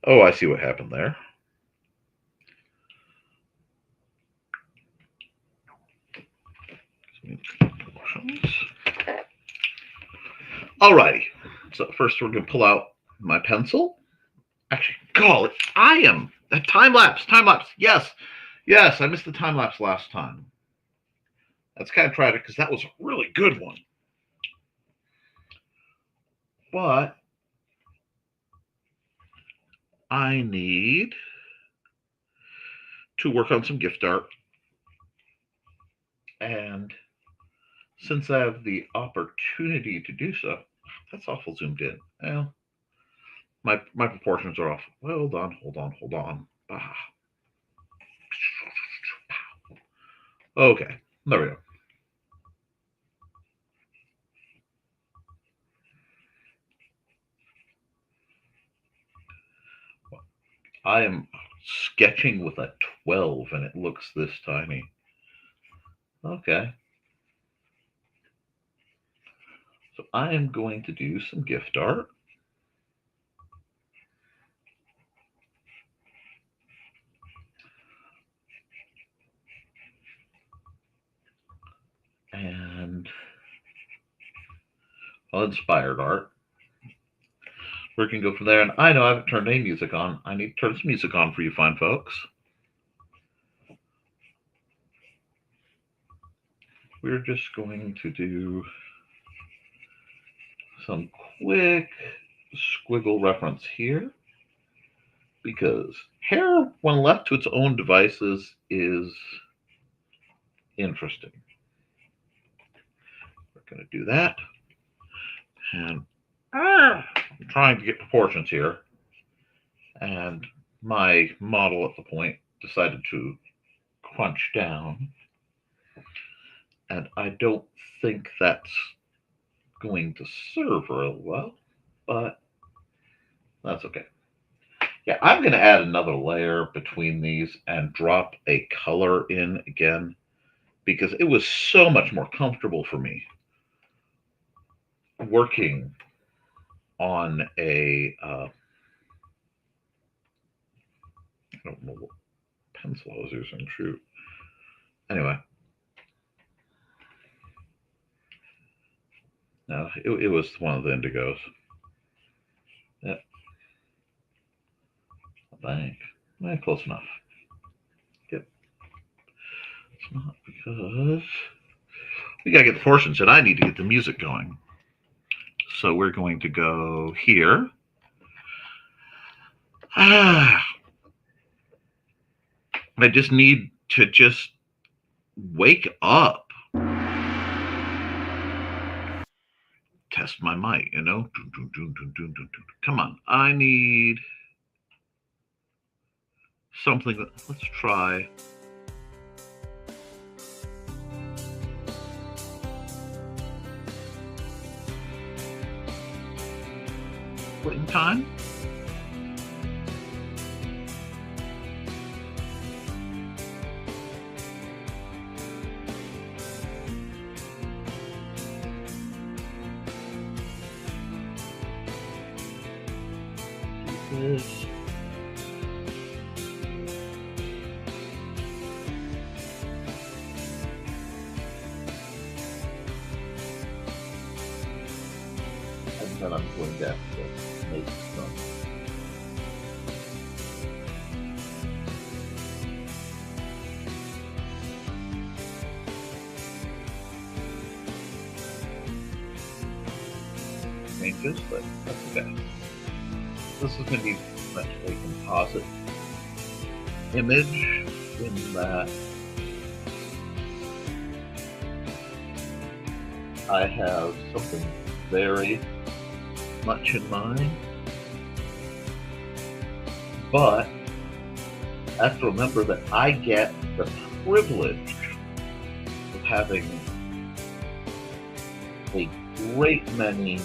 Oh, I see what happened there. Alrighty. So first we're going to pull out my pencil. Actually, golly, that time lapse. Yes, I missed the time lapse last time. That's kind of tragic because that was a really good one. But I need to work on some gift art. And since I have the opportunity to do so, that's awful zoomed in. Well, my proportions are off. Well, hold on. Okay, there we go. I am sketching with a 12 and it looks this tiny. Okay. So I am going to do some gift art. And inspired art. We can go from there. And I know I haven't turned any music on. I need to turn some music on for you fine folks. We're just going to do some quick squiggle reference here because hair, when left to its own devices, is interesting. We're going to do that. And I'm trying to get proportions here. And my model at the point decided to crunch down. And I don't think that's going to serve real well, but that's okay. Yeah, I'm going to add another layer between these and drop a color in again because it was so much more comfortable for me working on a, I don't know what pencil I was using, shoot. Anyway. No, it was one of the indigos. Yep. I think. Close enough. Yep. It's not because we gotta get the portions and I need to get the music going. So we're going to go here. I just need to wake up. Test my mic, Come on. I need something that, let's try. Quitting time. this. And then I'm going to have to make some. Changes, but that's okay. This is going to be much a composite image in that I have something very much in mind, but I have to remember that I get the privilege of having a great many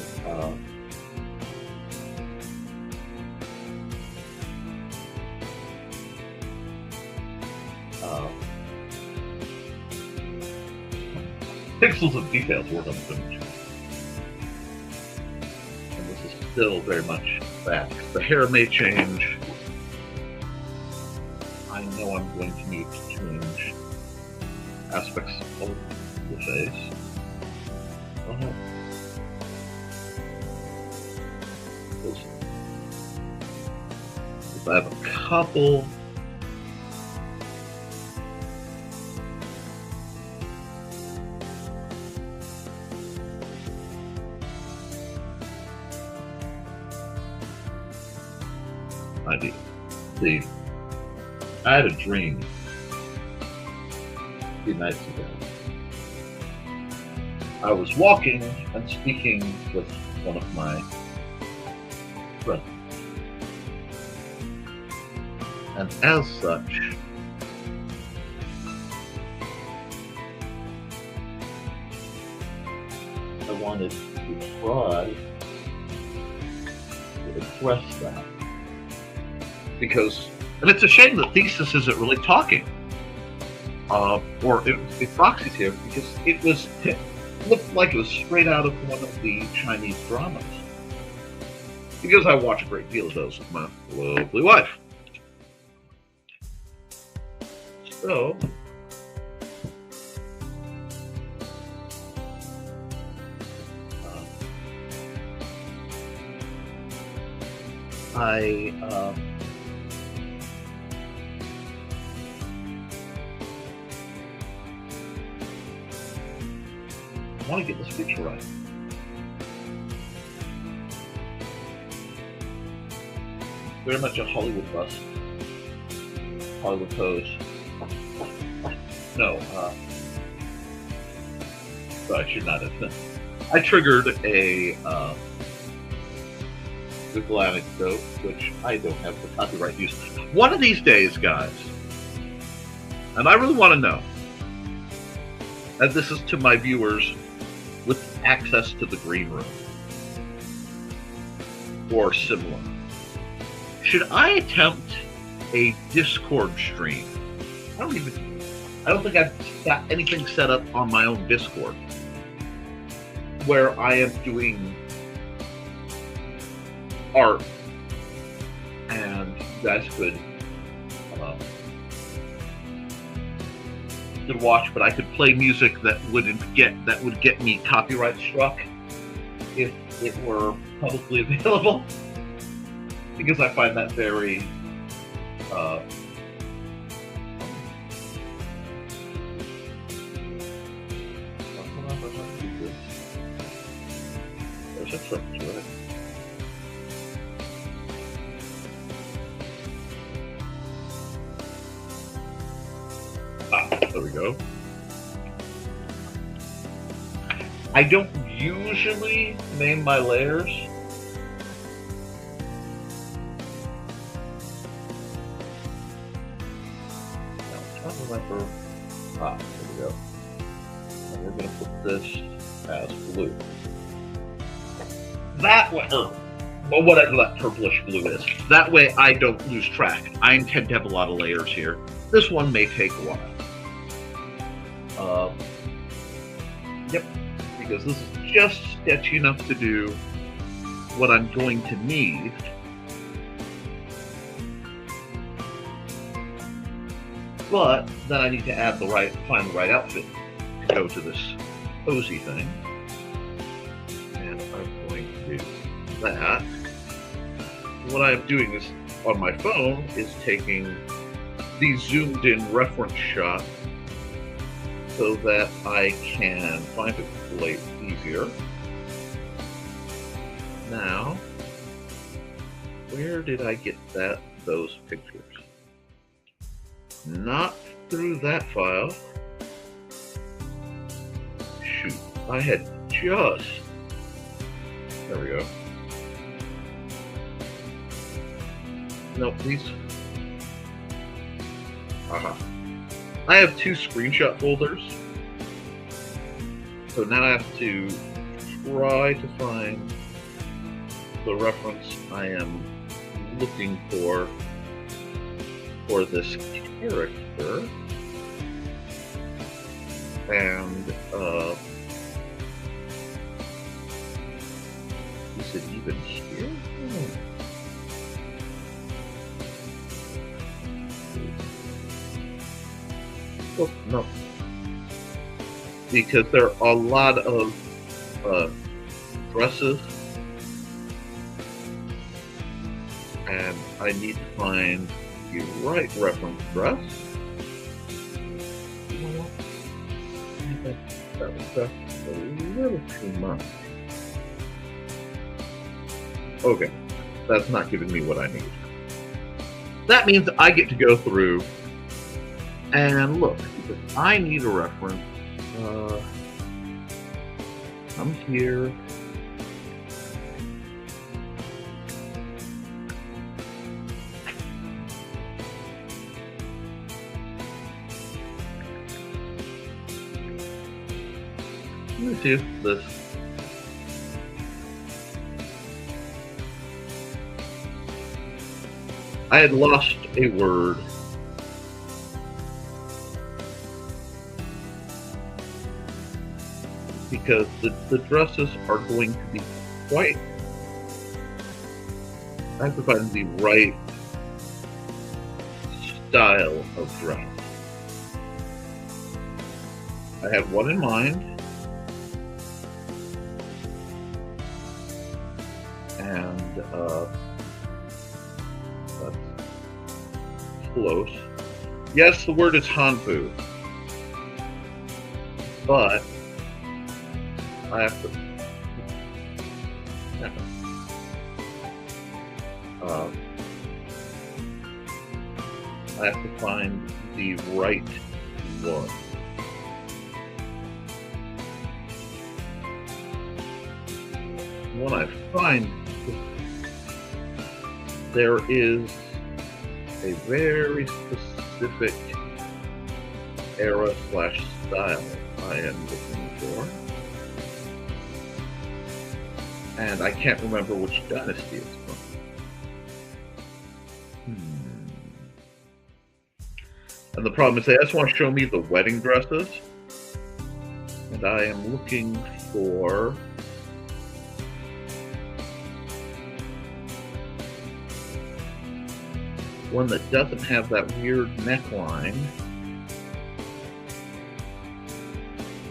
pixels of details work on the image. And this is still very much that. The hair may change. I know I'm going to need to change aspects of the face. I have a couple ideas. See, I had a dream a few nights ago. I was walking and speaking with one of my friends. And as such, I wanted to try to express that. Because, and it's a shame that Thesis isn't really talking. Or if Foxy's here, because it looked like it was straight out of one of the Chinese dramas. Because I watch a great deal of those with my lovely wife. So, I want to get this picture right. Very much a Hollywood bust. Hollywood pose. No, I should not have. I triggered a Google anecdote, which I don't have the copyright use. One of these days, guys, and I really want to know, and this is to my viewers with access to the green room or similar. Should I attempt a Discord stream? I don't think I've got anything set up on my own Discord where I am doing art, and you guys could watch, but I could play music that would get me copyright struck if it were publicly available, because I find that very there's a trick to it. There we go. I don't usually name my layers. Now, I'm trying to remember. There we go. And we're going to put this as blue. That way, or whatever that purplish blue is. That way I don't lose track. I intend to have a lot of layers here. This one may take a while. Yep, because this is just sketchy enough to do what I'm going to need But then I need to find the right outfit to go to this posy thing. And I'm going to do that. What I'm doing is, on my phone, is taking these zoomed in reference shots so that I can find it way easier. Now, where did I get those pictures? Not through that file. Shoot, I had just... There we go. Nope, these... I have 2 screenshot folders. So now I have to try to find the reference I am looking for this character. And, is it even here? Oh, no. Because there are a lot of dresses, and I need to find the right reference dress. That was just a little too much. Okay, that's not giving me what I need. That means I get to go through and look, because I need a reference. I'm here. Let me see if this. I had lost a word. Because the dresses are going to be quite... I have to find the right style of dress. I had one in mind. And that's close. Yes, the word is hanfu. But I have to I have to find the right one. When I find there is a very specific era/style I am looking for. And I can't remember which dynasty it's from. And the problem is they just want to show me the wedding dresses. And I am looking for one that doesn't have that weird neckline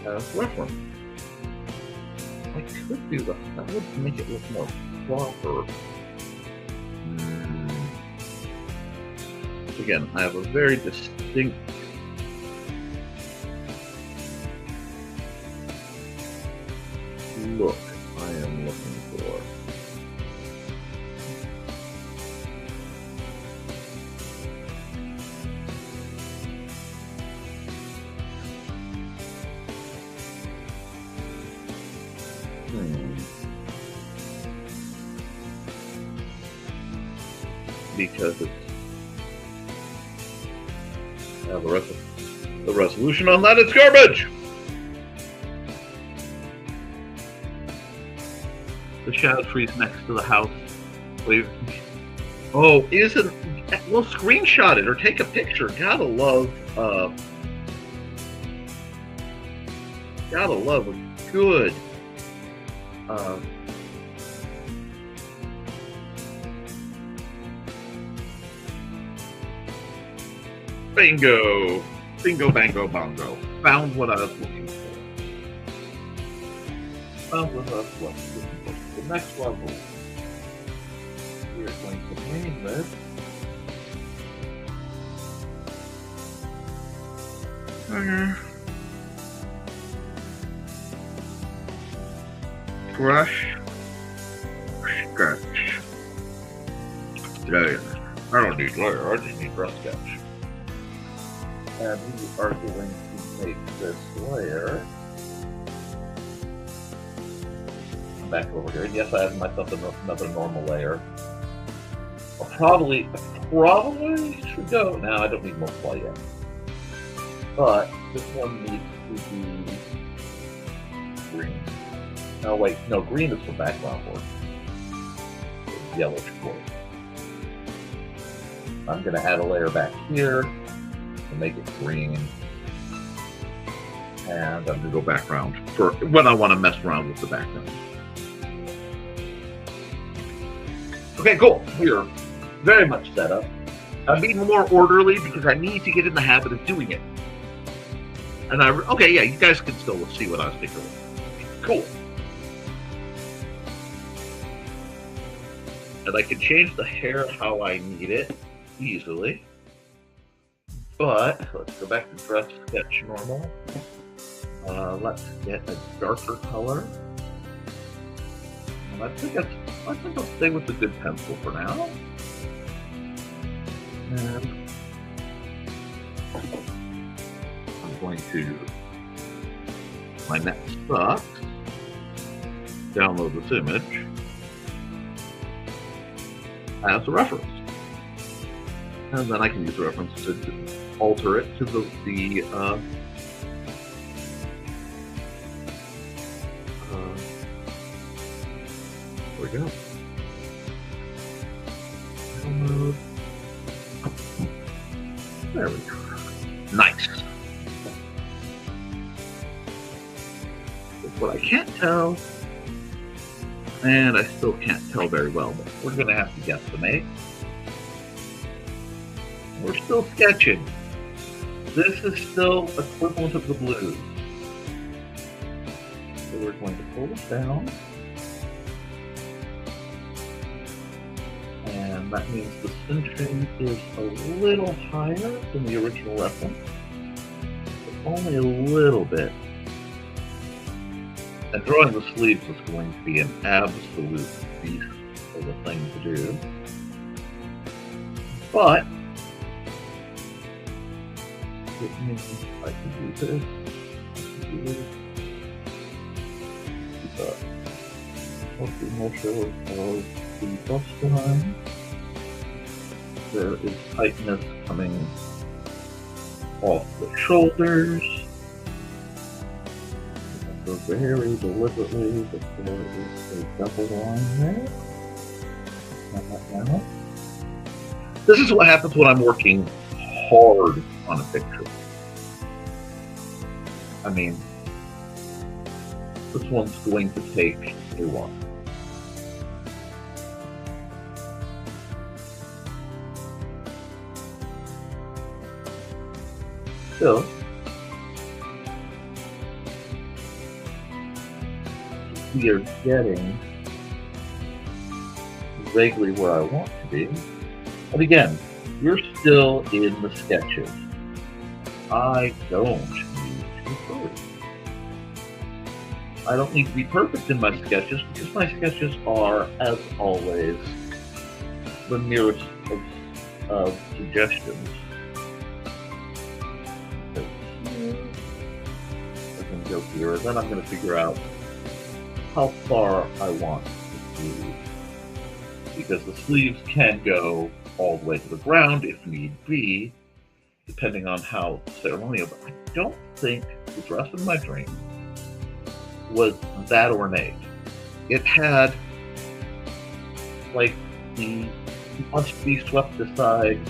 as reference. I could do that. That would make it look more proper. Again, I have a very distinct look I am looking for. Because it's the resolution on that, it's garbage. The shadow trees next to the house. Oh, isn't well? Screenshot it or take a picture. Gotta love a good Bingo! Bingo, bango, bongo. Found what I was looking for. Found what I was looking for. The next level, we are going to name this Brush Sketch. There. I don't need layer, I just need brush sketch. And we are going to make this layer. Come back over here. Yes, I have myself another normal layer. I'll probably should go. Now I don't need multiply yet. But this one needs to be green. No, wait, no, green is for background work. Yellowish blue. I'm going to add a layer back here to make it green. And I'm going to go background for when I want to mess around with the background. Okay, cool. We are very much set up. I'm being more orderly because I need to get in the habit of doing it. And okay, yeah, you guys can still see what I was thinking of. Cool. And I can change the hair how I need it easily. But let's go back to Brush Sketch Normal. Let's get a darker color. And I think I'll stay with the good pencil for now. And I'm going to my next stop, download this image as a reference. And then I can use the reference to alter it to the there we go. Download. There we go. Nice. That's what I can't tell. And I still can't tell very well, but we're going to have to guesstimate. We're still sketching. This is still equivalent of the blues. So we're going to pull this down. And that means the cinching is a little higher than the original reference. But only a little bit. And drawing the sleeves is going to be an absolute beast of a thing to do. But it means I can do this. I can do this. Keep a healthy motion of the bust line. There is tightness coming off the shoulders. So very deliberately that there is a double line there. And that now. This is what happens when I'm working hard on a picture. I mean, this one's going to take a while. So, we are getting vaguely where I want to be. But again, you're still in the sketches. I don't need to hurry. I don't need to be perfect in my sketches because my sketches are, as always, the merest of suggestions. I'm going to go here, and then I'm going to figure out how far I want the sleeves. Because the sleeves can go all the way to the ground if need be, depending on how ceremonial. But I don't think the dress in my dream was that ornate. It had, like, the must be swept aside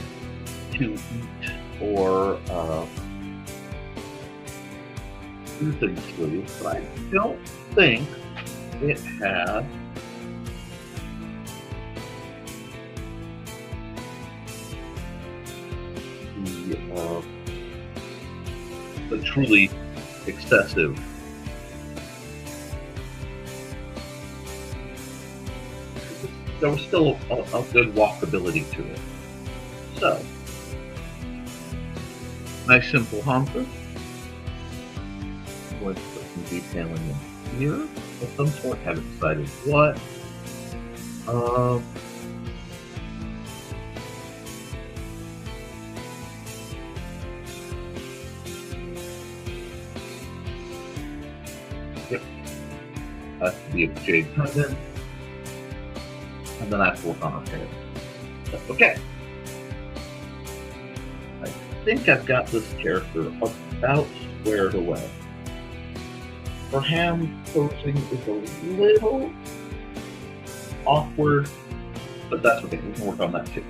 to eat or do things sleeves, but I don't think it had the the truly excessive. There was still a good walkability to it. So, nice simple honker. I'm going to put some detailing in here of some sort. Haven't decided what. Yep. Has to be a jade pendant. And then I have to work on her hair. That's okay. I think I've got this character about squared away. Her hand posing is a little awkward, but that's okay. We can work on that too.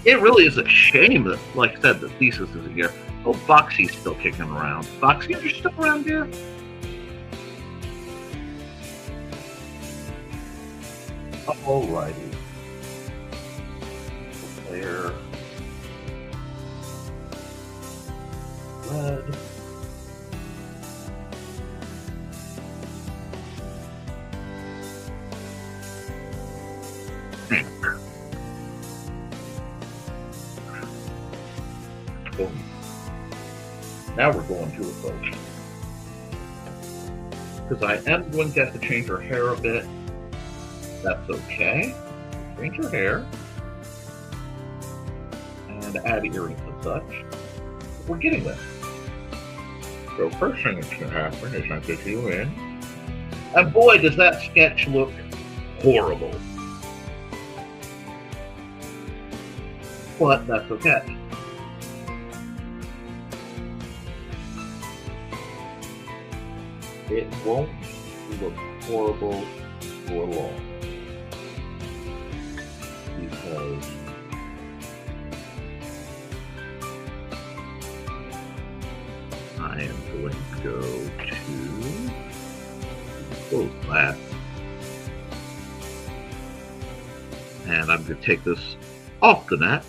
It really is a shame that, like I said, the thesis isn't here. Oh, Foxy's still kicking around. Foxy, are you still around here? Alrighty. There. Red. Pink. Boom. Now we're going to a boat. Because I am going to have to change her hair a bit. That's okay. Change her hair. And add earrings and such. We're getting there. So first thing that's going to happen is I get you in. And boy, does that sketch look horrible. But that's okay. It won't look horrible for long. Because I am going to go to close that. And I'm going to take this off the net.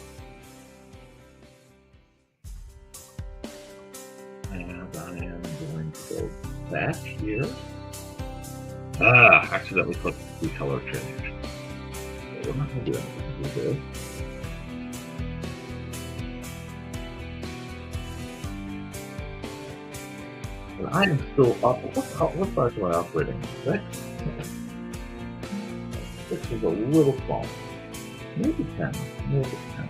And I am going to go back here. Accidentally clicked the color change. So we're not going to do anything with this. But I am still up. What size am I operating? 6? 6 is a little small. Maybe 10. Maybe 10.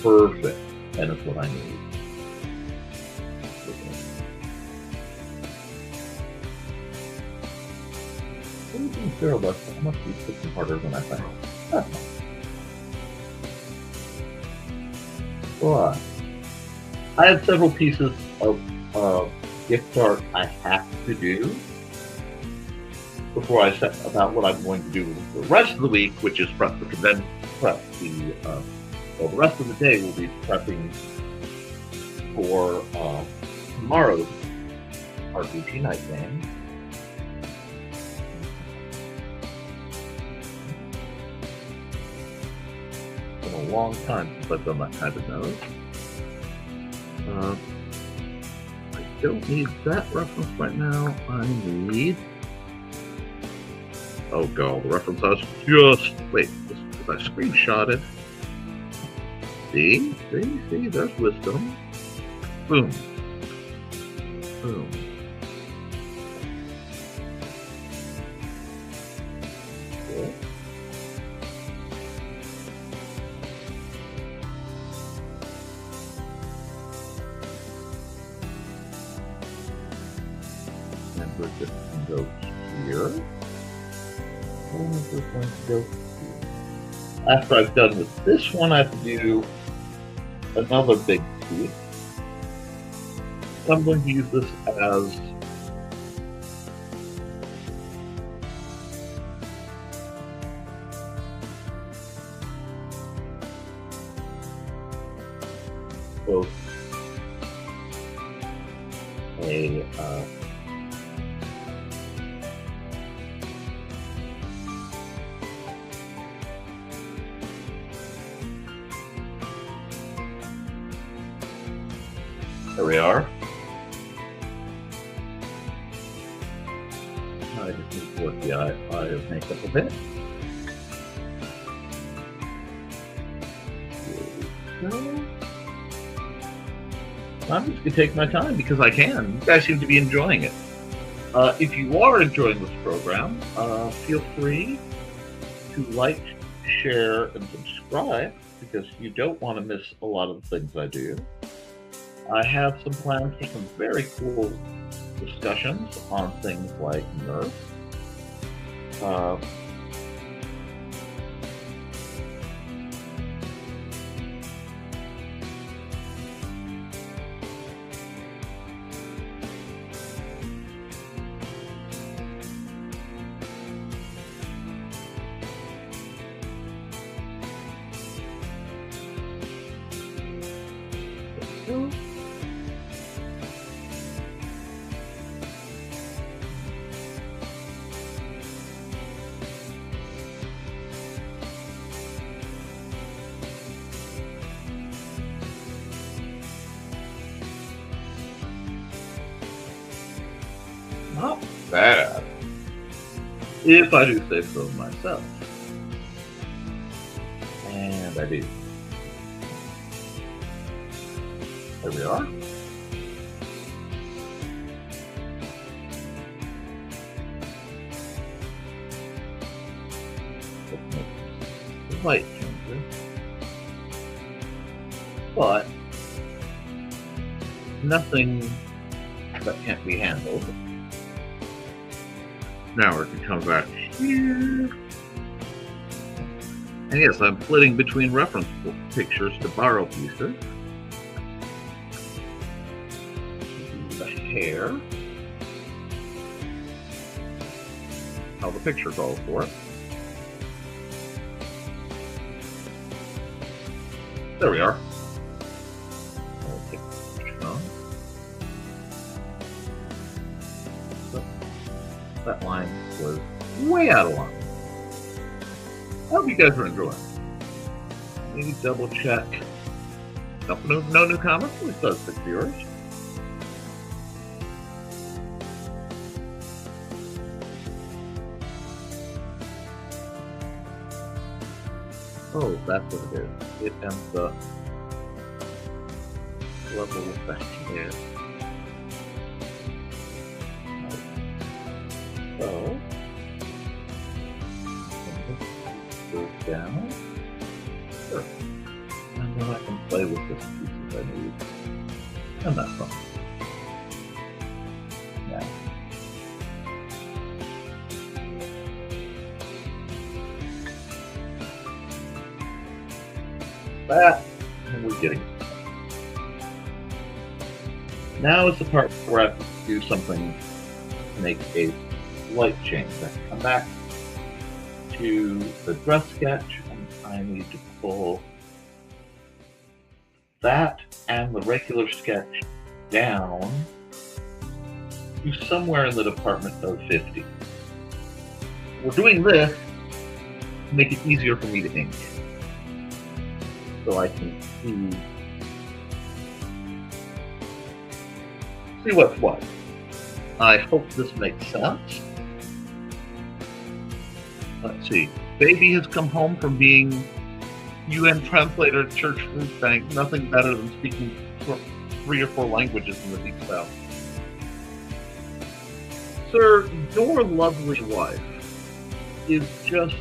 Perfect. That is what I need. Anything zero less, that must be pushing harder than I think. That's fine. But I have several pieces of gift art I have to do before I set about what I'm going to do for the rest of the week, which is prep the convention. The rest of the day will be prepping for tomorrow's RPG night game. It's been a long time since I've done that kind of nose. I don't need that reference right now. I need... Oh god, the reference I was just... Wait, because I screenshotted. See? There's wisdom. Boom. Boom. Okay. And we're just going to go here. And we're going to go here. After I've done with this one, I have to do another big piece. I'm going to use this as both a There we are. I just need to work the eye of makeup a bit. There we go. I'm just going to take my time because I can. You guys seem to be enjoying it. If you are enjoying this program, feel free to like, share, and subscribe because you don't want to miss a lot of the things I do. I have some plans for some very cool discussions on things like Nerf. Not bad, if I do say so myself. And I do. There we are. Let's make some slight changes. But nothing that can't be handled. Now we can come back here. And yes, I'm flitting between reference pictures to borrow pieces. The hair. How the picture calls for it. There we are. That line was way out of line. I hope you guys are enjoying. Maybe double check. No new comments? At least those 6 viewers. Oh, that's what it is. It ends up level with the hair. So, goes down. Sure. And then I can play with this piece if I need. And that's fun. Yeah. That, and we're getting it. Now is the part where I have to do something to make a light change. I can come back to the dress sketch and I need to pull that and the regular sketch down to somewhere in the department of 50. We're doing this to make it easier for me to ink. So I can see what's what. I hope this makes sense. Let's see. Baby has come home from being UN translator at Church Food Bank. Nothing better than speaking 3 or 4 languages in the Deep South. Sir, your lovely wife is just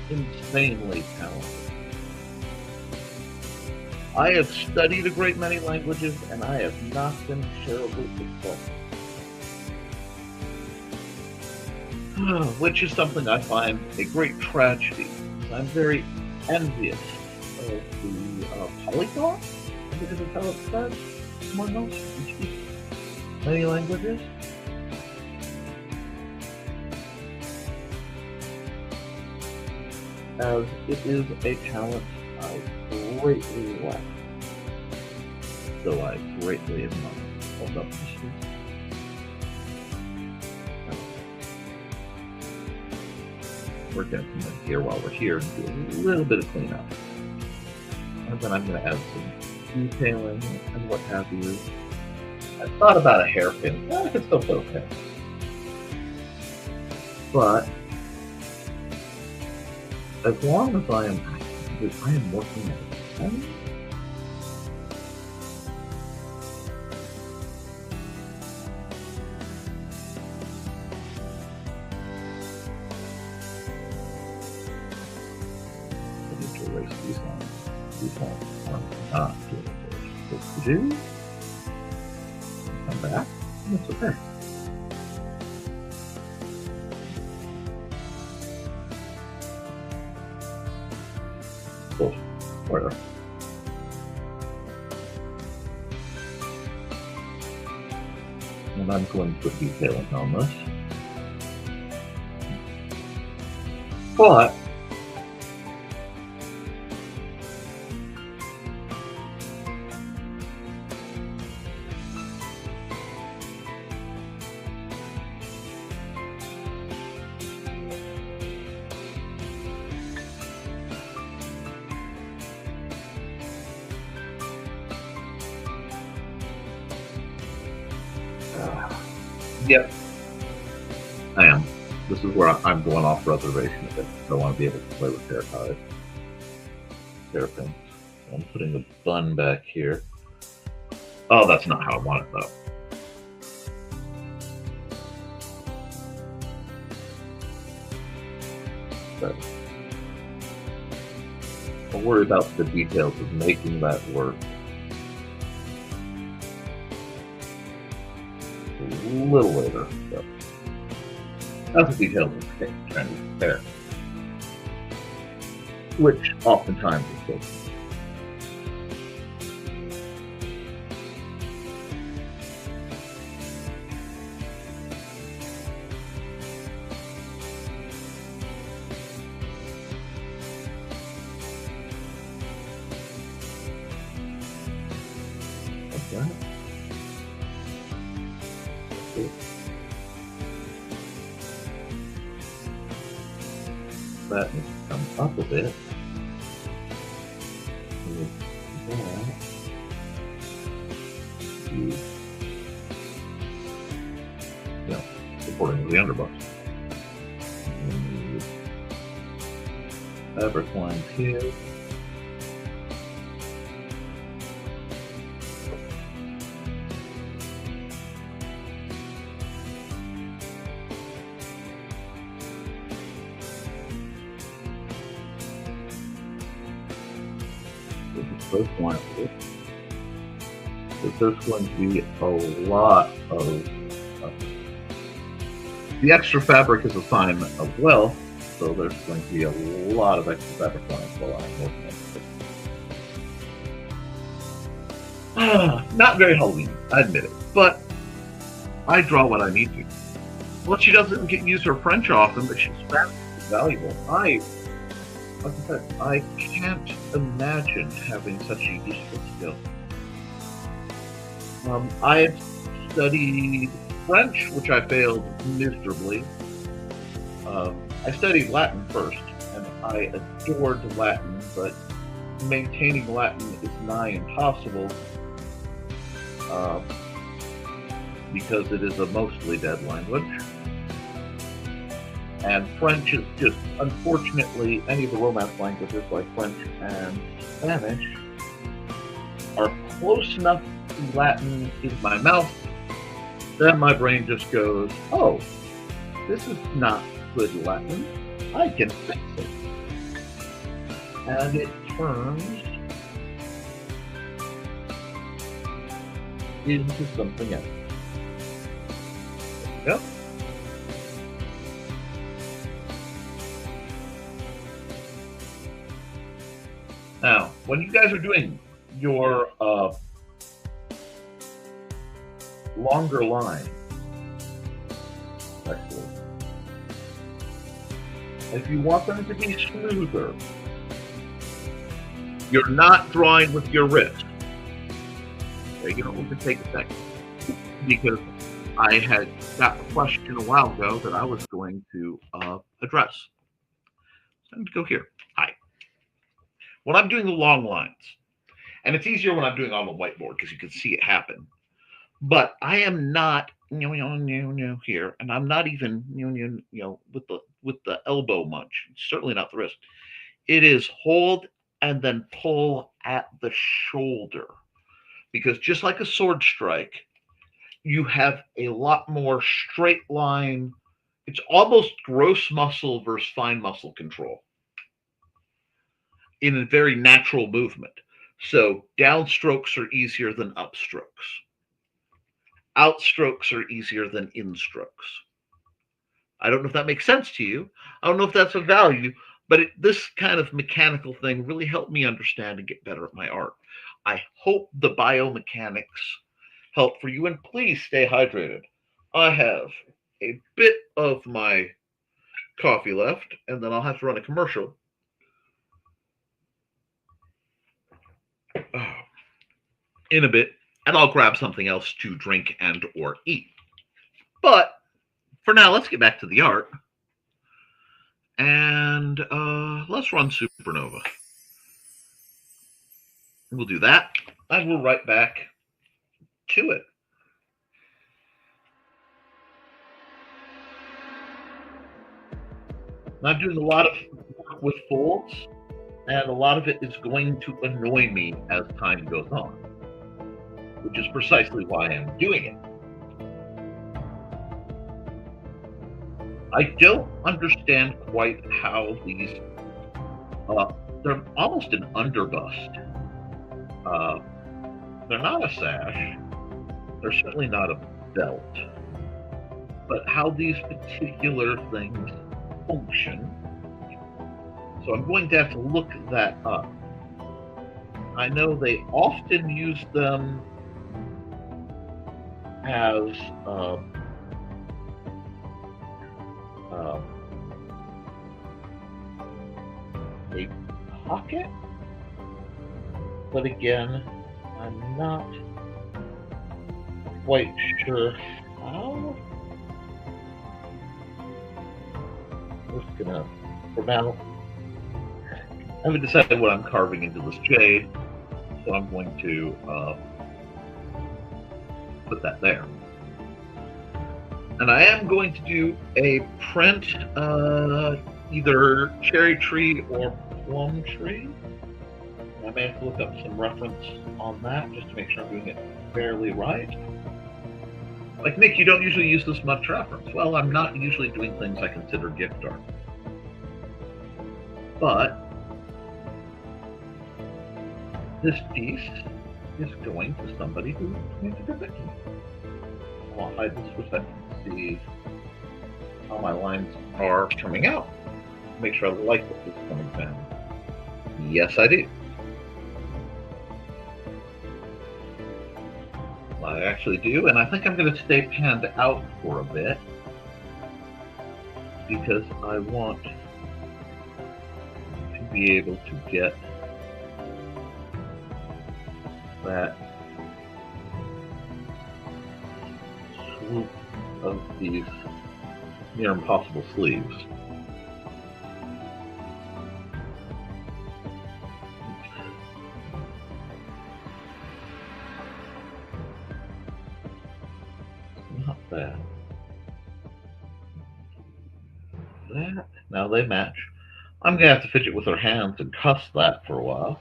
insanely talented. I have studied a great many languages and I have not been terribly successful. Which is something I find a great tragedy. I'm very envious of the polyglot. I think is how it's said. Someone else who speaks many languages. As it is a talent I greatly lack. So I greatly admire. Hold up, work out some in here while we're here and do a little bit of cleanup. And then I'm going to add some detailing and what have you. I thought about a hairpin. Well, I could still put a pin. But as long as I am working at it. I need to erase these lines. These lines are not doing what they're supposed to do. Come back, and it's okay. Cool. Whatever. And I'm going to put detailing on this. But yep, I am. This is where I'm going off reservation a bit. I want to be able to play with hair ties, hairpins. I'm putting a bun back here. Oh, that's not how I want it though. But I'll worry about the details of making that work a little later. So that's the details of Chinese hair, which oftentimes is good. That needs to come up a bit. Yeah, supporting the underbust. Fabric lines here. First one, so there's going to be a lot of the extra fabric is a sign of wealth, so there's going to be a lot of extra fabric lines while I'm working on it. Not very Halloween, I admit it, but I draw what I need to. Well, she doesn't get use her French often, but she's valuable. Like I said, I can't imagine having such a useful skill. I studied French, which I failed miserably. I studied Latin first, and I adored Latin, but maintaining Latin is nigh impossible because it is a mostly dead language. And French is just, unfortunately, any of the Romance languages like French and Spanish are close enough to Latin in my mouth that my brain just goes, oh, this is not good Latin. I can fix it. And it turns into something else. Yep. Now, when you guys are doing your longer line, actually, if you want them to be smoother, you're not drawing with your wrist. Okay, you know, we can take a second, because I had got a question a while ago that I was going to address. So I'm going to go here. Hi. When I'm doing the long lines, and it's easier when I'm doing it on the whiteboard because you can see it happen. But I am not here, and I'm not even with the elbow munch. Certainly not the wrist. It is hold and then pull at the shoulder, because just like a sword strike, you have a lot more straight line. It's almost gross muscle versus fine muscle control in a very natural movement. So downstrokes are easier than upstrokes. Outstrokes are easier than instrokes. I don't know if that makes sense to you. I don't know if that's of value, but this kind of mechanical thing really helped me understand and get better at my art. I hope the biomechanics help for you, and please stay hydrated. I have a bit of my coffee left, and then I'll have to run a commercial. In a bit, and I'll grab something else to drink and or eat. But for now, let's get back to the art. And let's run Supernova. We'll do that, and we'll right back to it. I'm doing a lot of work with folds, and a lot of it is going to annoy me as time goes on, which is precisely why I'm doing it. I don't understand quite how these, they're almost an underbust. They're not a sash. They're certainly not a belt. But how these particular things function. So I'm going to have to look that up. I know they often use them as a pocket, but again, I'm not quite sure how. I'm just gonna, for now, I haven't decided what I'm carving into this jade, so I'm going to put that there. And I am going to do a print, either cherry tree or plum tree. I may have to look up some reference on that just to make sure I'm doing it fairly right. Like, Nick, you don't usually use this much reference. Well, I'm not usually doing things I consider gift art. But this piece is going to somebody who needs to visit me. I'll hide this for a second to see how my lines are coming out. Make sure I like what this is coming down. Yes, I do. I actually do, and I think I'm going to stay panned out for a bit because I want to be able to get that swoop of these near impossible sleeves. Not bad. That, now they match. I'm going to have to fidget with her hands and cuss that for a while.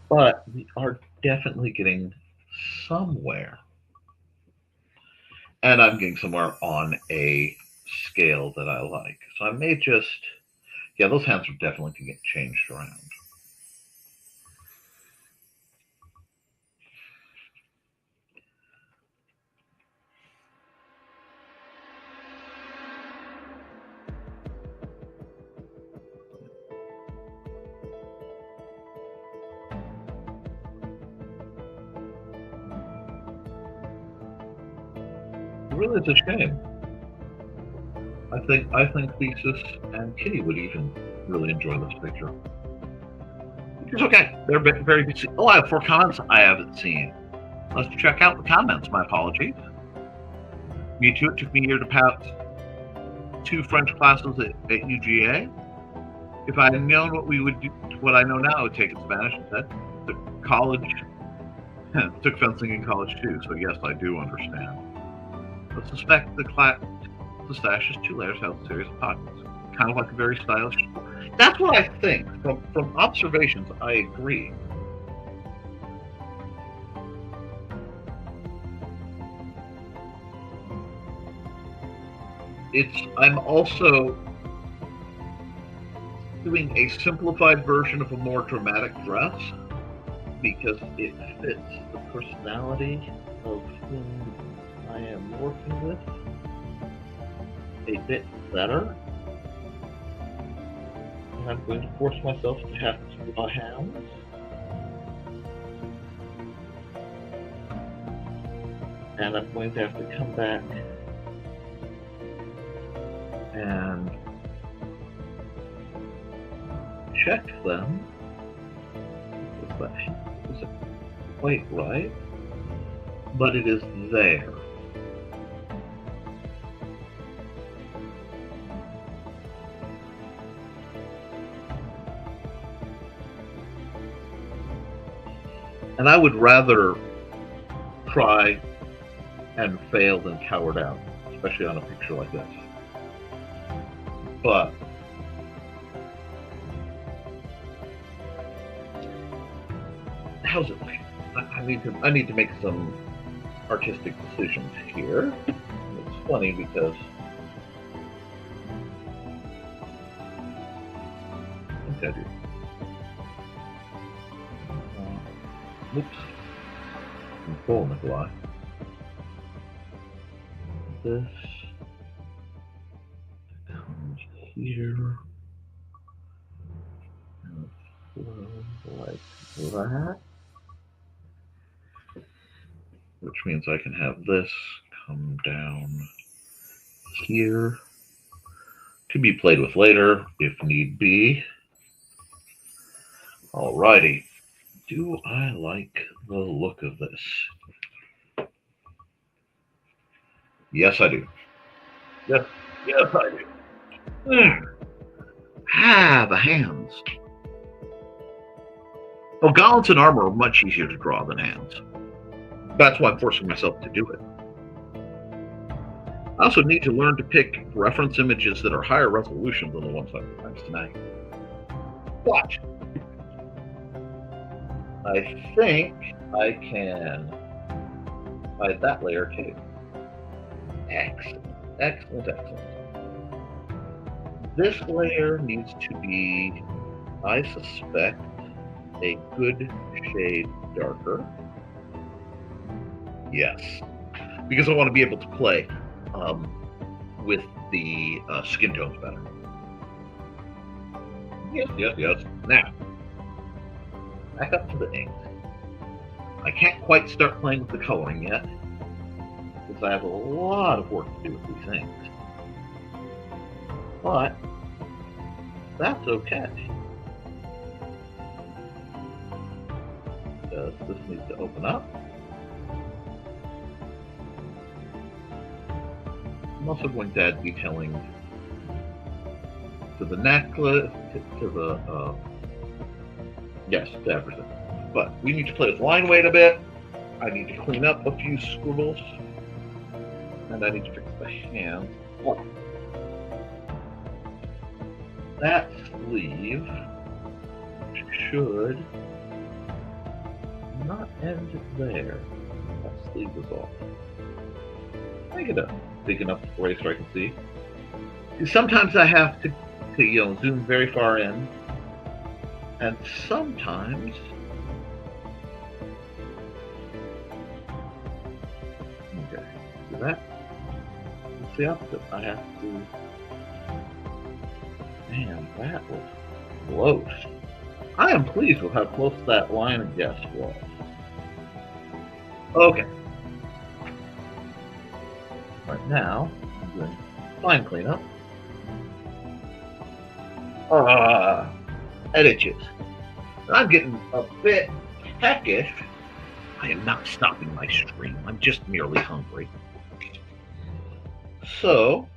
But we are definitely getting somewhere. And I'm getting somewhere on a scale that I like. So I may just, yeah, those hands are definitely going to get changed around. It really is a shame. I think Thesis and Kitty would even really enjoy this picture. It's okay. They're very busy. Oh, I have 4 comments I haven't seen. Let's check out the comments. My apologies. Me too. It took me a year to pass 2 French classes at UGA. If I had known what we would do, what I know now, I would take in Spanish instead. The college Took fencing in college too, so yes, I do understand. But suspect the stash is 2 layers has a series of pockets, kind of like a very stylish. That's what I think. From observations, I agree. I'm also doing a simplified version of a more dramatic dress because it fits the personality of whom I am working with a bit better. And I'm going to force myself to have to draw hands. And I'm going to have to come back and check them. Is it quite right? But it is there. And I would rather try and fail than cower down, especially on a picture like this. But how's it? I need to make some artistic decisions here. It's funny because I think I do. Oops. Control, Nikolai. This comes here. And flow like that. Which means I can have this come down here to be played with later if need be. Alrighty. Do I like the look of this? Yes, I do. Yes, I do. The hands. Well, gauntlets and armor are much easier to draw than hands. That's why I'm forcing myself to do it. I also need to learn to pick reference images that are higher resolution than the ones I've used tonight. Watch. I think I can hide that layer too. Excellent, excellent, excellent. This layer needs to be, I suspect, a good shade darker. Yes, because I want to be able to play with the skin tones better. Yes. Now, back up to the ink. I can't quite start playing with the coloring yet, because I have a lot of work to do with these things. But that's okay. Because this needs to open up. I'm also going to add detailing to the necklace, to the, yes, to everything. But we need to play with line weight a bit. I need to clean up a few scribbles. And I need to fix the hands. Oh. That sleeve should not end there. That sleeve is off. Make it up big enough for you so I can see. Sometimes I have to zoom very far in, and sometimes okay, see that? It's the opposite. I have to. Man, that was close. I am pleased with how close that line of guess was. Okay. Right now, I'm doing fine cleanup. Edges. I'm getting a bit peckish. I am not stopping my stream. I'm just merely hungry. So,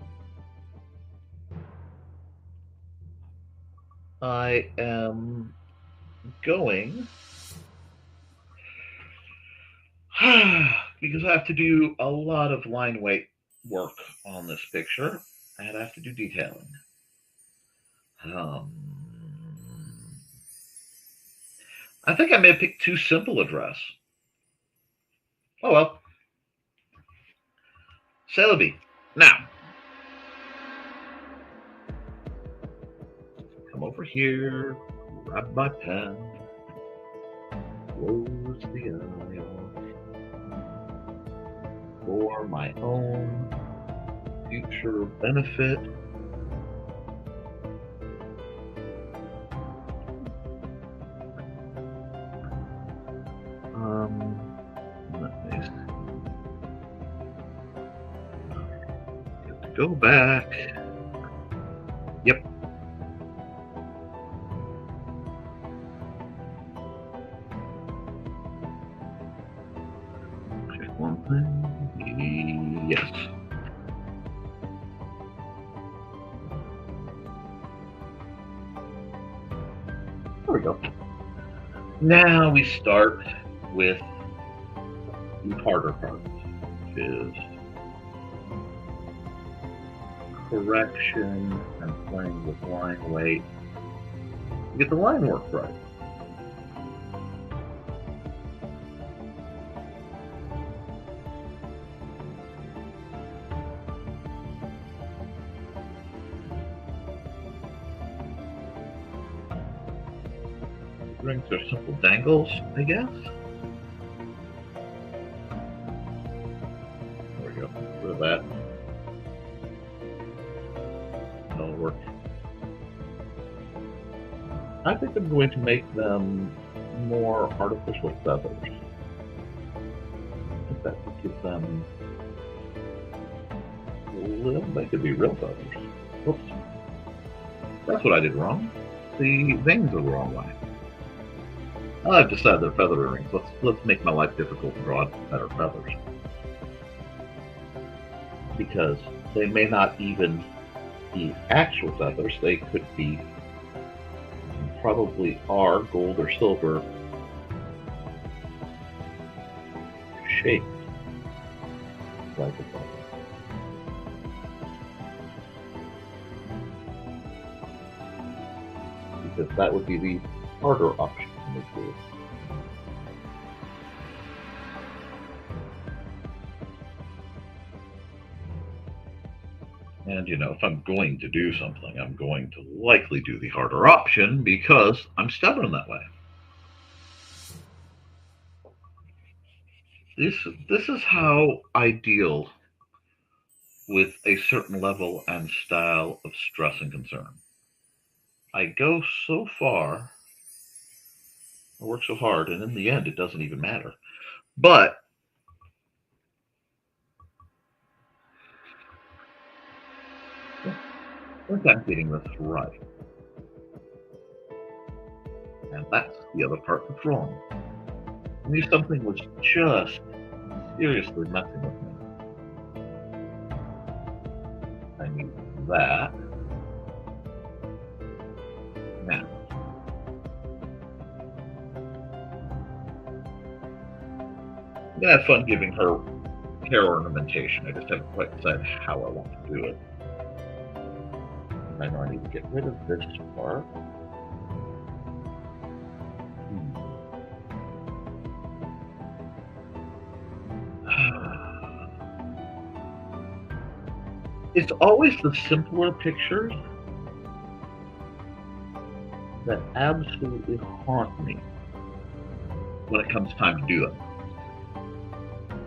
I am going because I have to do a lot of line weight work on this picture, and I have to do detailing. I think I may have picked too simple a dress. Oh well. Celebi. Now, come over here, grab my pen, close the eye off for my own future benefit. Let me see. Got to go back. Yep. Check one thing. Yes. There we go. Now we start with the harder part, which is correction and playing with line weight. Get the line work right. Rings are simple dangles, I guess. There we go. Rid of that. That'll work. I think I'm going to make them more artificial feathers. I think that would give them they could be real feathers. Oops. That's what I did wrong. The veins are the wrong way. I've decided they're feather earrings. Let's make my life difficult and draw better feathers. Because they may not even be actual feathers. They could be, probably are, gold or silver shaped like a feather. Because that would be the harder option. And if I'm going to do something, I'm going to likely do the harder option because I'm stubborn that way. This is how I deal with a certain level and style of stress and concern. I go so far, I work so hard, and in the end, it doesn't even matter. But I think I'm getting this right. And that's the other part that's wrong. I knew something was just seriously messing with me. I need that. Now, I'm going to have fun giving her hair ornamentation. I just haven't quite decided how I want to do it. I know I need to get rid of this part. It's always the simpler pictures that absolutely haunt me when it comes time to do them.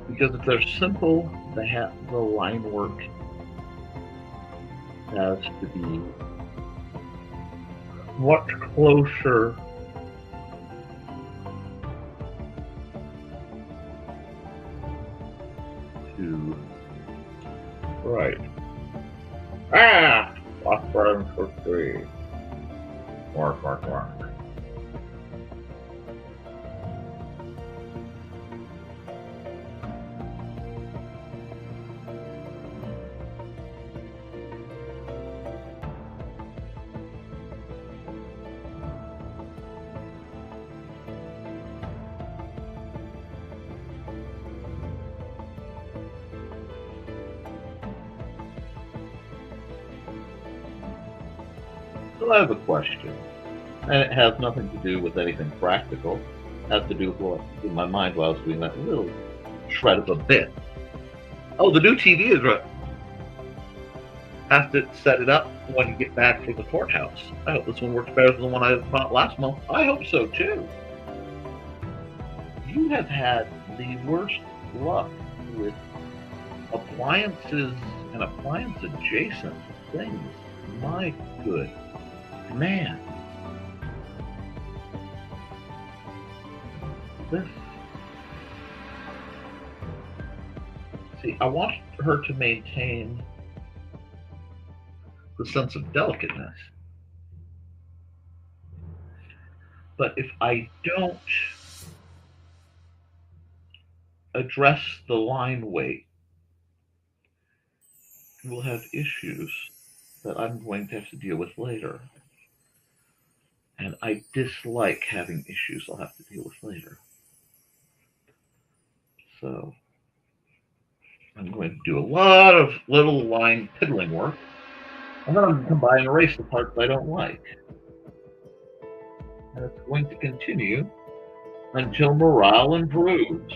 Because if they're simple, the line work has to be much closer to right. Lost friends for free. Mark. So I have a question, and it has nothing to do with anything practical. It has to do with what in my mind while I was doing that little shred of a bit. Oh, the new TV is right. Have to set it up when you get back from the courthouse. I hope this one works better than the one I bought last month. I hope so too. You have had the worst luck with appliances and appliance adjacent things. My good man. This. See, I want her to maintain the sense of delicateness. But if I don't address the line weight, we'll have issues that I'm going to have to deal with later. And I dislike having issues I'll have to deal with later. So I'm going to do a lot of little line piddling work. And then I'm going to come by and erase the parts I don't like. And it's going to continue until morale improves.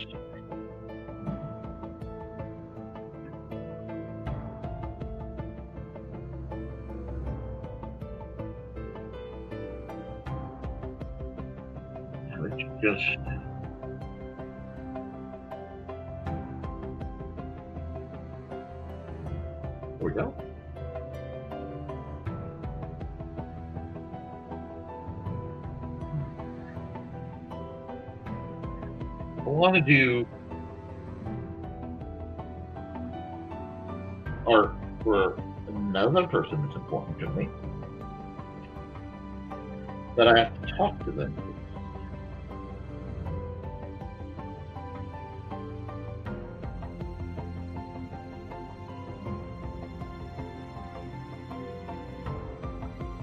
And it's just... There we go. I want to do art for another person that's important to me, that I have to talk to them.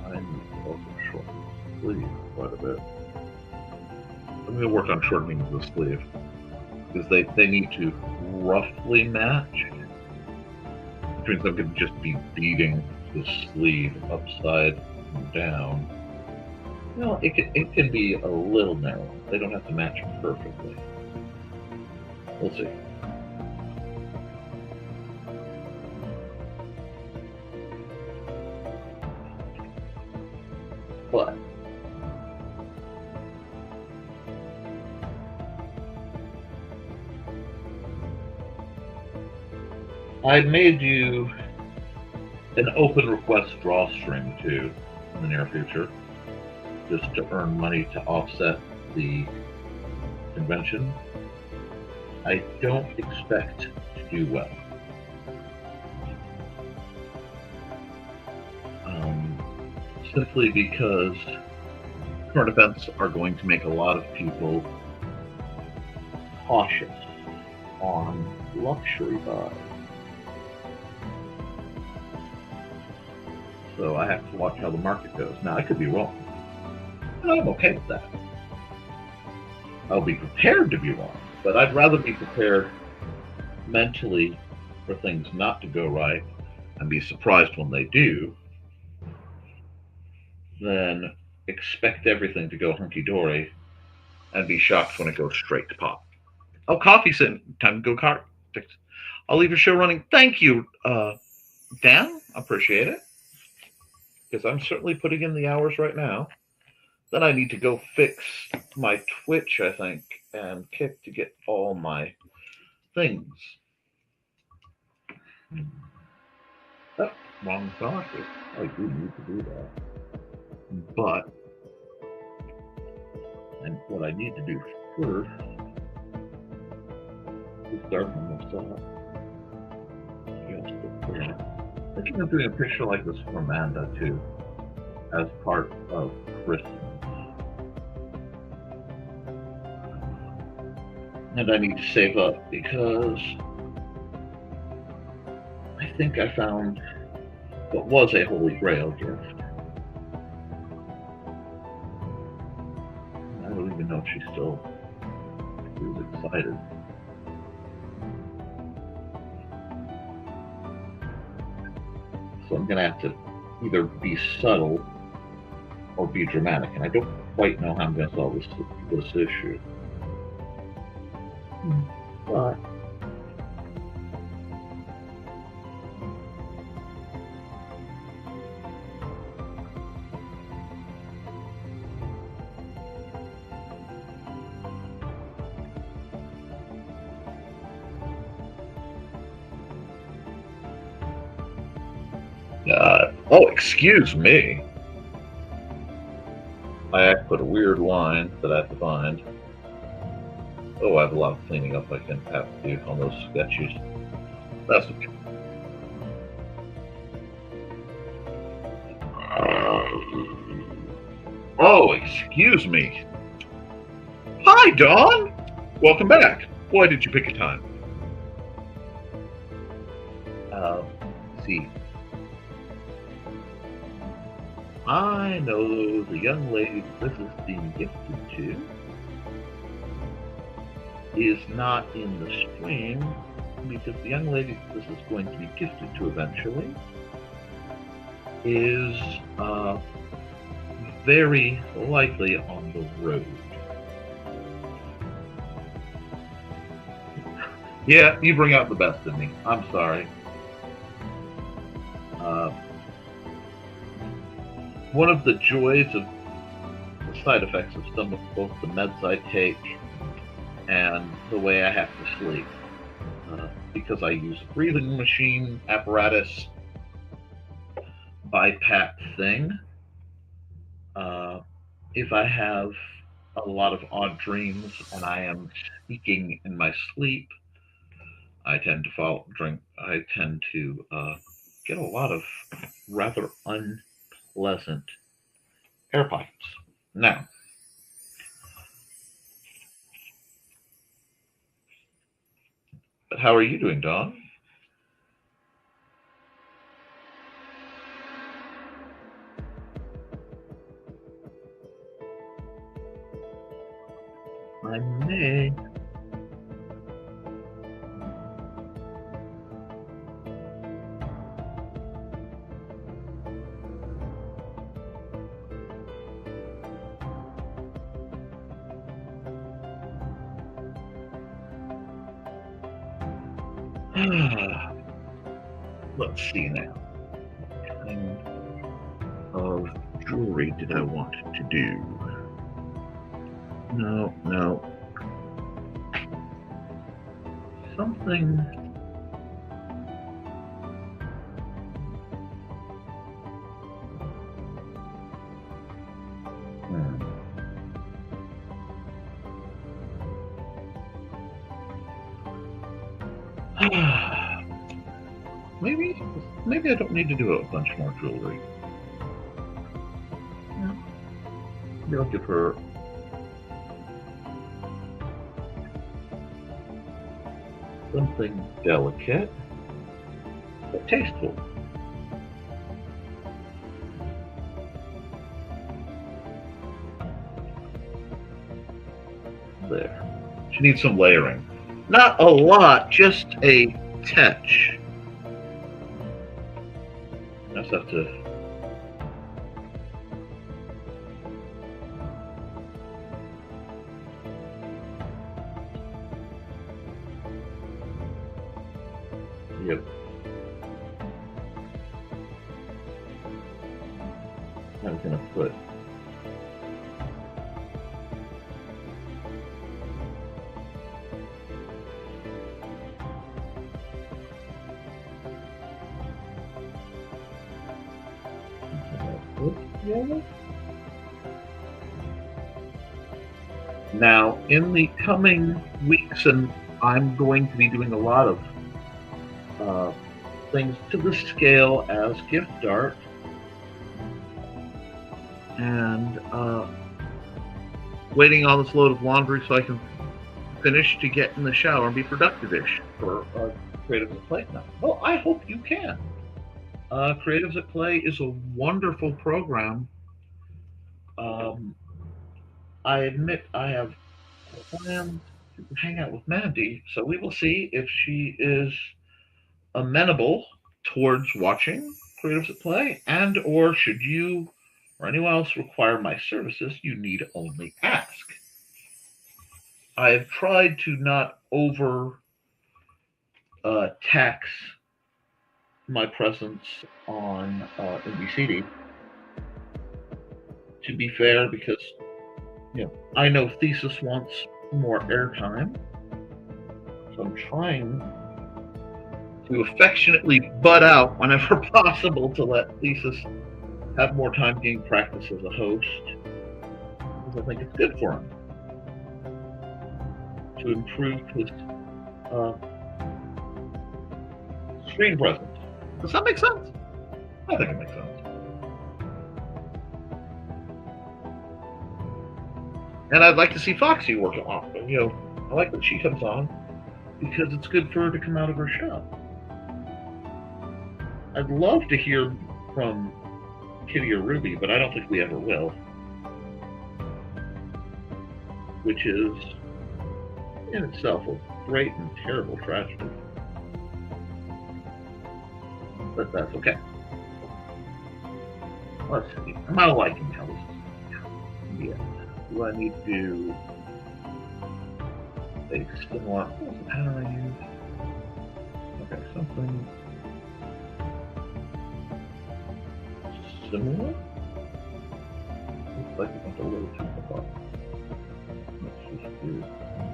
I need to also shorten the sleeve quite a bit. I'm going to work on shortening the sleeve because they need to roughly match, which means I'm going to just be beating the sleeve upside and down. Well, it can be a little narrow. They don't have to match perfectly. We'll see. But I made you an open request drawstring too in the near future, just to earn money to offset the convention. I don't expect to do well. Simply because current events are going to make a lot of people cautious on luxury buys. So I have to watch how the market goes. Now, I could be wrong, and I'm okay with that. I'll be prepared to be wrong, but I'd rather be prepared mentally for things not to go right and be surprised when they do than expect everything to go hunky-dory and be shocked when it goes straight to pop. Oh, coffee's in. Time to go car. I'll leave your show running. Thank you, Dan. Appreciate it. Because I'm certainly putting in the hours right now. Then I need to go fix my Twitch, I think, and Koepp to get all my things. Oh, wrong socket. I do need to do that. But, and what I need to do first is darken this up. I think I'm doing a picture like this for Amanda too, as part of Christmas. And I need to save up because I think I found what was a Holy Grail gift. I don't even know if she still is excited. So I'm going to have to either be subtle or be dramatic, and I don't quite know how I'm going to solve this issue. But oh, excuse me. I put a weird line that I have to find. Oh, I have a lot of cleaning up I can have to do on those sketches. That's okay. Oh, excuse me. Hi, Dawn. Welcome back. Why did you pick a time? See. I know the young lady this is being gifted to is not in the stream because the young lady this is going to be gifted to eventually is very likely on the road. Yeah, you bring out the best in me. I'm sorry. One of the joys of the side effects of some of both the meds I take and the way I have to sleep, because I use a breathing machine apparatus BiPAP thing. If I have a lot of odd dreams and I am speaking in my sleep, I tend to get a lot of rather unpleasant air pipes. Now, but how are you doing, Dawn? I may. Let's see now. What kind of jewelry did I want to do? No. Something. Maybe I don't need to do a bunch more jewelry. Yeah. Maybe I'll give her something delicate but tasteful. There. She needs some layering. Not a lot, just a touch. I just have to. Yep. I was gonna put. Now, in the coming weeks, and I'm going to be doing a lot of things to the scale as gift art, and waiting on this load of laundry so I can finish to get in the shower and be productive-ish for Creatives at Play now. Well, I hope you can. Creatives at Play is a wonderful program. I admit I have plans to hang out with Mandy, so we will see if she is amenable towards watching Creatives at Play, and or should you or anyone else require my services, you need only ask. I have tried to not over tax my presence on NBCD. To be fair, because I know Thesis wants more airtime, so I'm trying to affectionately butt out whenever possible to let Thesis have more time getting practice as a host, because I think it's good for him to improve his screen presence. Does that make sense? I think it makes sense. And I'd like to see Foxy work it off. I like that she comes on because it's good for her to come out of her shell. I'd love to hear from Kitty or Ruby, but I don't think we ever will. Which is, in itself, a great and terrible tragedy. But that's okay. Let's see. I'm not liking how this is. Yeah. Do I need to a similar? What was the pattern I used? Okay, something similar. Looks like it went a little too far. Let's just do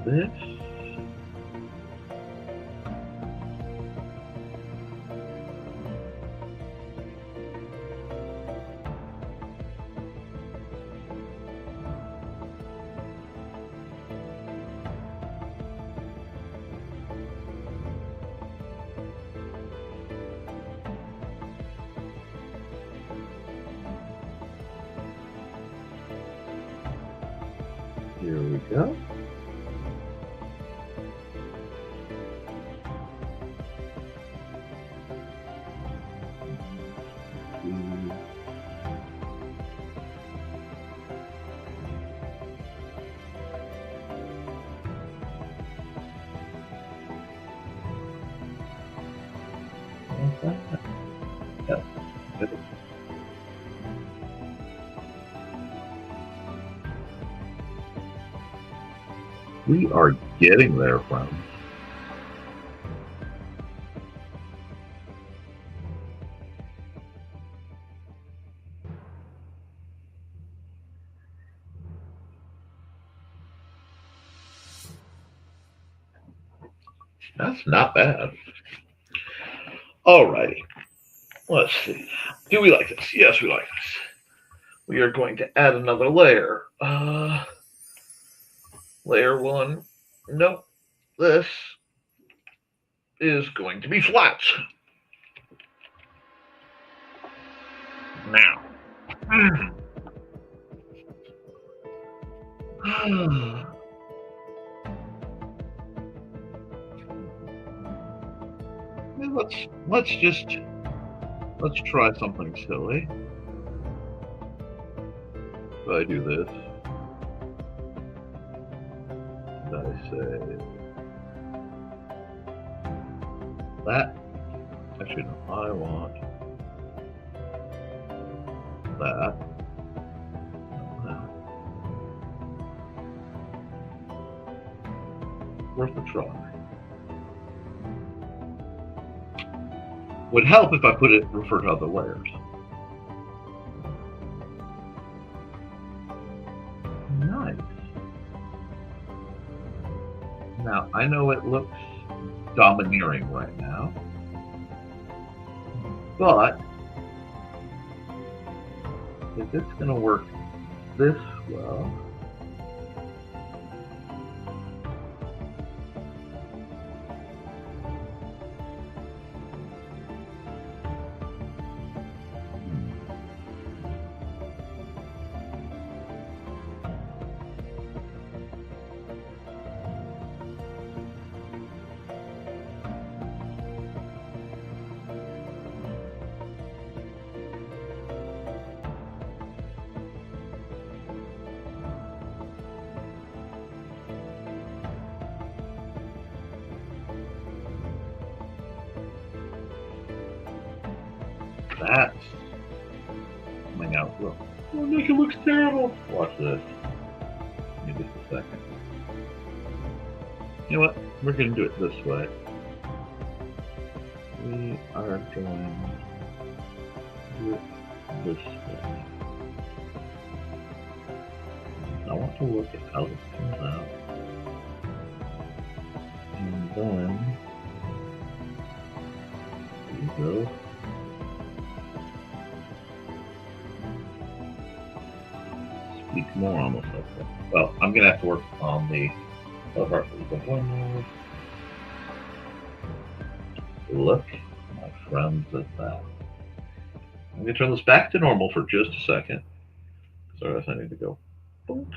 this. Here we go. We are getting there, friends. That's not bad. Alrighty. Let's see. Do we like this? Yes, we like this. We are going to add another layer. Layer 1. Nope. This is going to be flat. Now. Let's try something silly. If I do this, and I say that. Actually, no, I want that. Worth a try. Would help if I refer to other layers. Nice. Now, I know it looks domineering right now, but if it's going to work this well, that's coming out Oh, Nick, it looks terrible. Watch this. Give me just a second. You know what? We're going to do it this way. We are going to do it this way. I want to look at how this comes out. And then there you go. Speak more almost like that. Well, I'm gonna have to work on the other part. One more. Look, my friends, at that. I'm gonna turn this back to normal for just a second. Sorry, I need to go. Boom.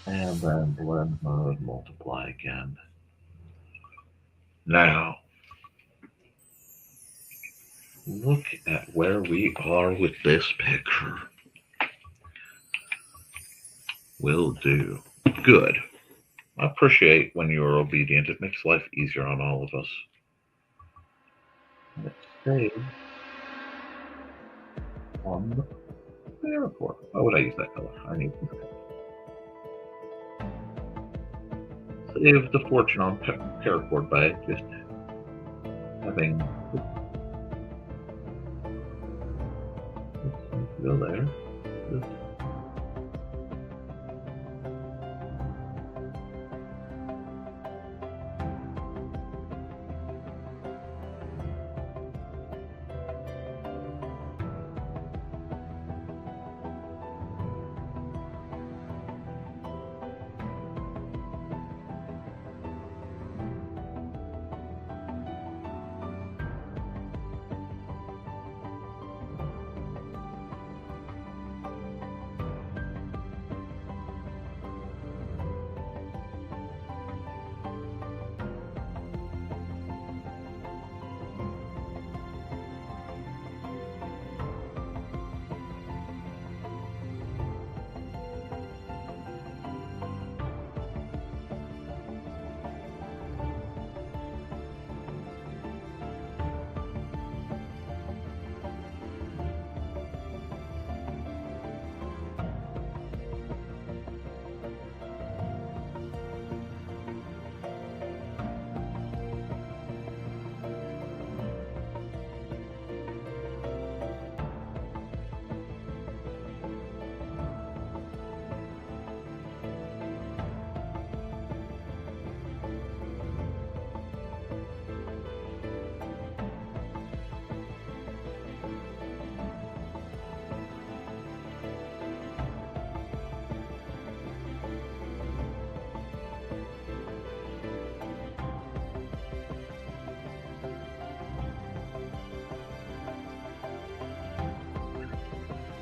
And then blend mode, multiply again. Now, look at where we are with this picture. Will do. Good. I appreciate when you are obedient. It makes life easier on all of us. Let's save on the paracord. Why would I use that color? I need this color. Save the fortune on paracord by just having this go there. This.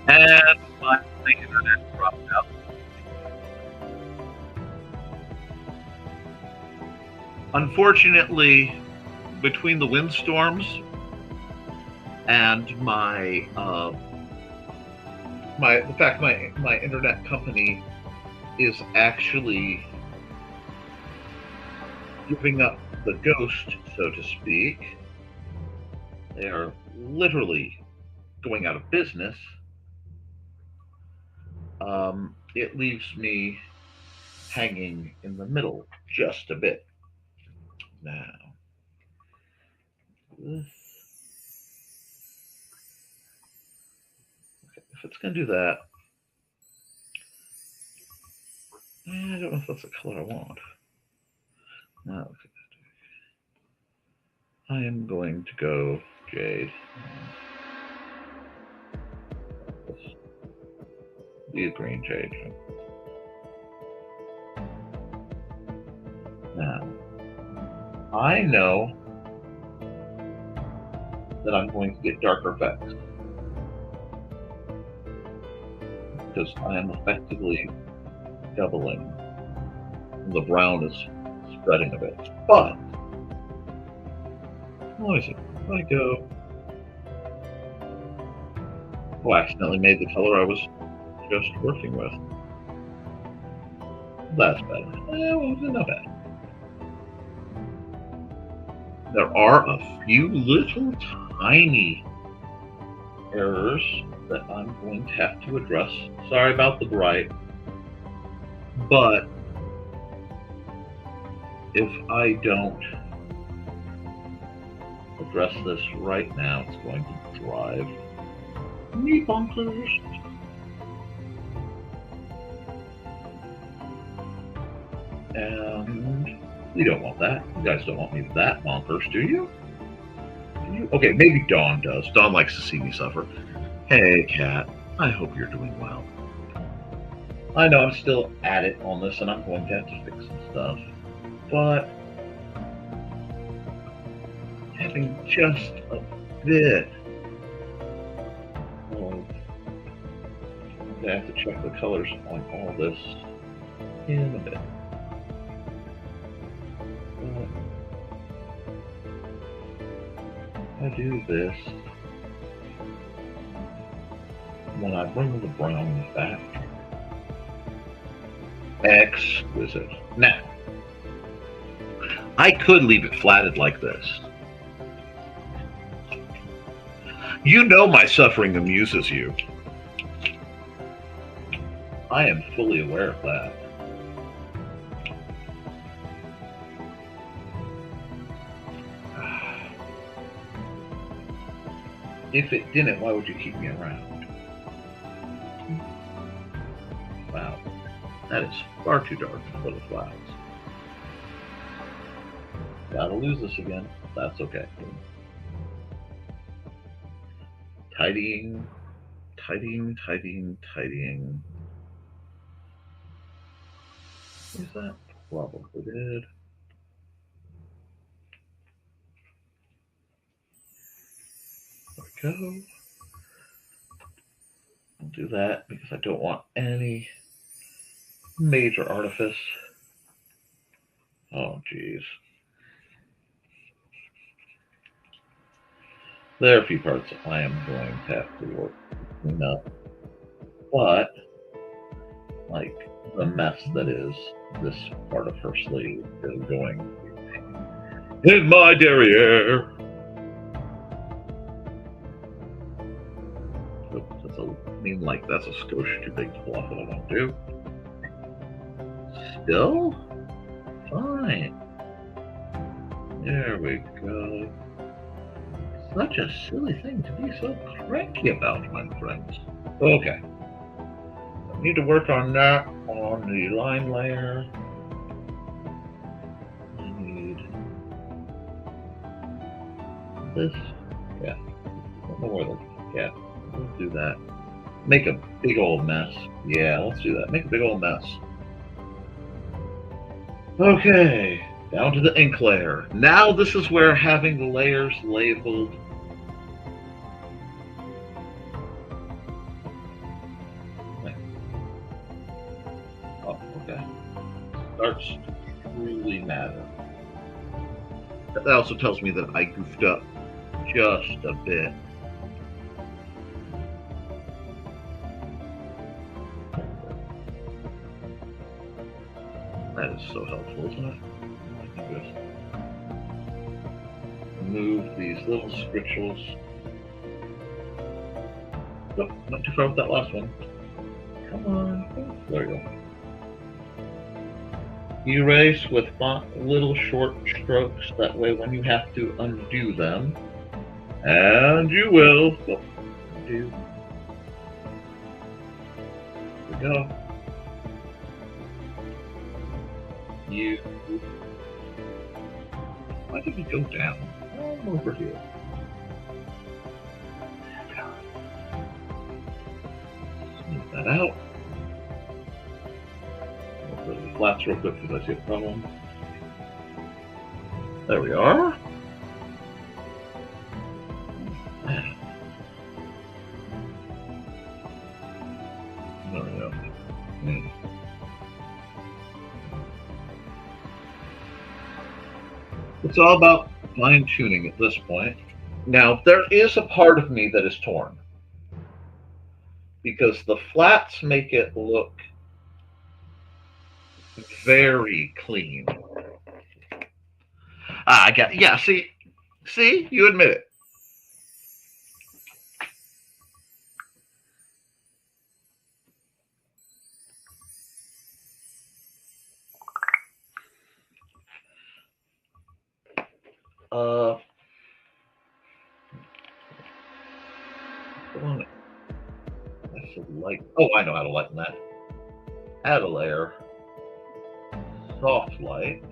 And my internet dropped out. Unfortunately, between the windstorms and the fact my internet company is actually giving up the ghost, so to speak. They are literally going out of business. It leaves me hanging in the middle just a bit. Now, this. Okay, if it's going to do that, I don't know if that's the color I want. No, okay. I am going to go jade. Be a green jade. Now, I know that I'm going to get darker effects because I am effectively doubling. The brown is spreading a bit, but what is it? If I go, oh, I accidentally made the color I was just working with. That's better. Well, not bad. There are a few little tiny errors that I'm going to have to address. Sorry about the bright, but if I don't address this right now, it's going to drive me bonkers. And you don't want that. You guys don't want me that bonkers, do you? Okay, maybe Dawn does. Dawn likes to see me suffer. Hey, Kat. I hope you're doing well. I know I'm still at it on this, and I'm going to have to fix some stuff. But having just a bit of... I'm going to have to check the colors on all this in a bit. I do this when I bring the browns back. Exquisite. Now, I could leave it flatted like this. You know my suffering amuses you. I am fully aware of that. If it didn't, why would you keep me around? Wow, that is far too dark for the flats. Gotta lose this again. That's okay. Tidying, tidying, tidying, tidying. Is that probably did? There we go. I'll do that because I don't want any major artifice. Oh, geez. There are a few parts I am going to have to work clean up, but like the mess that is this part of her sleeve is going in my derriere. That's a skosh too big to pull off what I want to do. Still fine. There we go. Such a silly thing to be so cranky about, my friends. Okay. I need to work on that on the line layer. I need this. Yeah. I don't know where the... Yeah. Let's do that. Make a big old mess. Yeah, let's do that. Make a big old mess. Okay. Down to the ink layer. Now this is where having the layers labeled starts to truly matter. That also tells me that I goofed up just a bit. That is so helpful, isn't it? Just remove these little scriptures. Nope, not too far with that last one. Come on. There we go. Erase with little short strokes. That way when you have to undo them, and you will, undo. There we go. Why did we go down? I'm over here. Smooth that out. I'll put the flats real quick because I see a problem. There we are. There we go. It's all about fine-tuning at this point. Now, there is a part of me that is torn, because the flats make it look very clean. I got, yeah, see, you admit it. That's a light. Oh, I know how to lighten that. Add a layer. Soft light.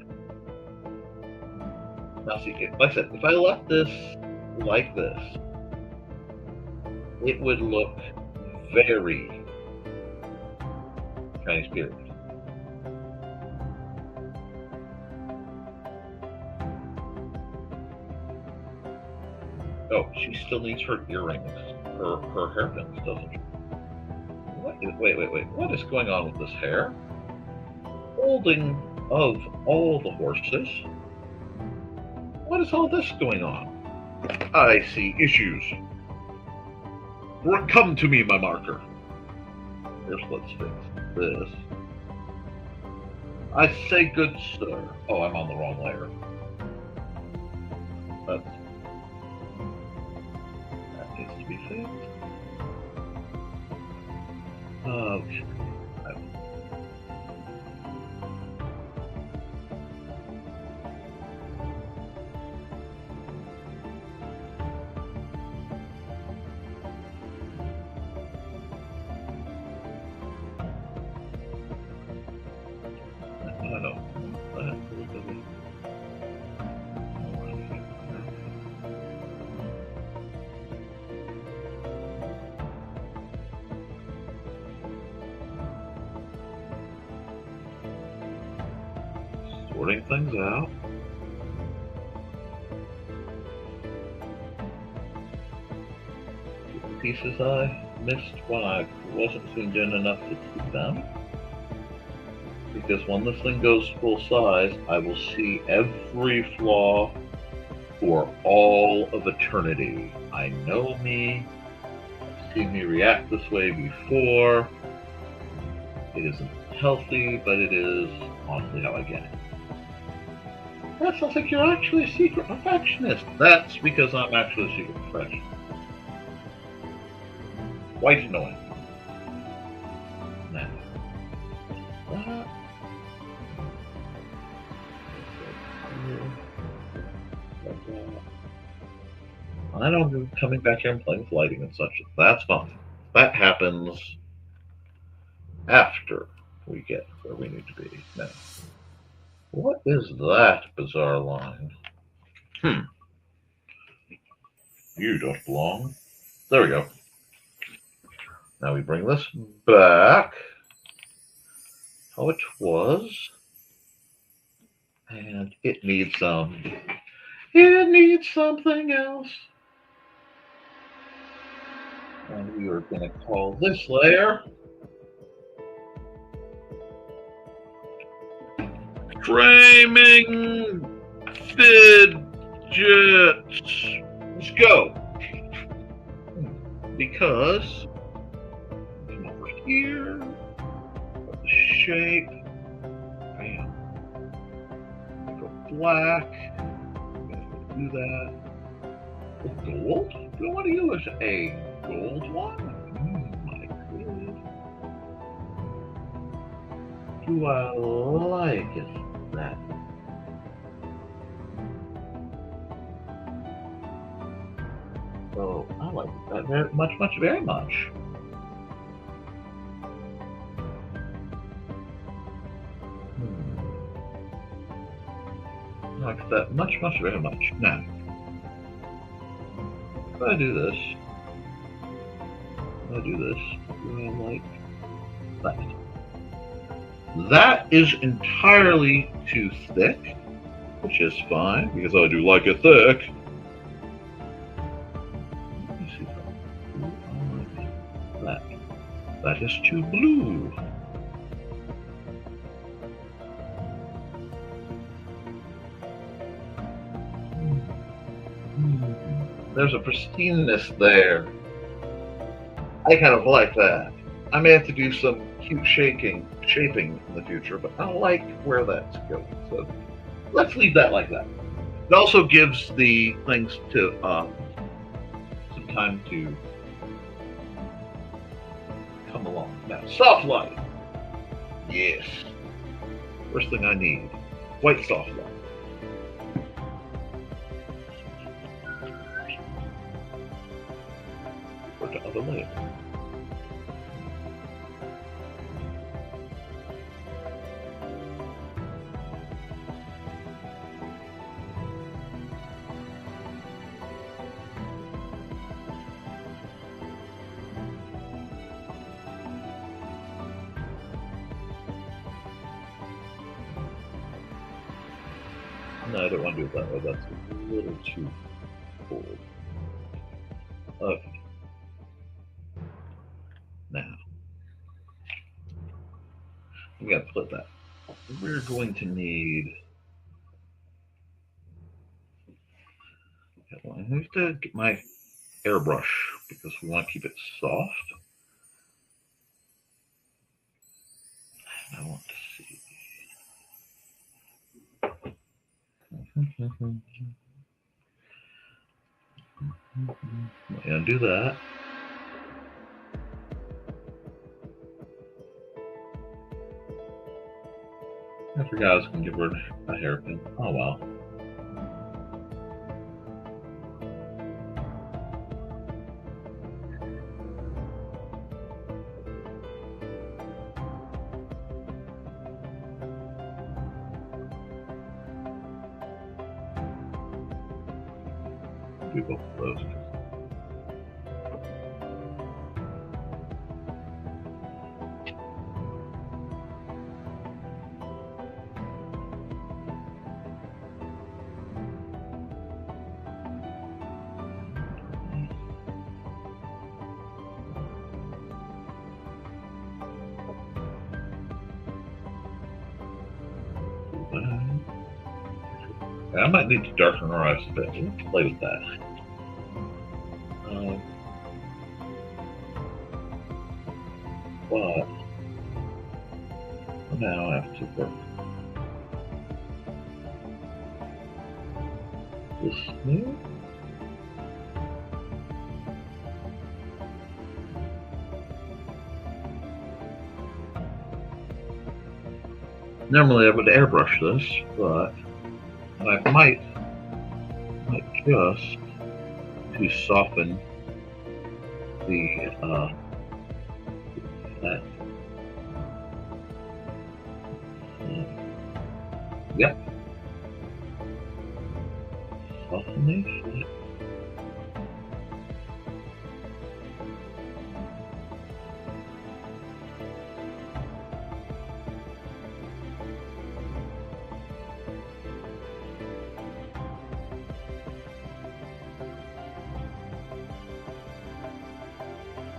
Now see, like I said, if I left this like this, it would look very Chinese period. Oh, she still needs her earrings, her hairpins, doesn't she? Wait. What is going on with this hair? Holding of all the horses. What is all this going on? I see issues. Come to me, my marker. First, let's fix this. I say, good sir. Oh, I'm on the wrong layer. That needs to be fixed. Okay. Sorting things out. The pieces I missed when I wasn't zoomed in enough to keep them. Because when this thing goes full size, I will see every flaw for all of eternity. I know me. I've seen me react this way before. It isn't healthy, but it is honestly how I get it. That sounds like you're actually a secret perfectionist. That's because I'm actually a secret perfectionist. Quite annoying. Now, I don't know, coming back here and playing with lighting and such. That's fine. That happens after we get where we need to be. Now, what is that bizarre line? You don't belong. There we go. Now we bring this back how it was. And it needs something else. And we are going to call this layer Framing Fidgets. Let's go. Because come over here, the shape, bam. Go black. Do that. With gold? Do I want to use a gold one? My goodness. Do I like it? That. So I like that very much, very much. I like that much, very much. Now, if I do this, do I like that? That is entirely too thick, which is fine, because I do like it thick. Let me see if I like that. That is too blue. There's a pristineness there. I kind of like that. I may have to do some cute shaping in the future, but I like where that's going. So let's leave that like that. It also gives the things to some time to come along. Now, soft light. Yes. First thing I need, white soft light. over to other layer. No, I don't want to do it that way. That's a little too cold. Okay. Now, we got to flip that. We're going to need. I have to get my airbrush because we want to keep it soft. And I want to see. I'm going to do that. I forgot I was going to give her a hairpin. Oh well. Do both of those. I might need to darken her eyes a bit. Let's play with that. But now I have to work this new. Normally I would airbrush this, but I might just to soften the that. Yep. Soften it.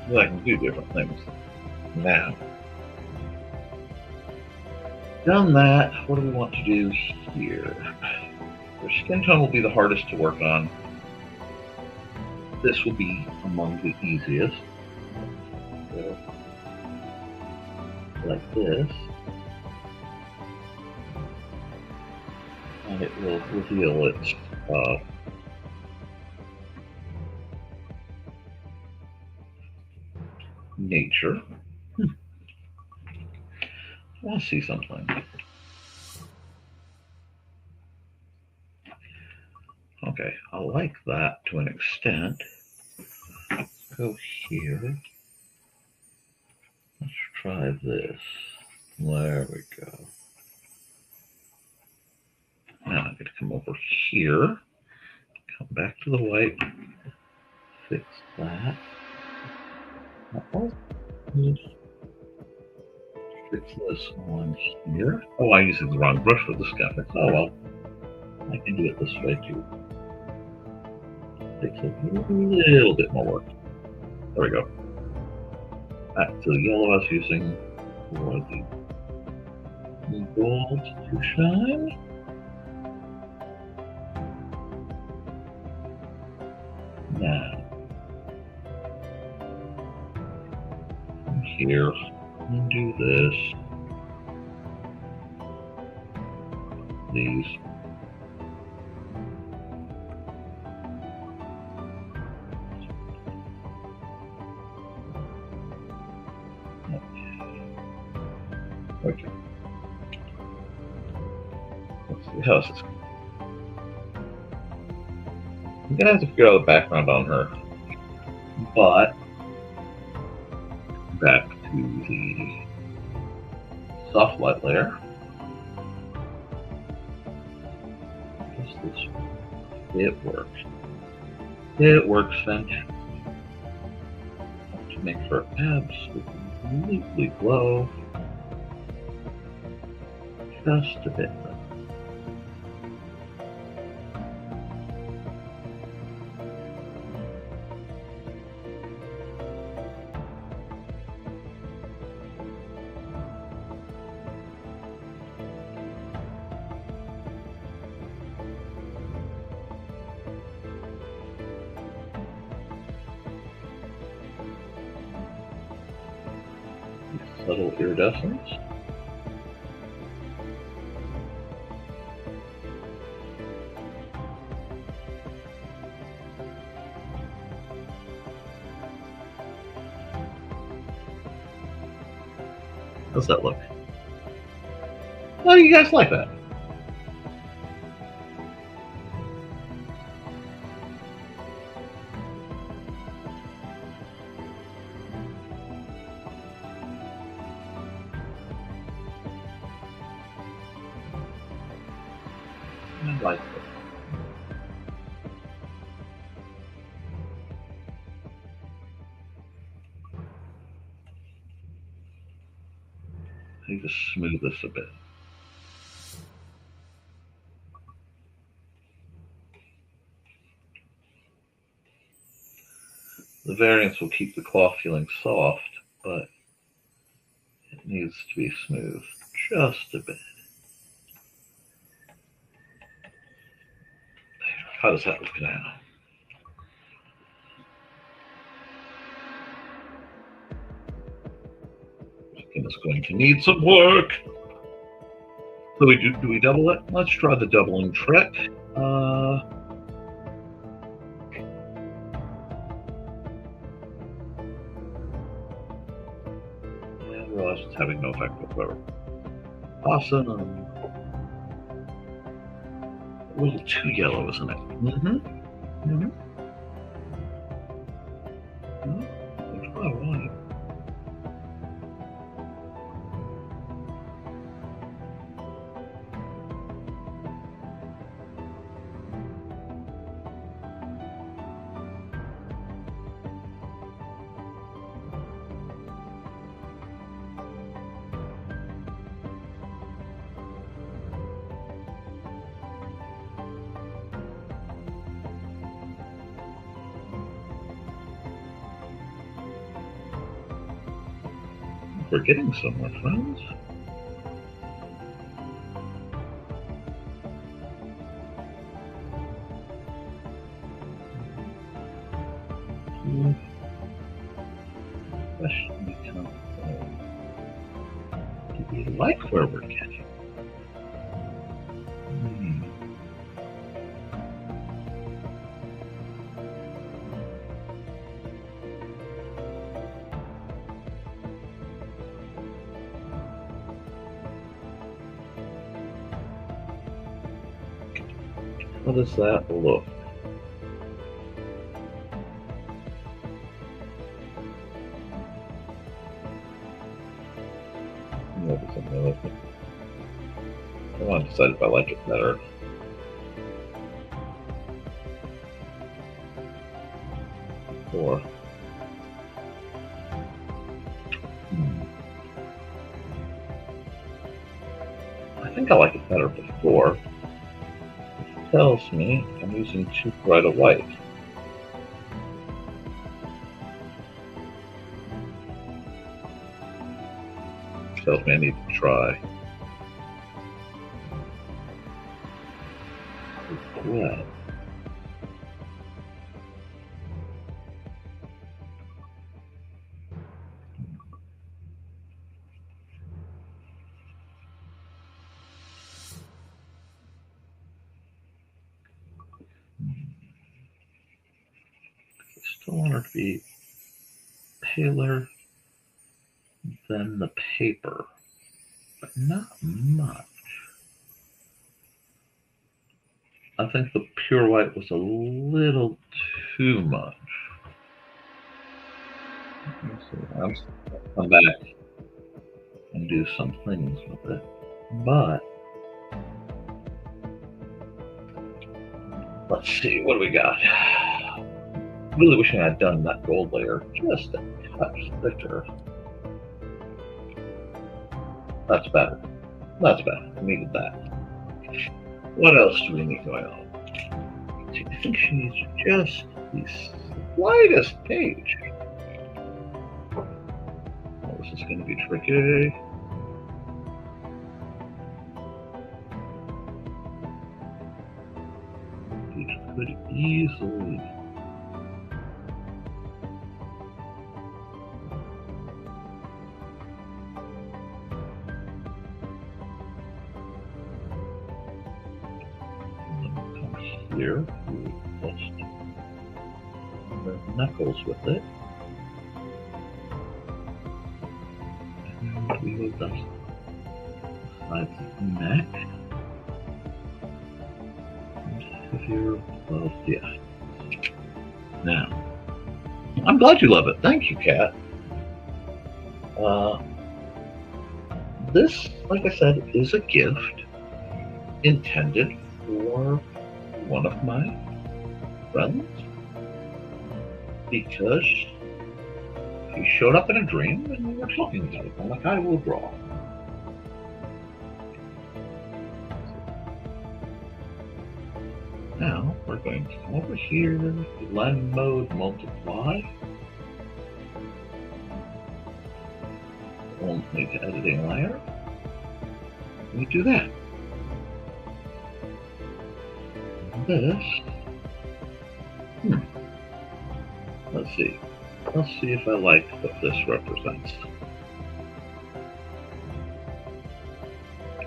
I can do different things. Now, done that, what do we want to do here? The skin tone will be the hardest to work on. This will be among the easiest. So, like this. And it will reveal its nature. I see something. Okay, I like that to an extent. Let's go here. Let's try this. There we go. Now I'm going to come over here, come back to the white, fix that. Fix this one here. Oh, I'm using the wrong brush for this guy. Oh well, I can do it this way too. Takes a little bit more work. There we go. Back to the yellow I was using for the gold to shine. Now, here, and do this. These. Okay. Let's see how this is. I'm gonna have to figure out the background on her, but back to the soft light layer. Does this work? It works. It works fantastic. To make her absolutely glow just a bit. Subtle iridescence. How's that look? How do you guys like that? I like it. I need to smooth this a bit. The variants will keep the cloth feeling soft, but it needs to be smooth just a bit. How does that look now? Skin is going to need some work. So do we double it? Let's try the doubling trick. I realize it's having no effect whatsoever. Awesome. A little too yellow, isn't it? Try one. We're getting somewhere, friends. The question becomes, do we like where we're getting? How does that look? Maybe something like it. I want to decide if I like it better. Or I think I like it better before. It tells me I'm using too bright a white. Tells me I need to try red. Still want her to be paler than the paper, but not much. I think the pure white was a little too much. Let's see. I'll come back and do some things with it. But let's see, what do we got? Really wishing I'd done that gold layer just a touch thicker. That's better. That's better. I needed that. What else do we need going on? I think she needs just the slightest page. Oh, this is going to be tricky. It could easily. Here, we just the knuckles with it, and we will dust the sides of the neck, and here, well, yeah. Now, I'm glad you love it. Thank you, Kat. This, like I said, is a gift intended for one of my friends because he showed up in a dream and we were talking about it. I'm like, I will draw. Now we're going to come over here, blend mode, multiply. Won't need to editing layer. We do that. This. Let's see. Let's see if I like what this represents.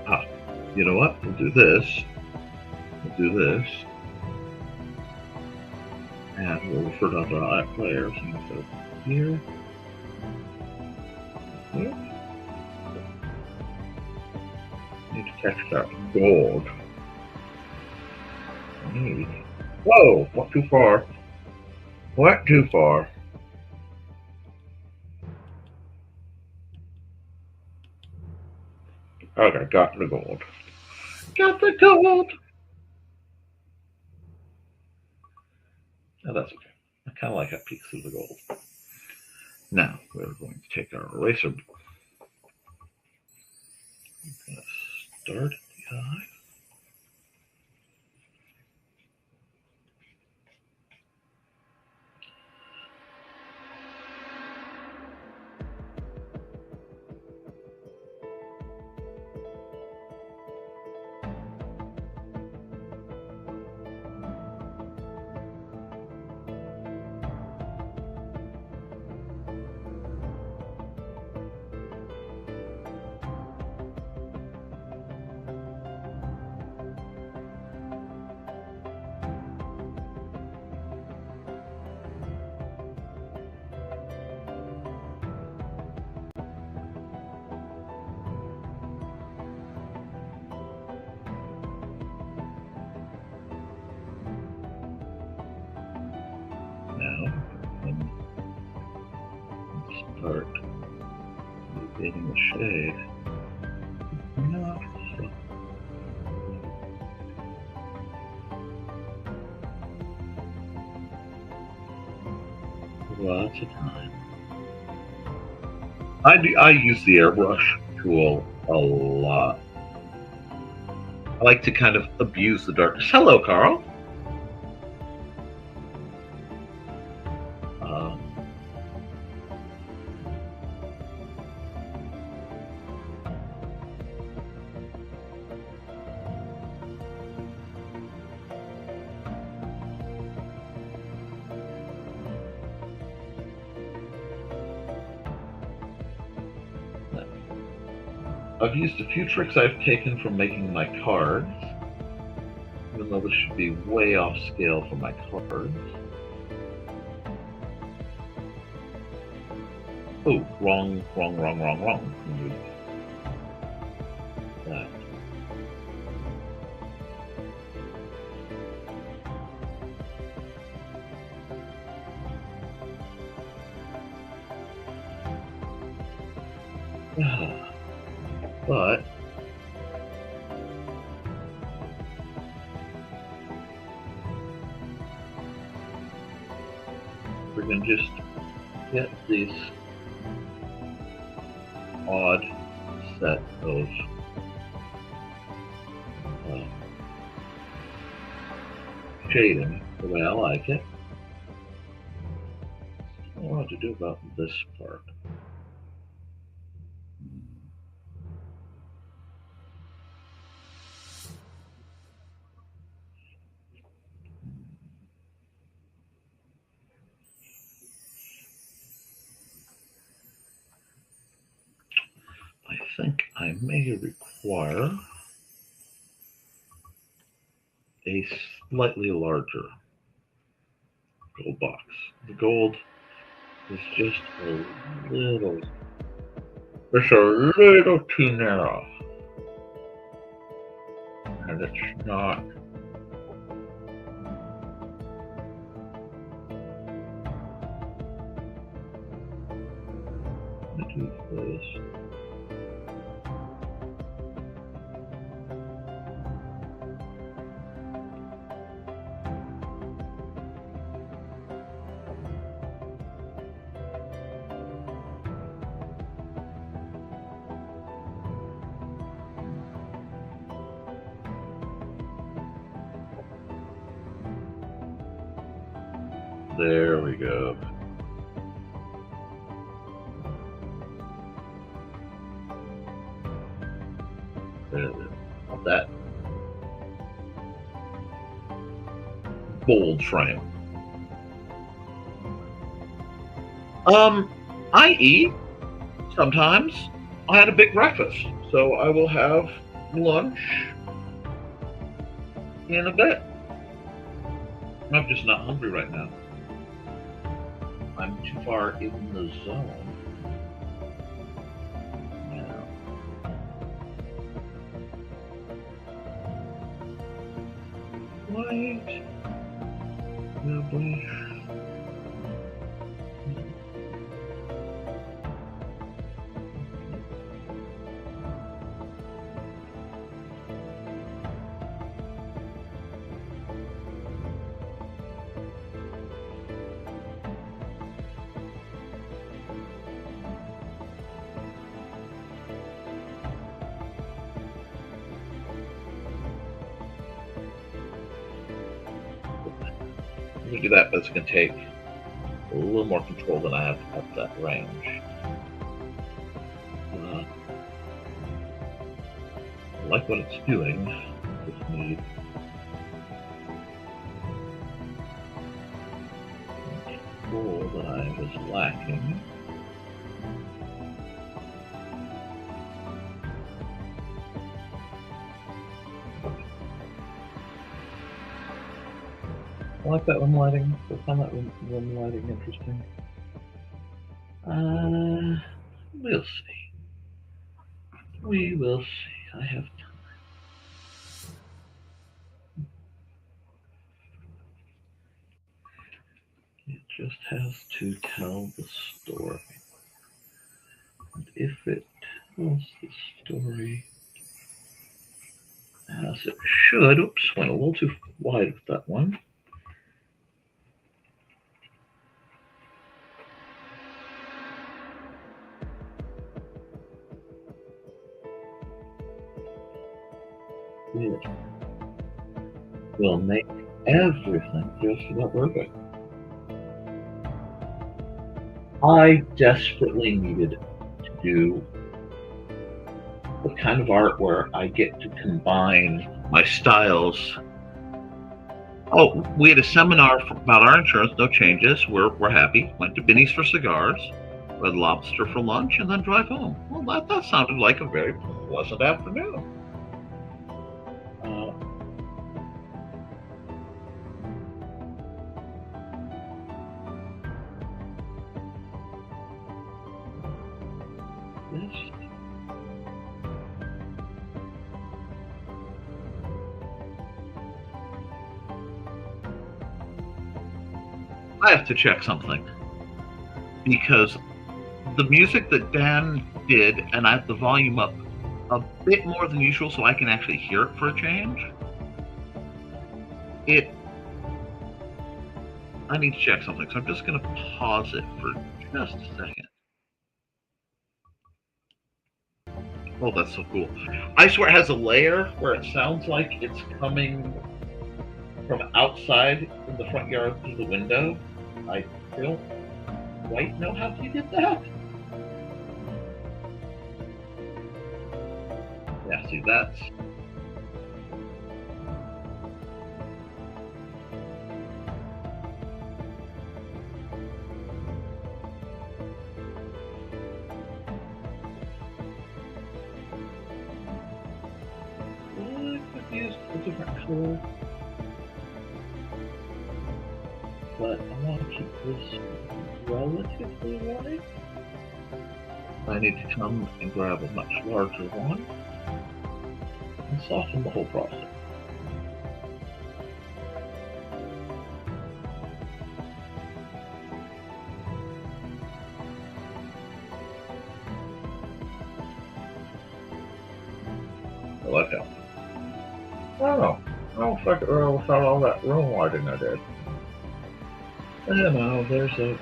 Ah, you know what? We'll do this. We'll do this. And we'll refer to other layers. And go here. Here. Need to catch that gold. Whoa, not too far. Went too far. Okay, got the gold. Got the gold! Oh, that's okay. I kind of like how it peeks through the gold. Now, we're going to take our eraser. I'm going to start the eye. Start getting the shade. No. Lots of time. I use the airbrush tool a lot. I like to kind of abuse the darkness. Hello, Carl. I've used a few tricks I've taken from making my cards, even though this should be way off scale for my cards. Oh, wrong. That. But we're going to just get these odd set of shading the way I like it. I don't know what to do about this part. I think I may require a slightly larger gold box. The gold is just a little too narrow. And it's not do this. There we go. That bold frame. I eat sometimes. I had a big breakfast, so I will have lunch in a bit. I'm just not hungry right now. I'm too far in the zone. Wait. No, please. You can do that, but it's going to take a little more control than I have at that range. I like what it's doing. Just need control that I was lacking. I like that room lighting. I found that room lighting interesting. We'll see. We will see. I have time. It just has to tell the story. And if it tells the story as it should, oops, went a little too wide with that one. It will make everything just about perfect. I desperately needed to do the kind of art where I get to combine my styles. Oh, we had a seminar about our insurance, no changes. We're happy. Went to Binny's for cigars, Red Lobster for lunch, and then drive home. Well, that sounded like a very pleasant afternoon. I have to check something because the music that Dan did, and I have the volume up a bit more than usual so I can actually hear it for a change. I need to check something, so I'm just going to pause it for just a second. Oh, that's so cool. I swear it has a layer where it sounds like it's coming from outside in the front yard through the window. I don't quite know how he did that. Yeah, see, that's... Use a different tool, but I want to keep this relatively wide. I need to come and grab a much larger one and soften the whole process. I like that. Oh, I don't think I found all that room lighting I did. You know, there's a...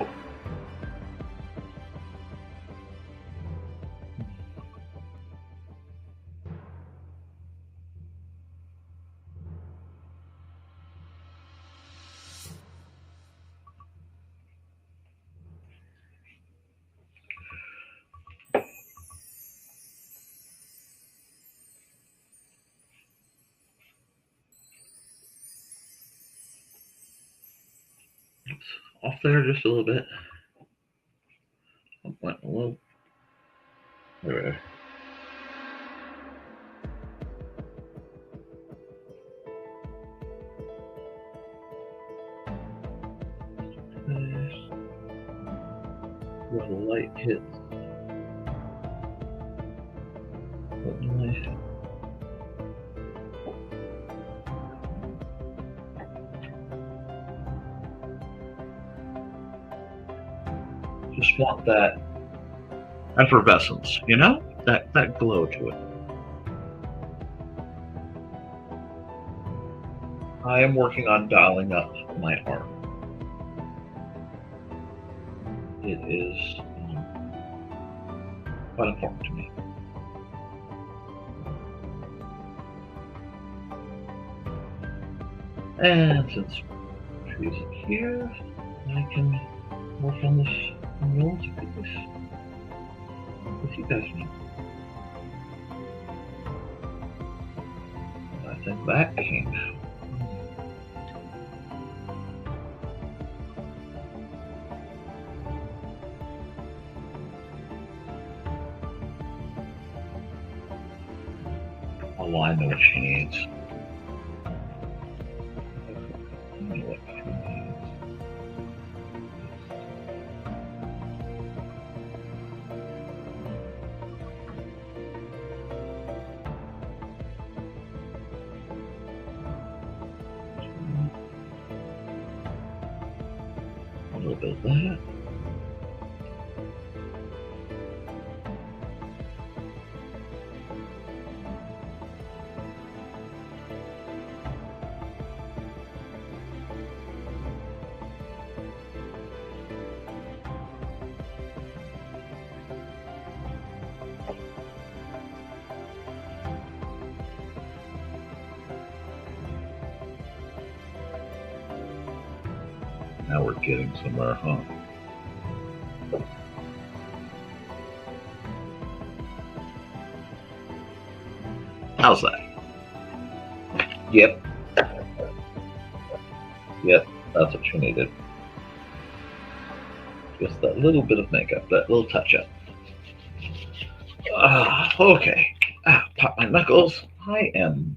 Oops, off there just a little bit. I went a little... There we go. Where the light hits. But nice. Just want that effervescence, you know? That glow to it. I am working on dialing up my art. It is quite important to me. And since trees are here, I can work on this relative piece with you guys now. I think that came out. Oh, I know what she needs. I know what she needs. A little bit of that. Now we're getting somewhere, huh? How's that? Yep. Yep, that's what you needed. Just that little bit of makeup, that little touch-up. Okay. Pop my knuckles. I am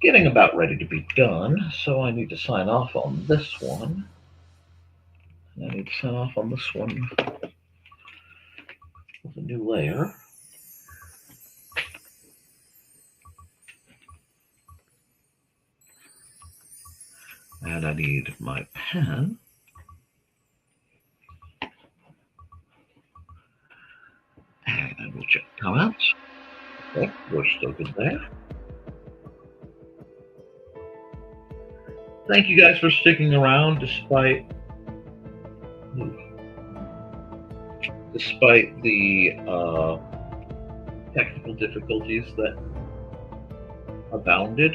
getting about ready to be done, so I need to sign off on this one. And I need to sign off on this one with a new layer. And I need my pen. Comments? Okay, we're still good there. Thank you guys for sticking around despite the technical difficulties that abounded.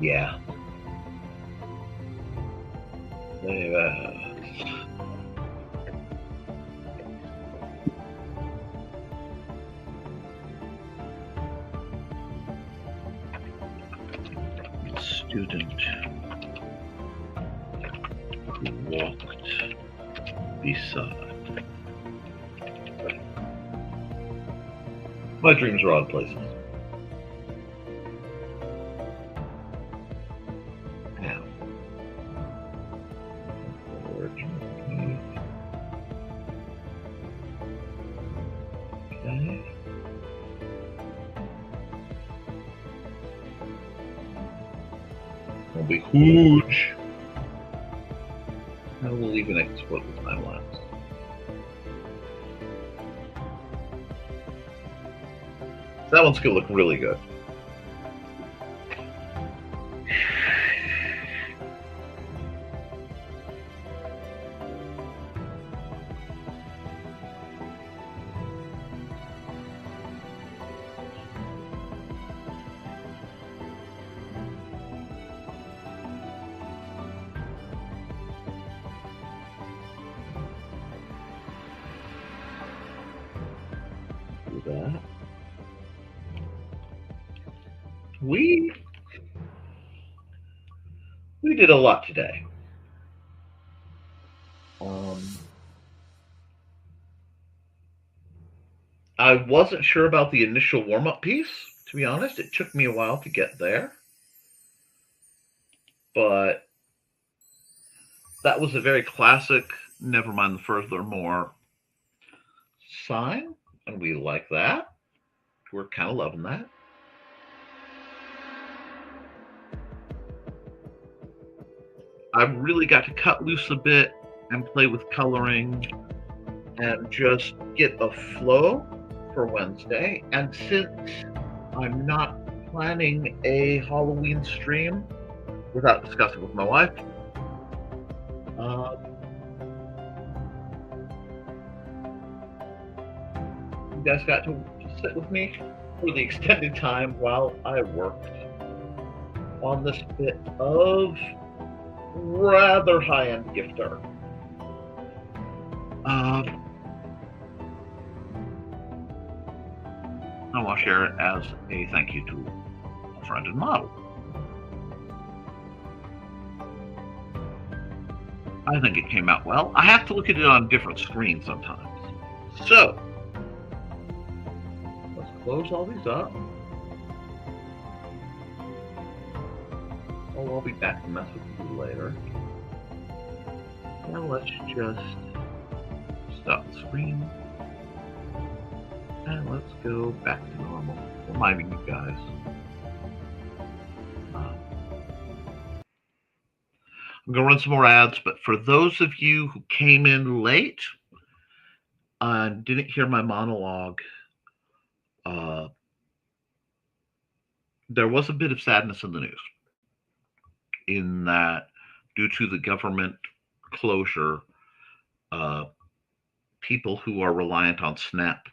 Yeah. Student who walked beside. My dreams are odd places. Now, okay. Will be huge. I will even export the time lapse. That one's gonna look really good. That. We did a lot today. I wasn't sure about the initial warm-up piece, to be honest. It took me a while to get there. But that was a very classic Nevermind the Furthermore sign, and we like that. We're kind of loving that. I've really got to cut loose a bit and play with coloring and just get a flow for Wednesday. And since I'm not planning a Halloween stream without discussing with my wife, you guys got to sit with me for the extended time while I worked on this bit of rather high-end gift art. I want to share it as a thank you to a friend and model. I think it came out well. I have to look at it on different screens sometimes. So, let's close all these up. Oh, I'll be back to mess with you later. Now let's just stop the screen. And let's go back to normal. Reminding you guys. I'm going to run some more ads, but for those of you who came in late and didn't hear my monologue, there was a bit of sadness in the news in that due to the government closure, people who are reliant on SNAP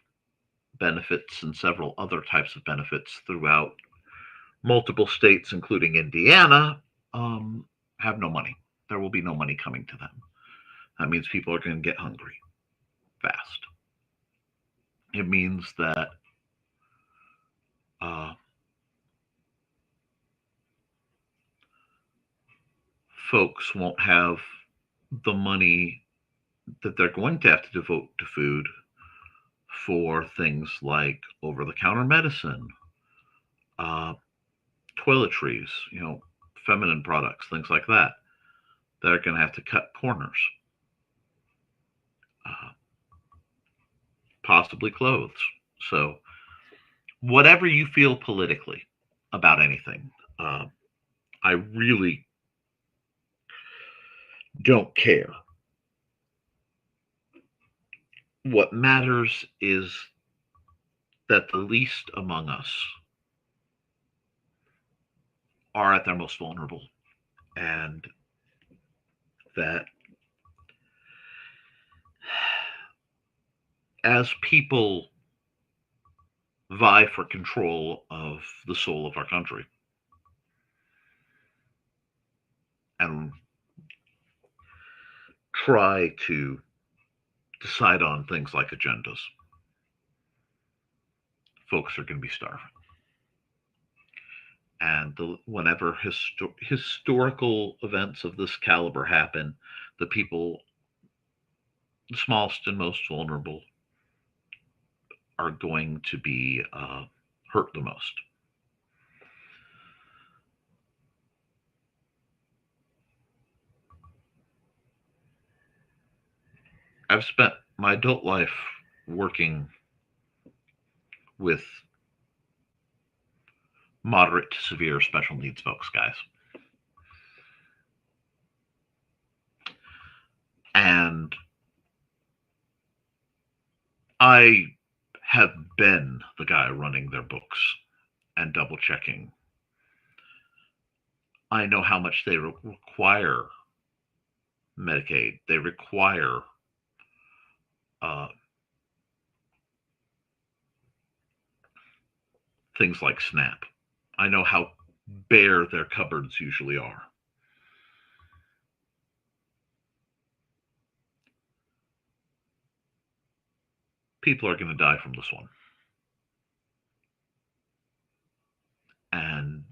benefits and several other types of benefits throughout multiple states, including Indiana, have no money. There will be no money coming to them. That means people are going to get hungry fast. It means that folks won't have the money that they're going to have to devote to food for things like over-the-counter medicine, uh, toiletries, feminine products, things like that. They're going to have to cut corners, uh, possibly clothes. So, whatever you feel politically about anything, I really don't care. What matters is that the least among us are at their most vulnerable, and that as people vie for control of the soul of our country and try to decide on things like agendas, folks are going to be starving. And whenever historical events of this caliber happen, the people, the smallest and most vulnerable, are going to be hurt the most. I've spent my adult life working with moderate to severe special needs folks, guys. And I have been the guy running their books and double checking. I know how much they require Medicaid. They require things like SNAP. I know how bare their cupboards usually are. People are going to die from this one. And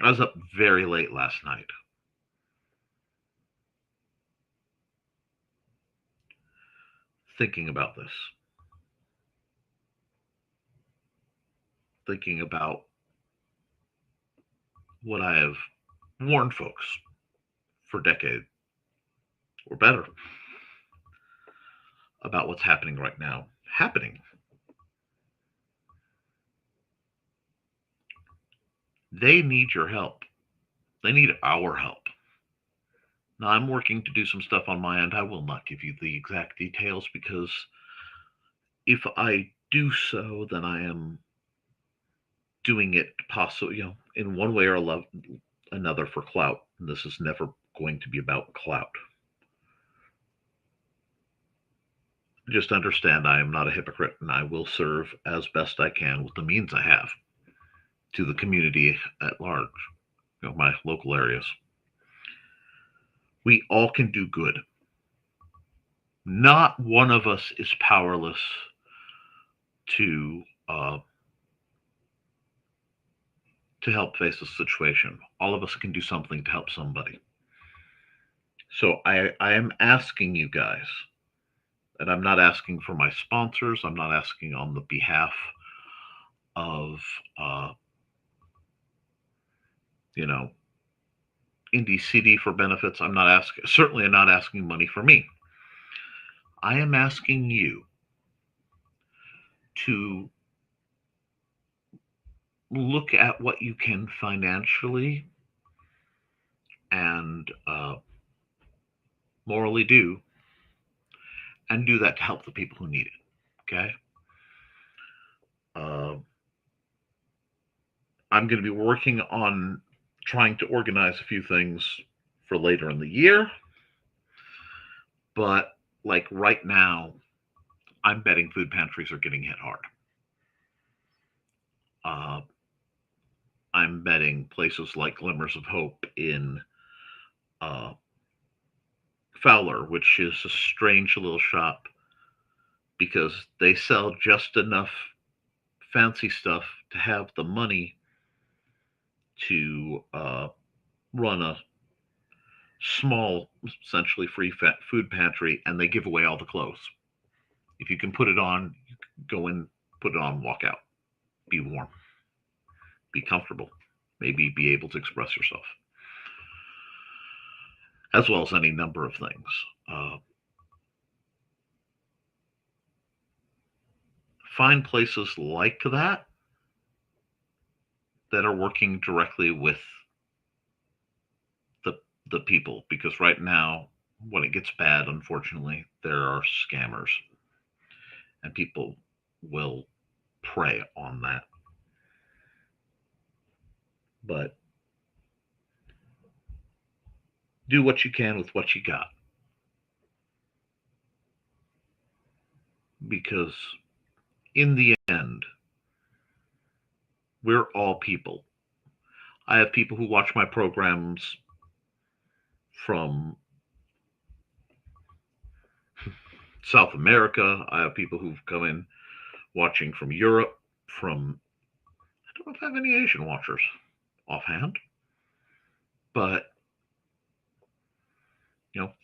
I was up very late last night thinking about this. Thinking about what I have warned folks for decades or better about what's happening right now. They need your help. They need our help. Now, I'm working to do some stuff on my end. I will not give you the exact details because if I do so, then I am doing it possibly, in one way or another for clout. And this is never going to be about clout. Just understand I am not a hypocrite, and I will serve as best I can with the means I have to the community at large, my local areas. We all can do good. Not one of us is powerless to help face the situation. All of us can do something to help somebody. So I am asking you guys, and I'm not asking for my sponsors. I'm not asking on the behalf of, Indie CD for benefits. I'm certainly not asking money for me. I am asking you to look at what you can financially and morally do, and do that to help the people who need it. Okay. I'm going to be working on trying to organize a few things for later in the year. But like right now, I'm betting food pantries are getting hit hard. I'm betting places like Glimmers of Hope in Fowler, which is a strange little shop because they sell just enough fancy stuff to have the money to run a small, essentially free food pantry, and they give away all the clothes. If you can put it on, go in, put it on, walk out. Be warm. Be comfortable. Maybe be able to express yourself. As well as any number of things. Find places like that are working directly with the people, because right now, when it gets bad, unfortunately, there are scammers, and people will prey on that. But do what you can with what you got, because in the end, we're all people. I have people who watch my programs from South America. I have people who've come in watching from Europe, from, I don't know if I have any Asian watchers offhand, but,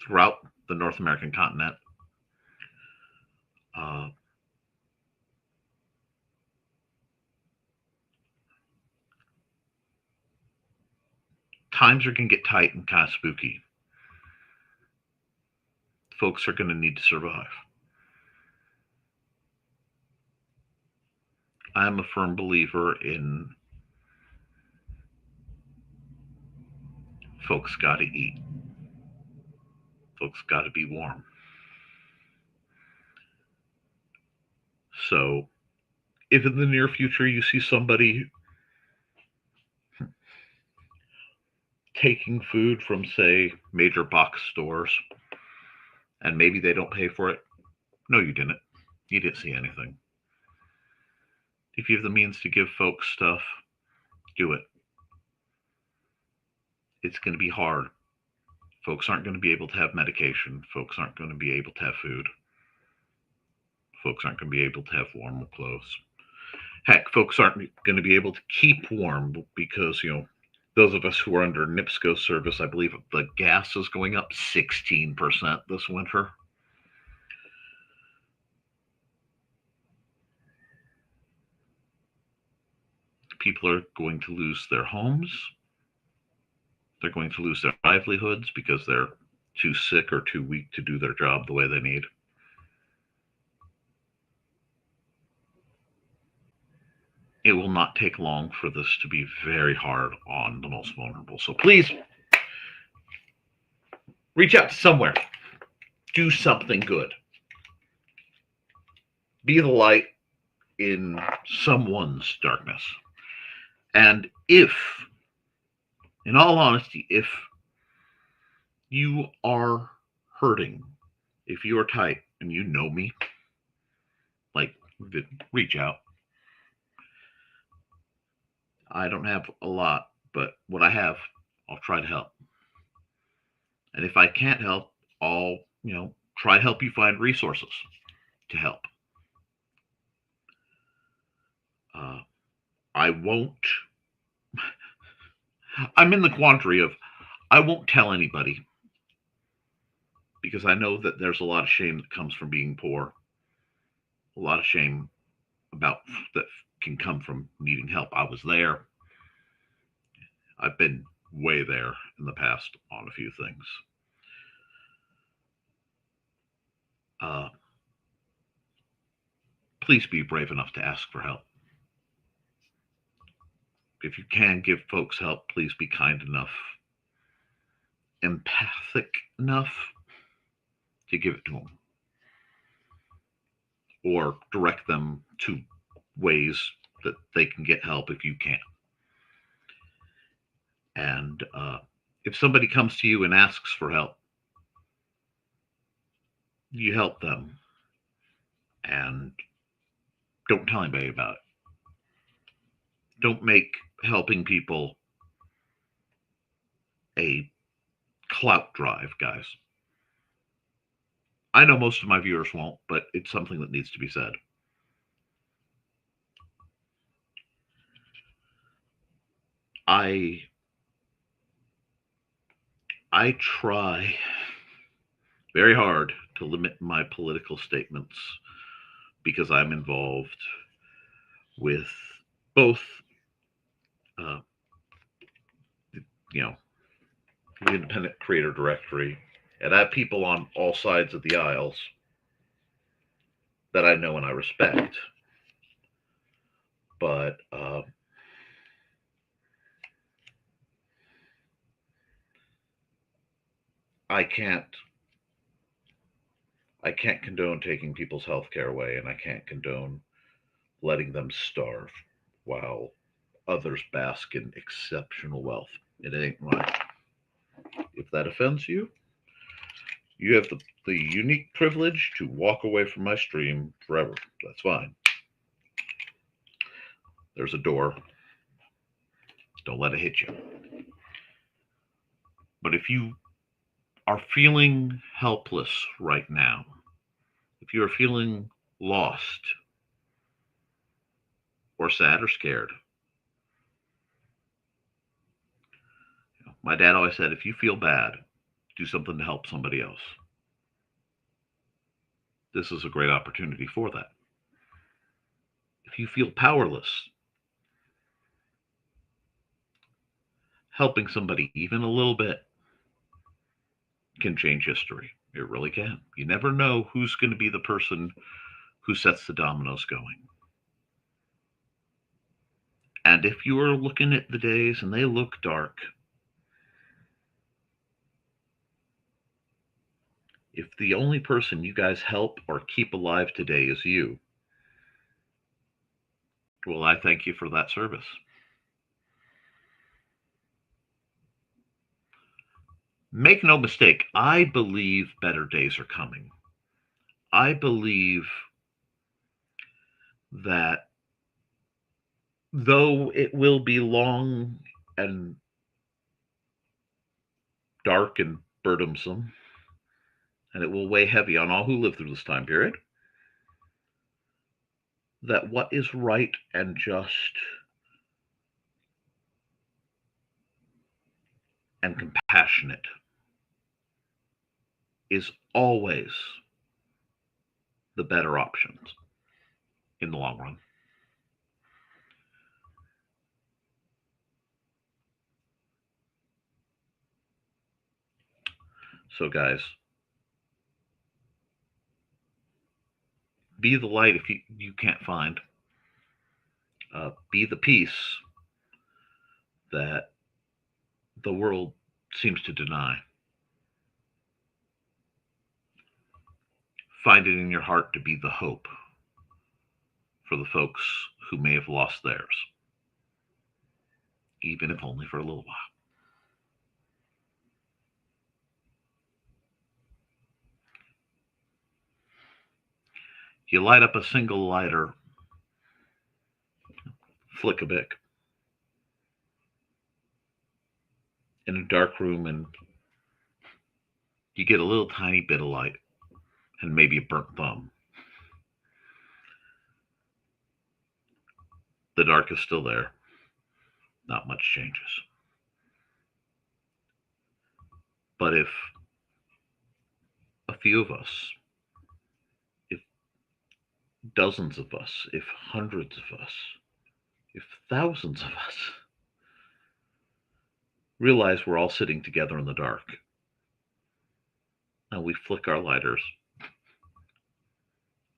throughout the North American continent. Times are going to get tight and kind of spooky. Folks are going to need to survive. I am a firm believer in folks got to eat. Folks got to be warm. So if in the near future you see somebody taking food from, say, major box stores, and maybe they don't pay for it, no, you didn't. You didn't see anything. If you have the means to give folks stuff, do it. It's going to be hard. Folks aren't going to be able to have medication. Folks aren't going to be able to have food. Folks aren't going to be able to have warm clothes. Heck, folks aren't going to be able to keep warm because, those of us who are under NIPSCO service, I believe the gas is going up 16% this winter. People are going to lose their homes. They're going to lose their livelihoods because they're too sick or too weak to do their job the way they need. It will not take long for this to be very hard on the most vulnerable. So please, reach out to somewhere. Do something good. Be the light in someone's darkness. And if, in all honesty, if you are hurting, if you are tight and you know me, reach out. I don't have a lot, but what I have, I'll try to help. And if I can't help, I'll, try to help you find resources to help. I won't, I'm in the quandary of, I won't tell anybody, because I know that there's a lot of shame that comes from being poor. A lot of shame that can come from needing help. I was there. I've been way there in the past on a few things. Please be brave enough to ask for help. If you can give folks help, please be kind enough, empathic enough to give it to them, or direct them to ways that they can get help if you can't. And if somebody comes to you and asks for help, you help them, and don't tell anybody about it. Don't make helping people a clout drive, guys. I know most of my viewers won't, but it's something that needs to be said. I I try very hard to limit my political statements because I'm involved with both, uh, you know, the independent creator directory, and I have people on all sides of the aisles that I know and I respect. But I can't condone taking people's health care away, and I can't condone letting them starve while others bask in exceptional wealth. It ain't right. If that offends you, you have the unique privilege to walk away from my stream forever. That's fine. There's a door. Don't let it hit you. But if you are feeling helpless right now, if you are feeling lost or sad or scared, my dad always said, if you feel bad, do something to help somebody else. This is a great opportunity for that. If you feel powerless, helping somebody even a little bit can change history. It really can. You never know who's going to be the person who sets the dominoes going. And if you are looking at the days and they look dark, if the only person you guys help or keep alive today is you, well, I thank you for that service. Make no mistake, I believe better days are coming. I believe that though it will be long and dark and burdensome, and it will weigh heavy on all who live through this time period, that what is right and just and compassionate is always the better options in the long run. So, guys, be the light if you can't find. Be the peace that the world seems to deny. Find it in your heart to be the hope for the folks who may have lost theirs, even if only for a little while. You light up a single lighter, flick a bic, in a dark room, and you get a little tiny bit of light and maybe a burnt thumb. The dark is still there. Not much changes. But if a few of us, if dozens of us, if hundreds of us, if thousands of us realize we're all sitting together in the dark and we flick our lighters,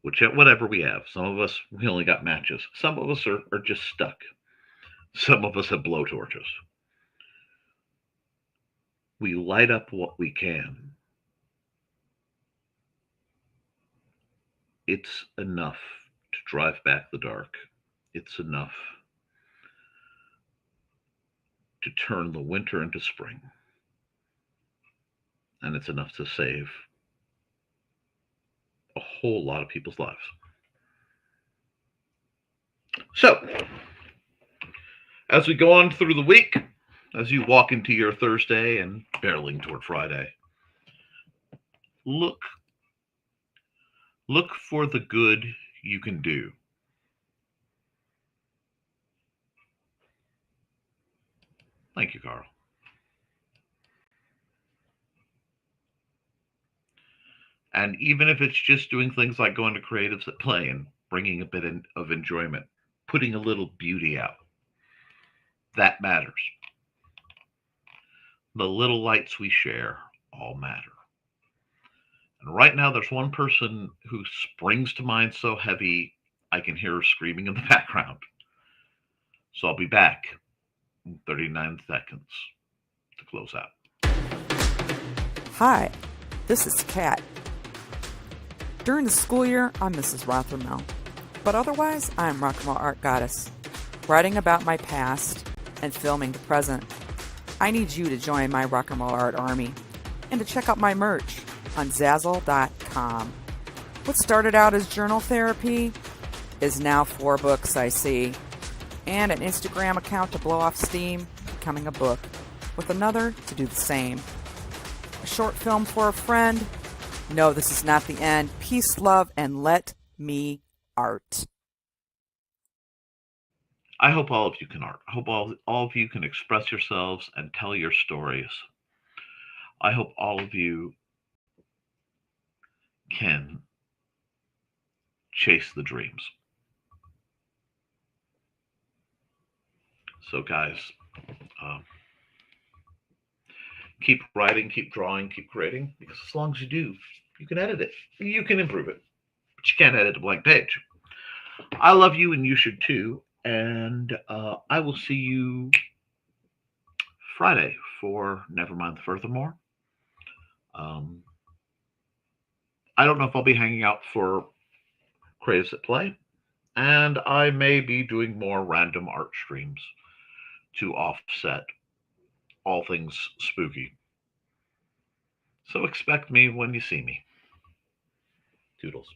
whatever we have. Some of us, we only got matches. Some of us are just stuck. Some of us have blowtorches. We light up what we can. It's enough to drive back the dark. It's enough to turn the winter into spring. And it's enough to save a whole lot of people's lives. So, as we go on through the week, as you walk into your Thursday and barreling toward Friday, look for the good you can do. Thank you, Carl. And even if it's just doing things like going to creatives at play and bringing a bit of enjoyment, putting a little beauty out, that matters. The little lights we share all matter. And right now, there's one person who springs to mind so heavy, I can hear her screaming in the background. So I'll be back in 39 seconds to close out. Hi, this is Kat. During the school year, I'm Mrs. Rothermel, but otherwise, I'm Rock and Roll Art Goddess, writing about my past and filming the present. I need you to join my Rock and Roll Art army and to check out my merch on Zazzle.com. What started out as journal therapy is now 4 books, I see, and an Instagram account to blow off steam, becoming a book, with another to do the same. A short film for a friend. No, this is not the end. Peace, love, and let me art. I hope all of you can art. I hope all of you can express yourselves and tell your stories. I hope all of you can chase the dreams. So guys, keep writing, keep drawing, keep creating, because as long as you do, you can edit it. You can improve it, but you can't edit a blank page. I love you, and you should too. And I will see you Friday for Nevermind the Furthermore. I don't know if I'll be hanging out for Creatives at Play, and I may be doing more random art streams to offset all things spooky. So expect me when you see me. Toodles.